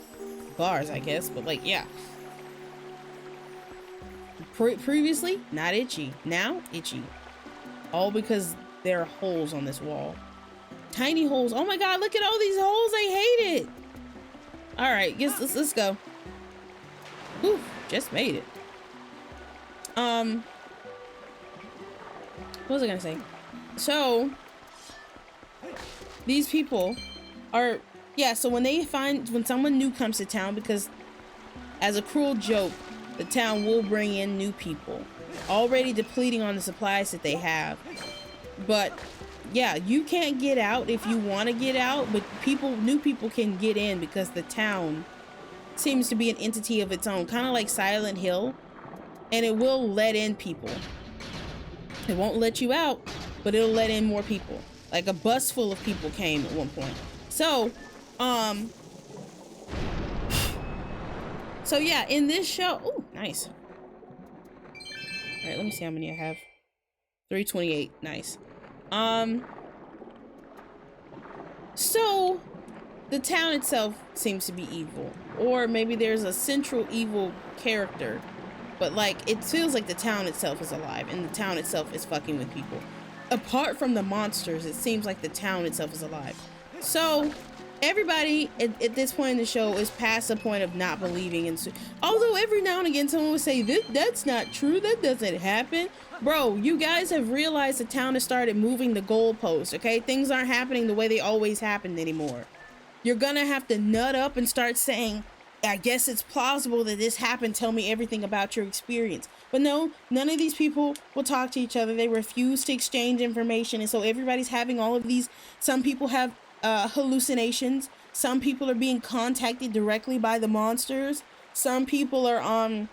Bars, I guess, but like, yeah. Previously, not itchy. Now, itchy. All because there are holes on this wall. Tiny holes. Oh my god, look at all these holes. I hate it. All right, let's go. Whew, just made it. What was I gonna say? So these people are, yeah, so when someone new comes to town, because as a cruel joke, the town will bring in new people, already depleting on the supplies that they have. But yeah, you can't get out if you want to get out, but new people can get in because the town seems to be an entity of its own, kind of like Silent Hill, and it will let in people. It won't let you out, but it'll let in more people. Like a bus full of people came at one point. So yeah, in this show, oh, nice. All right, let me see how many I have. 328, nice. So the town itself seems to be evil, or maybe there's a central evil character, but like it feels like the town itself is alive and the town itself is fucking with people. Apart from the monsters, it seems like the town itself is alive. So everybody at this point in the show is past the point of not believing in, although every now and again someone would say that's not true, that doesn't happen. Bro, you guys have realized the town has started moving the goalposts, okay? Things aren't happening the way they always happened anymore. You're gonna have to nut up and start saying, I guess it's plausible that this happened, tell me everything about your experience. But no, none of these people will talk to each other. They refuse to exchange information, and so everybody's having all of these, some people have hallucinations, some people are being contacted directly by the monsters, some people are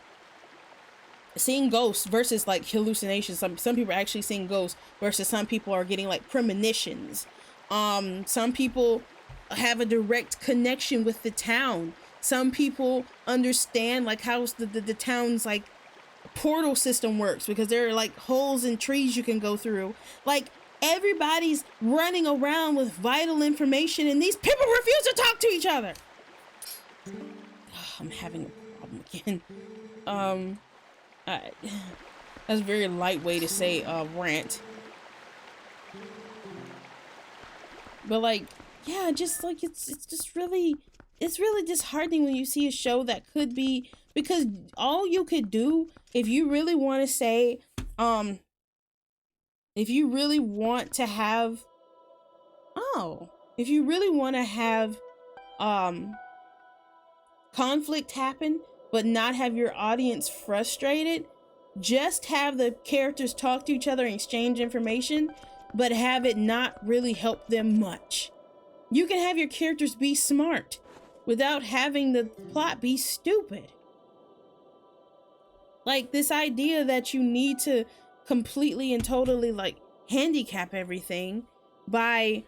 seeing ghosts versus like hallucinations. Some people are actually seeing ghosts versus some people are getting like premonitions. Some people have a direct connection with the town. Some people understand like how the town's like portal system works, because there are like holes in trees you can go through. Like everybody's running around with vital information, and these people refuse to talk to each other. I'm having a problem again. That's a very light way to say rant. But like, yeah, just like it's really disheartening when you see a show that could be, because all you could do if you really want to say, if you really want to have conflict happen but not have your audience frustrated, just have the characters talk to each other and exchange information, but have it not really help them much. You can have your characters be smart without having the plot be stupid. Like this idea that you need to completely and totally like handicap everything by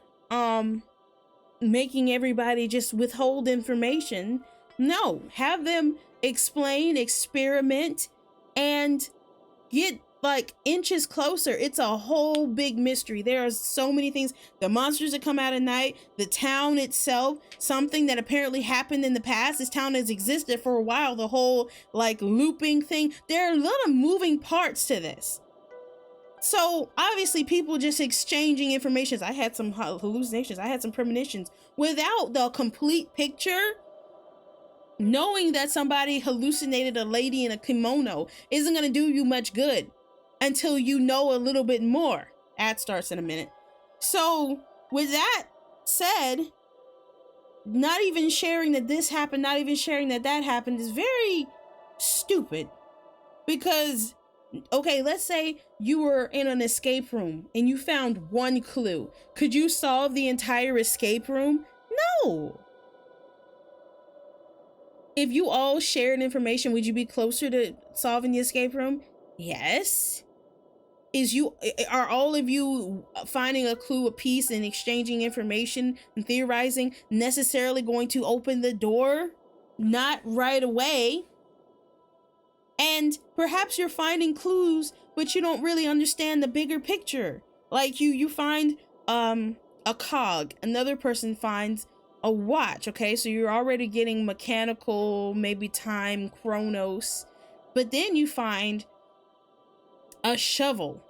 making everybody just withhold information No, have them explain, experiment, and get like inches closer. It's a whole big mystery. There are so many things. The monsters that come out at night, the town itself, something that apparently happened in the past. This town has existed for a while. The whole like looping thing. There are a lot of moving parts to this. So obviously people just exchanging information. I had some hallucinations. I had some premonitions without the complete picture. Knowing that somebody hallucinated a lady in a kimono isn't going to do you much good until you know a little bit more. Ad starts in a minute. So with that said, not even sharing that this happened, not even sharing that that happened is very stupid. Because, okay, let's say you were in an escape room and you found one clue. Could you solve the entire escape room? No. If you all shared information, would you be closer to solving the escape room? Yes. Are all of you finding a clue apiece and exchanging information and theorizing necessarily going to open the door? Not right away. And perhaps you're finding clues, but you don't really understand the bigger picture. Like you find a cog, another person finds a watch. Okay, so you're already getting mechanical, maybe time, chronos, but then you find a shovel,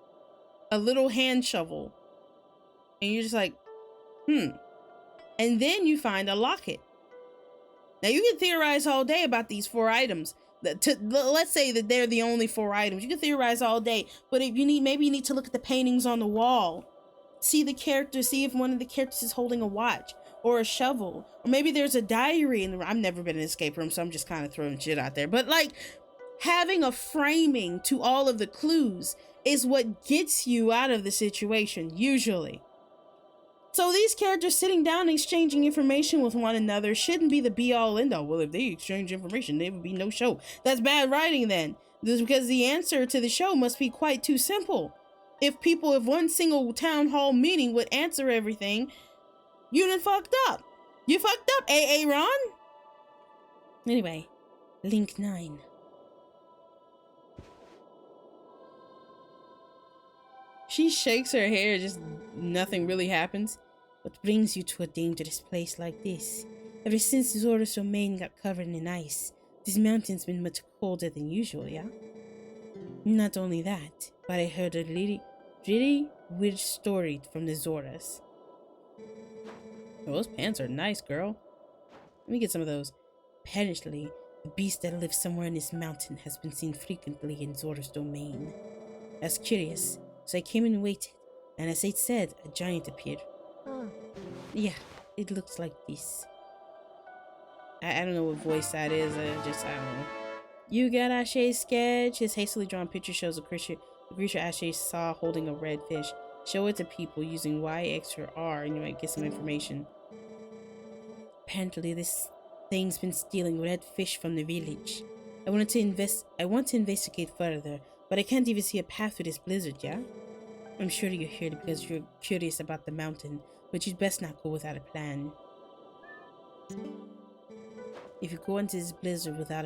a little hand shovel, and you're just like, and then you find a locket. Now you can theorize all day about these 4 items. Let's say that they're the only 4 items. You can theorize all day, but if you need, maybe you need to look at the paintings on the wall, see the characters, see if one of the characters is holding a watch or a shovel, or maybe there's a diary in the room. I've never been in an escape room, so I'm just kind of throwing shit out there. But like having a framing to all of the clues is what gets you out of the situation, usually. So these characters sitting down and exchanging information with one another shouldn't be the be-all end-all. Well, if they exchange information, there would be no show. That's bad writing then. This is because the answer to the show must be quite too simple. If one single town hall meeting would answer everything, you done fucked up. You fucked up, AA Ron. Anyway, Link 9. She shakes her hair, just nothing really happens. What brings you to a dangerous place like this? Ever since Zora's domain got covered in ice, this mountain's been much colder than usual, yeah? Not only that, but I heard a really weird story from the Zoras. Oh, those pants are nice, girl. Let me get some of those. Apparently, the beast that lives somewhere in this mountain has been seen frequently in Zora's domain. I was curious, so I came and waited, and as it said, a giant appeared. Yeah, it looks like this. I don't know what voice that is. I don't know. You got Ashe's sketch. His hastily drawn picture shows a creature Ashe saw holding a red fish. Show it to people using Y, X, or R, and you might get some information. Apparently, this thing's been stealing red fish from the village. I want to investigate further, but I can't even see a path through this blizzard, yeah? I'm sure you're here because you're curious about the mountain, but you'd best not go without a plan. If you go into this blizzard without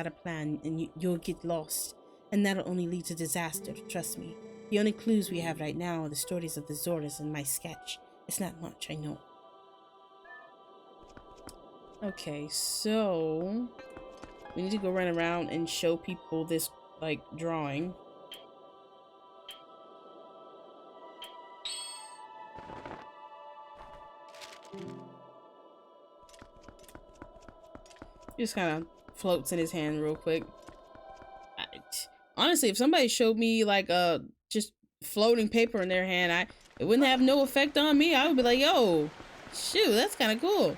a plan, and you'll get lost, and that'll only lead to disaster, trust me. The only clues we have right now are the stories of the Zoras and my sketch. It's not much, I know. Okay, so we need to go run around and show people this, like, drawing. Just kind of floats in his hand real quick. Honestly, if somebody showed me like just floating paper in their hand, it wouldn't have no effect on me. I would be like, yo, shoot, that's kind of cool.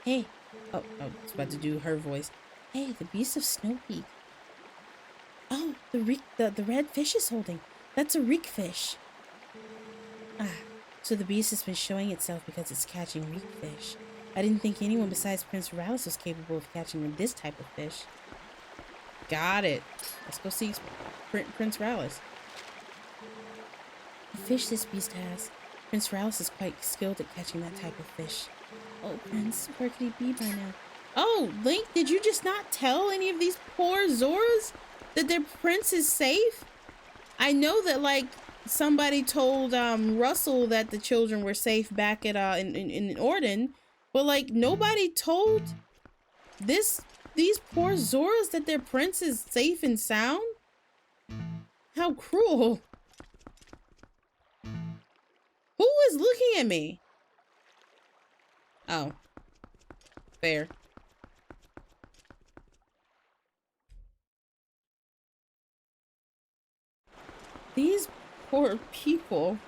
Hey, oh, I was about to do her voice. Hey, the beast of Snow Peak. Oh, the red fish is holding. That's a reek fish. Ah. So the beast has been showing itself because it's catching reek fish. I didn't think anyone besides Prince Ralis was capable of catching this type of fish. Got it. Let's go see Prince Ralis. The fish this beast has Prince Ralis is quite skilled at catching that type of fish. Oh, Prince, where could he be by now? Oh, Link, did you just not tell any of these poor Zoras that their prince is safe? I know that, like, somebody told Russell that the children were safe back at in Orden, but like nobody told these poor Zoras that their prince is safe and sound. How cruel! Who is looking at me? Oh, fair. These poor people.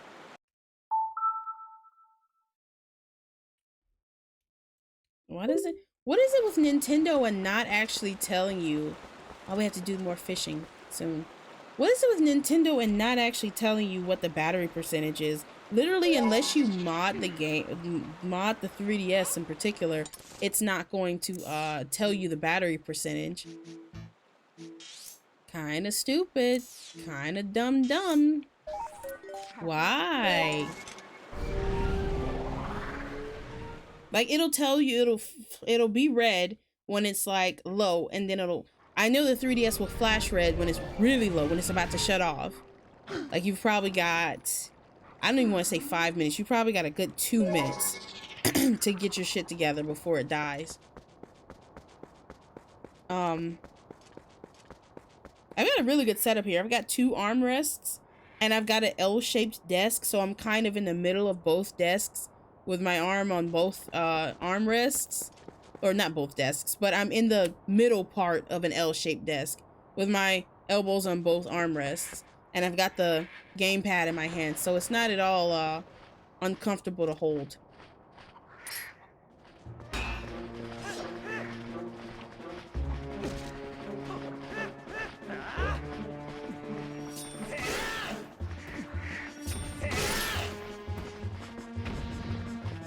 What is it? What is it with Nintendo and not actually telling you? Oh, we have to do more fishing soon. What is it with Nintendo and not actually telling you what the battery percentage is? Literally, unless you mod the game, mod the 3DS in particular, it's not going to tell you the battery percentage. Kinda stupid. Kinda dumb. Why? Like, it'll tell you, it'll be red when it's like low, and then I know the 3DS will flash red when it's really low, when it's about to shut off. Like, you've probably got, I don't even want to say 5 minutes, you probably got a good 2 minutes to get your shit together before it dies. I've got a really good setup here. I've got 2 armrests, and I've got an L-shaped desk, so I'm kind of in the middle of both desks with my arm on both armrests. Or not both desks, but I'm in the middle part of an L-shaped desk with my elbows on both armrests. And I've got the gamepad in my hand, so it's not at all uncomfortable to hold.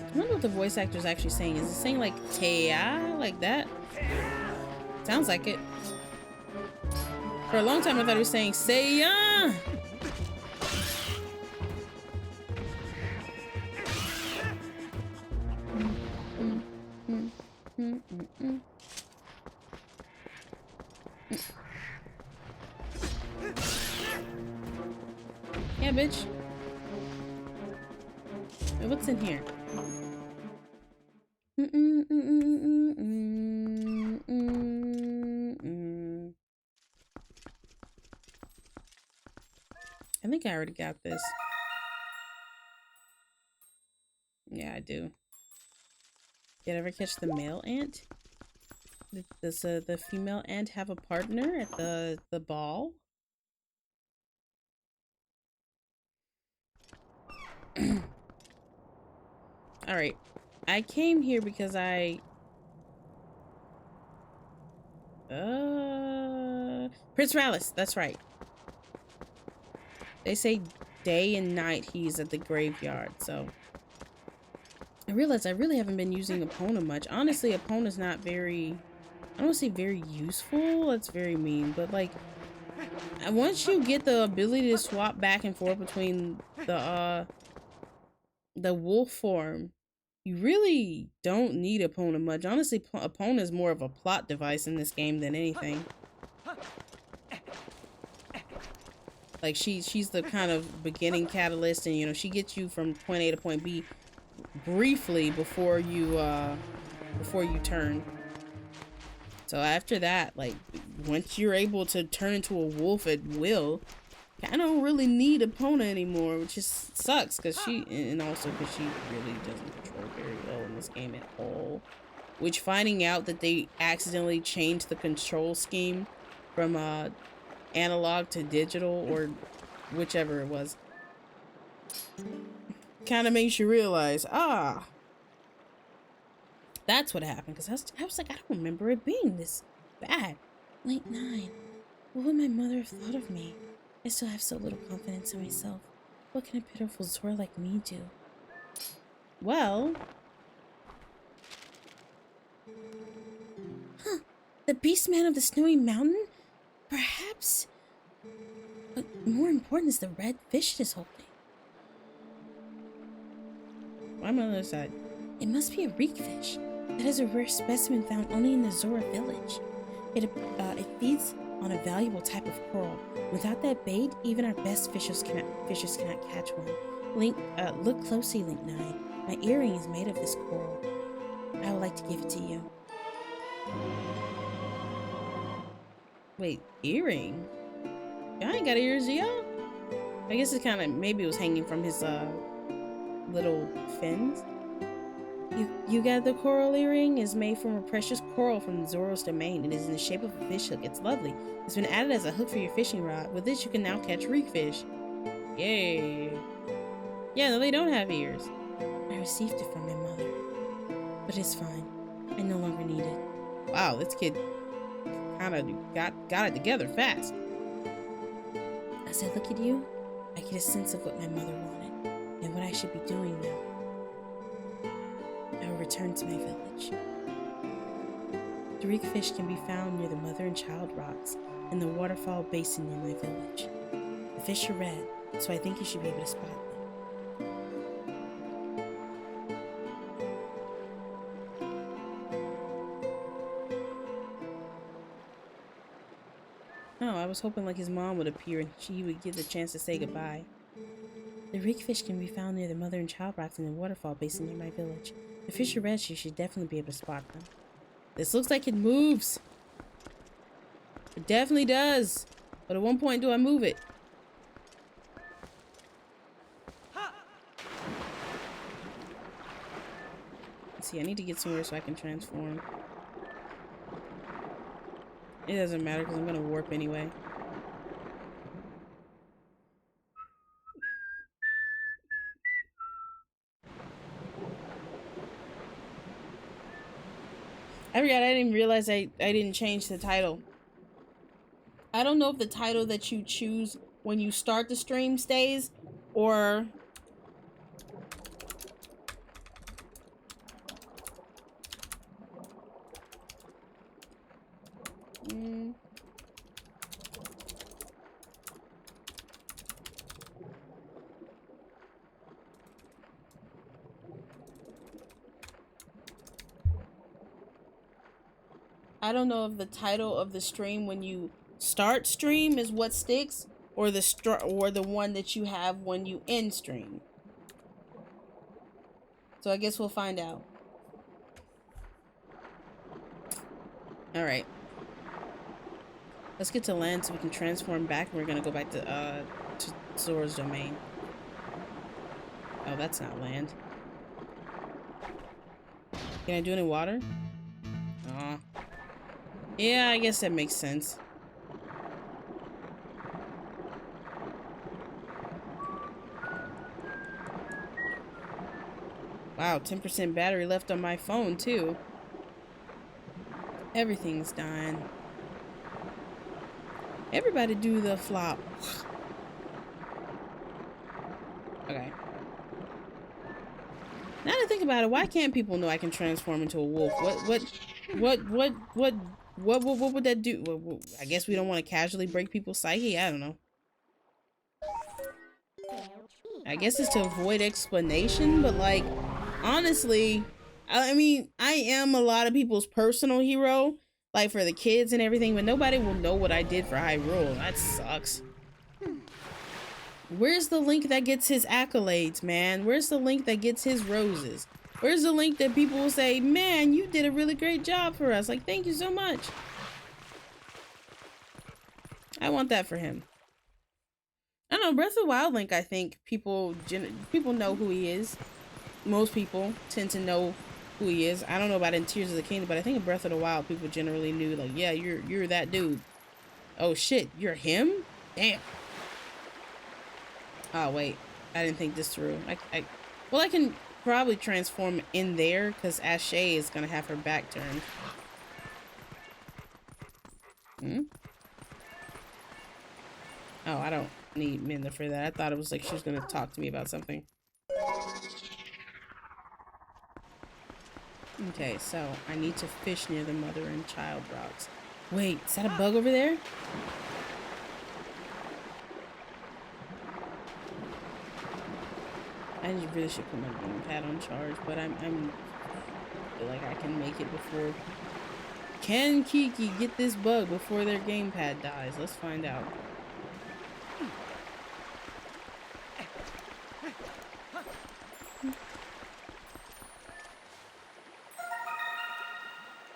I wonder what the voice actor is actually saying. Is it saying like Taya, like that? Sounds like it. For a long time I thought it was saying Seiya. Yeah, bitch. Wait, what's in here? I think I already got this. Yeah, I do. Did I ever catch the male ant? Does the female ant have a partner at the ball? All right. I came here because Prince Ralis, that's right. They say day and night he's at the graveyard, so I realized I really haven't been using Epona much. Honestly, Epona's not very, I don't want to say very useful, that's very mean, but like once you get the ability to swap back and forth between the wolf form, you really don't need Epona much. Honestly, Epona is more of a plot device in this game than anything. Like, she's the kind of beginning catalyst, and, you know, she gets you from point A to point B briefly before you turn. So after that, like, once you're able to turn into a wolf at will, I don't really need Epona anymore, which just sucks, because and also because she really doesn't control very well in this game at all. Which, finding out that they accidentally changed the control scheme from analog to digital, or whichever it was, kind of makes you realize, that's what happened. Because I was like, I don't remember it being this bad. Late 9. What would my mother have thought of me? I still have so little confidence in myself. What can a pitiful Zora like me do? Well... Huh. The beast man of the snowy mountain? Perhaps... But more important is the red fish it is holding. I'm on the other side. It must be a reekfish. That is a rare specimen found only in the Zora village. It feeds on a valuable type of coral. Without that bait, even our best fishers cannot catch one. Link, look closely, Link 9. My earring is made of this coral. I would like to give it to you. Wait, earring? Y'all ain't got ears, y'all? I guess it's kind of, maybe it was hanging from his little fins. You got the coral earring. Is made from a precious coral from Zora's domain. It is in the shape of a fish hook. It's lovely. It's been added as a hook for your fishing rod. With this, you can now catch reef fish. Yay! Yeah, no, they don't have ears. I received it from my mother, but it's fine. I no longer need it. Wow, this kid kind of got it together fast. As I look at you, I get a sense of what my mother wanted and what I should be doing now. I will return to my village. The reef fish can be found near the mother and child rocks in the waterfall basin near my village. The fish are red, so I think you should be able to spot them. Oh, I was hoping like his mom would appear and she would get the chance to say goodbye. The reef fish can be found near the mother and child rocks in the waterfall basin near my village. The fish are red, so you should definitely be able to spot them. This looks like it moves. It definitely does. But at one point, do I move it? Let's see, I need to get somewhere so I can transform. It doesn't matter because I'm going to warp anyway. I forgot, I didn't realize I didn't change the title. I don't know if the title that you choose when you start the stream stays, or... I don't know if the title of the stream when you start stream is what sticks, or the one that you have when you end stream. So I guess we'll find out. All right. Let's get to land so we can transform back. We're gonna go back to Zora's domain. Oh, that's not land. Can I do it in water? Aw. Yeah, I guess that makes sense. Wow, 10% battery left on my phone, too. Everything's dying. Everybody do the flop. Okay. Now that I think about it, why can't people know I can transform into a wolf? What would that do? Well, I guess we don't want to casually break people's psyche. I don't know. I guess it's to avoid explanation, but like, honestly, I mean, I am a lot of people's personal hero, like for the kids and everything, but nobody will know what I did for Hyrule. That sucks. Where's the Link that gets his accolades, man? Where's the Link that gets his roses? Where's the Link that people will say, man, you did a really great job for us. Like, thank you so much. I want that for him. I don't know, Breath of the Wild Link, I think people know who he is. Most people tend to know who he is. I don't know about in Tears of the Kingdom, but I think in Breath of the Wild, people generally knew, like, yeah, you're that dude. Oh shit, you're him? Damn. Oh wait, I didn't think this through. Well, I can probably transform in there because Ashe is gonna have her back turned. Oh, I don't need Minda for that. I thought it was like she was gonna talk to me about something. Okay, so I need to fish near the mother and child rocks. Wait, is that a bug over there? I really should put my gamepad on charge, but I'm feel like I can make it before. Can Keke get this bug before their gamepad dies? Let's find out.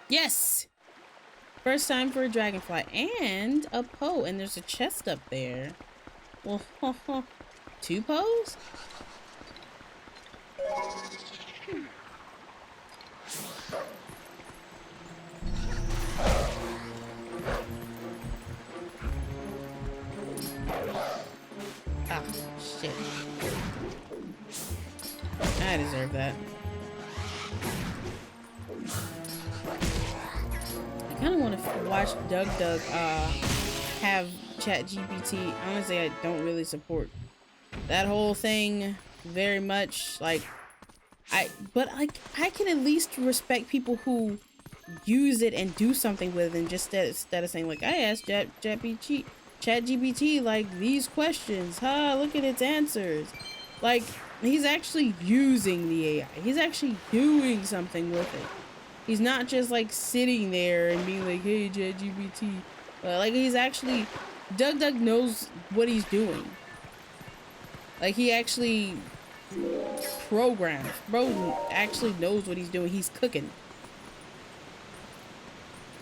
Yes! First time for a dragonfly and a Poe, and there's a chest up there. Well, 2 Poes? Ah, shit. I deserve that. I kind of want to watch Doug have ChatGPT. Honestly, I don't really support that whole thing very much. Like, but I can at least respect people who use it and do something with it, and just instead of saying like, I asked ChatGPT like these questions. Look at its answers. Like, he's actually using the AI. He's actually doing something with it. He's not just like sitting there and being like, hey, ChatGPT. Like, he's actually, Doug knows what he's doing. Like, he actually programs. Bro actually knows what he's doing. He's cooking.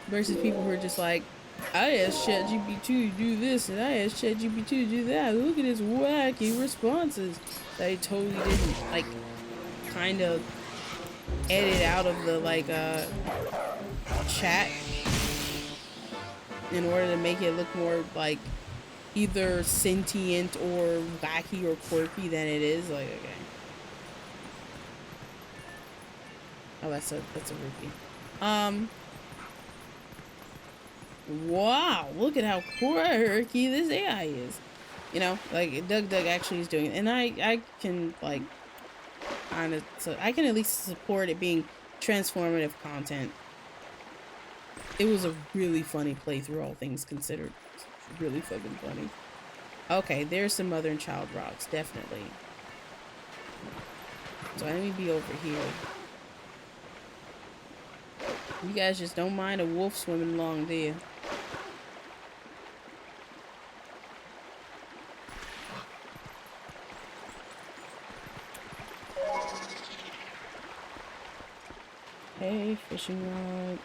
Versus people who are just like, I asked ChatGPT to do this and I asked ChatGPT to do that. Look at his wacky responses. They totally didn't, like, kind of edit out of the, like, chat in order to make it look more, like, either sentient or wacky or quirky than it is. Like, okay. Oh, that's a rupee. Wow, look at how quirky this AI is. You know, like, Doug actually is doing it. And I can, like, kind of, so I can at least support it being transformative content. It was a really funny playthrough, all things considered. It's really fucking funny. Okay, there's some mother and child rocks, definitely. So let me be over here. You guys just don't mind a wolf swimming along there. Hey, fishing rod.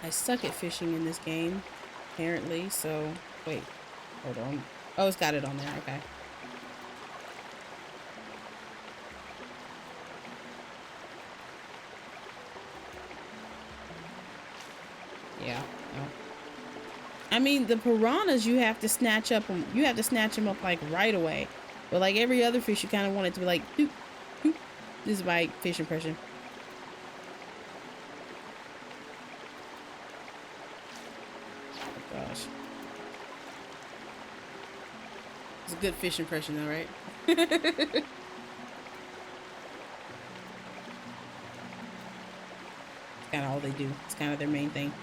I suck at fishing in this game, apparently, so... Wait, hold on. Oh, it's got it on there, okay. Yeah, no. I mean, the piranhas, you have to snatch them up, like, right away. But, like, every other fish, you kind of want it to be like, doop, doop. This is my fish impression. Oh, gosh. It's a good fish impression, though, right? It's kind of all they do. It's kind of their main thing.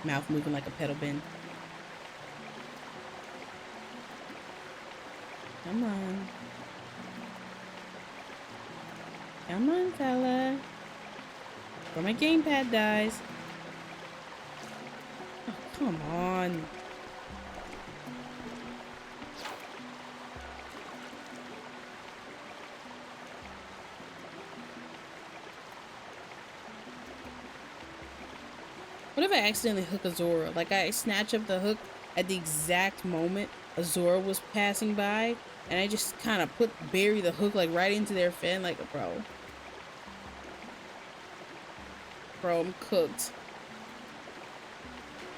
Mouth moving like a pedal bin. Come on. Come on, fella. Before my gamepad dies. Oh, come on. What if I accidentally hook a Zora? Like, I snatch up the hook at the exact moment a Zora was passing by, and I just kind of bury the hook, like, right into their fin, like, bro. Bro, I'm cooked.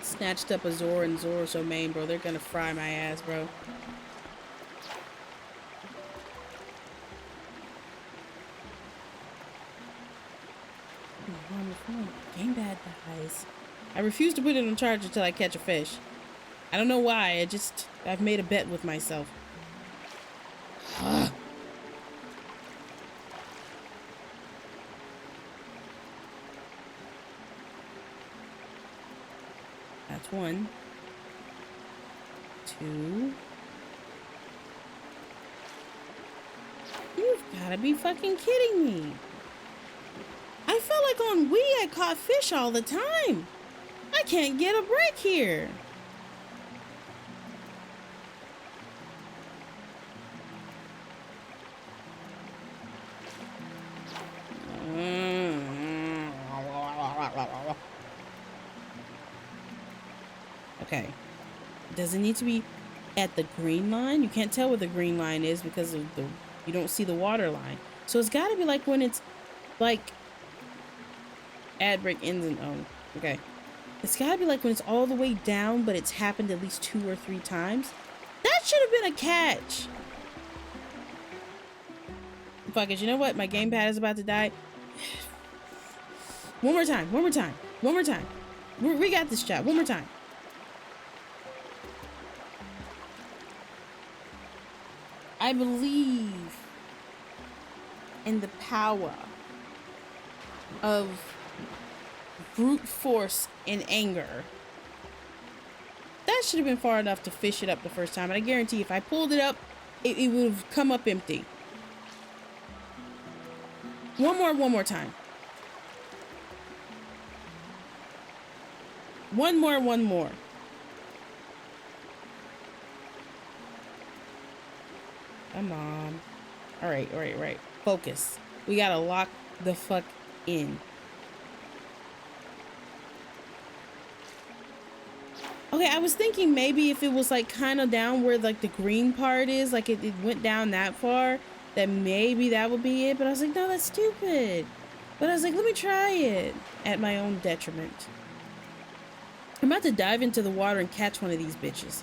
Snatched up a Zora and Zora so main, bro. They're gonna fry my ass, bro. Oh, my phone. Gamepad dies. I refuse to put it on charge until I catch a fish. I don't know why. I've made a bet with myself. That's 1, 2, Gotta be fucking kidding me. I felt like on Wii I caught fish all the time. I can't get a break here. Okay. Does it need to be at the green line? You can't tell where the green line is because of you don't see the water line. So it's got to be like when it's like ad break ends and okay. It's got to be like when it's all the way down, but it's happened at least 2 or 3 times. That should have been a catch. Fuck it. You know what? My gamepad is about to die. One more time. One more time. One more time. We got this job. One more time. I believe in the power of brute force and anger. That should have been far enough to fish it up the first time. And I guarantee if I pulled it up, it would have come up empty. One more time. One more. Come on. All right. Focus. We gotta lock the fuck in. Okay, I was thinking maybe if it was like kind of down where like the green part is, like it went down that far, that maybe that would be it. But I was like, no, that's stupid. But I was like, let me try it at my own detriment. I'm about to dive into the water and catch one of these bitches.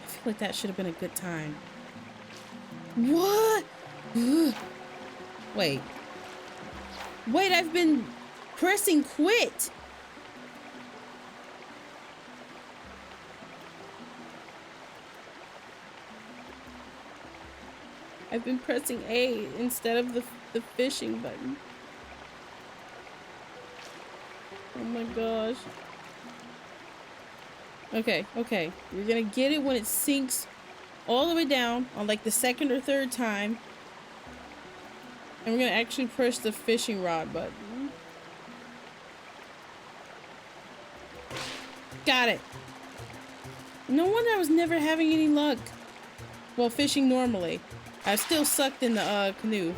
I feel like that should have been a good time. What? Wait, I've been pressing quit. I've been pressing A instead of the fishing button. Oh my gosh. Okay. We're gonna get it when it sinks all the way down on like the 2nd or 3rd time. And we're gonna actually press the fishing rod button. Got it. No wonder I was never having any luck. Well, fishing normally. I still sucked in the canoe.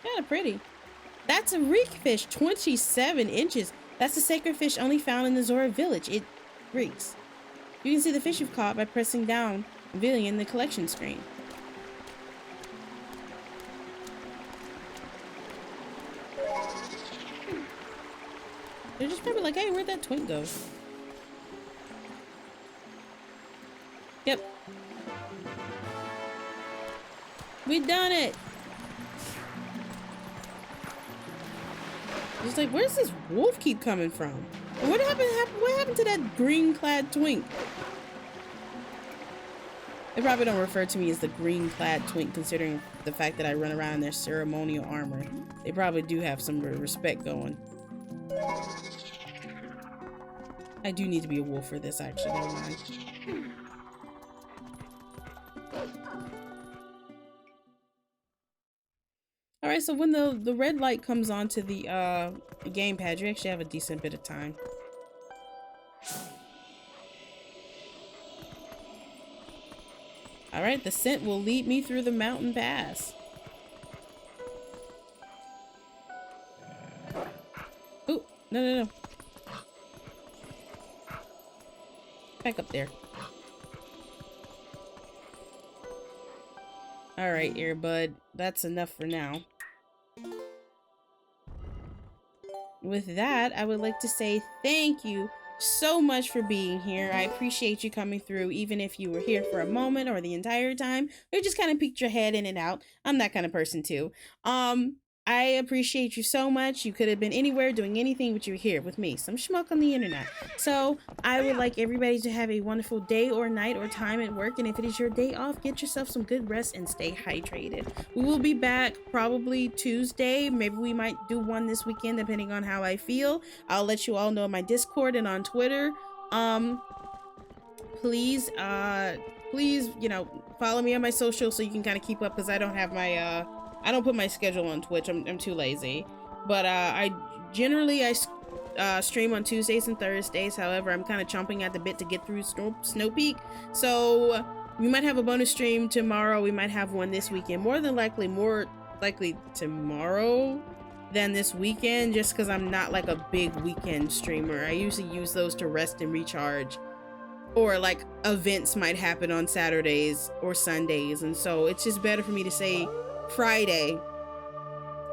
Kinda pretty. That's a reek fish, 27 inches. That's a sacred fish only found in the Zora village. It reeks. You can see the fish you've caught by pressing down, revealing in the collection screen. They're just probably like, hey, where'd that twink go? Yep. We done it. It's like, where's this wolf keep coming from? And what happened to that green-clad twink? They probably don't refer to me as the green-clad twink, considering the fact that I run around in their ceremonial armor. They probably do have some respect going. I do need to be a wolf for this, actually. Never mind. Alright, so when the red light comes onto the gamepad, you actually have a decent bit of time. Alright, the scent will lead me through the mountain pass. Oh, no. Back up there. Alright, earbud. That's enough for now. With that, I would like to say thank you so much for being here. I appreciate you coming through, even if you were here for a moment or the entire time, or just kind of peeked your head in and out. I'm that kind of person too. I appreciate you so much. You could have been anywhere doing anything, but you're here with me, some schmuck on the internet. So I would like everybody to have a wonderful day or night or time at work. And if it is your day off, get yourself some good rest and stay hydrated. We will be back probably Tuesday. Maybe we might do one this weekend, depending on how I feel. I'll let you all know on my Discord and on Twitter. Please, you know, follow me on my social so you can kind of keep up, because I don't have my, I don't put my schedule on Twitch. I'm too lazy. But I generally stream on Tuesdays and Thursdays. However, I'm kind of chomping at the bit to get through Snow Peak. So we might have a bonus stream tomorrow. We might have one this weekend. More likely tomorrow than this weekend, just because I'm not like a big weekend streamer. I usually use those to rest and recharge. Or like events might happen on Saturdays or Sundays. And so it's just better for me to say Friday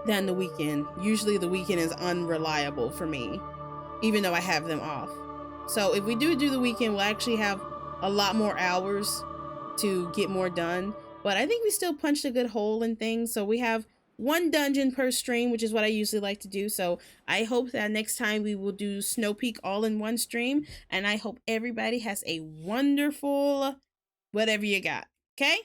than the weekend. Usually the weekend is unreliable for me, even though I have them off. So if we do the weekend, we'll actually have a lot more hours to get more done. But I think we still punched a good hole in things. So we have one dungeon per stream, which is what I usually like to do. So I hope that next time we will do Snow Peak all in one stream. And I hope everybody has a wonderful whatever you got. Okay?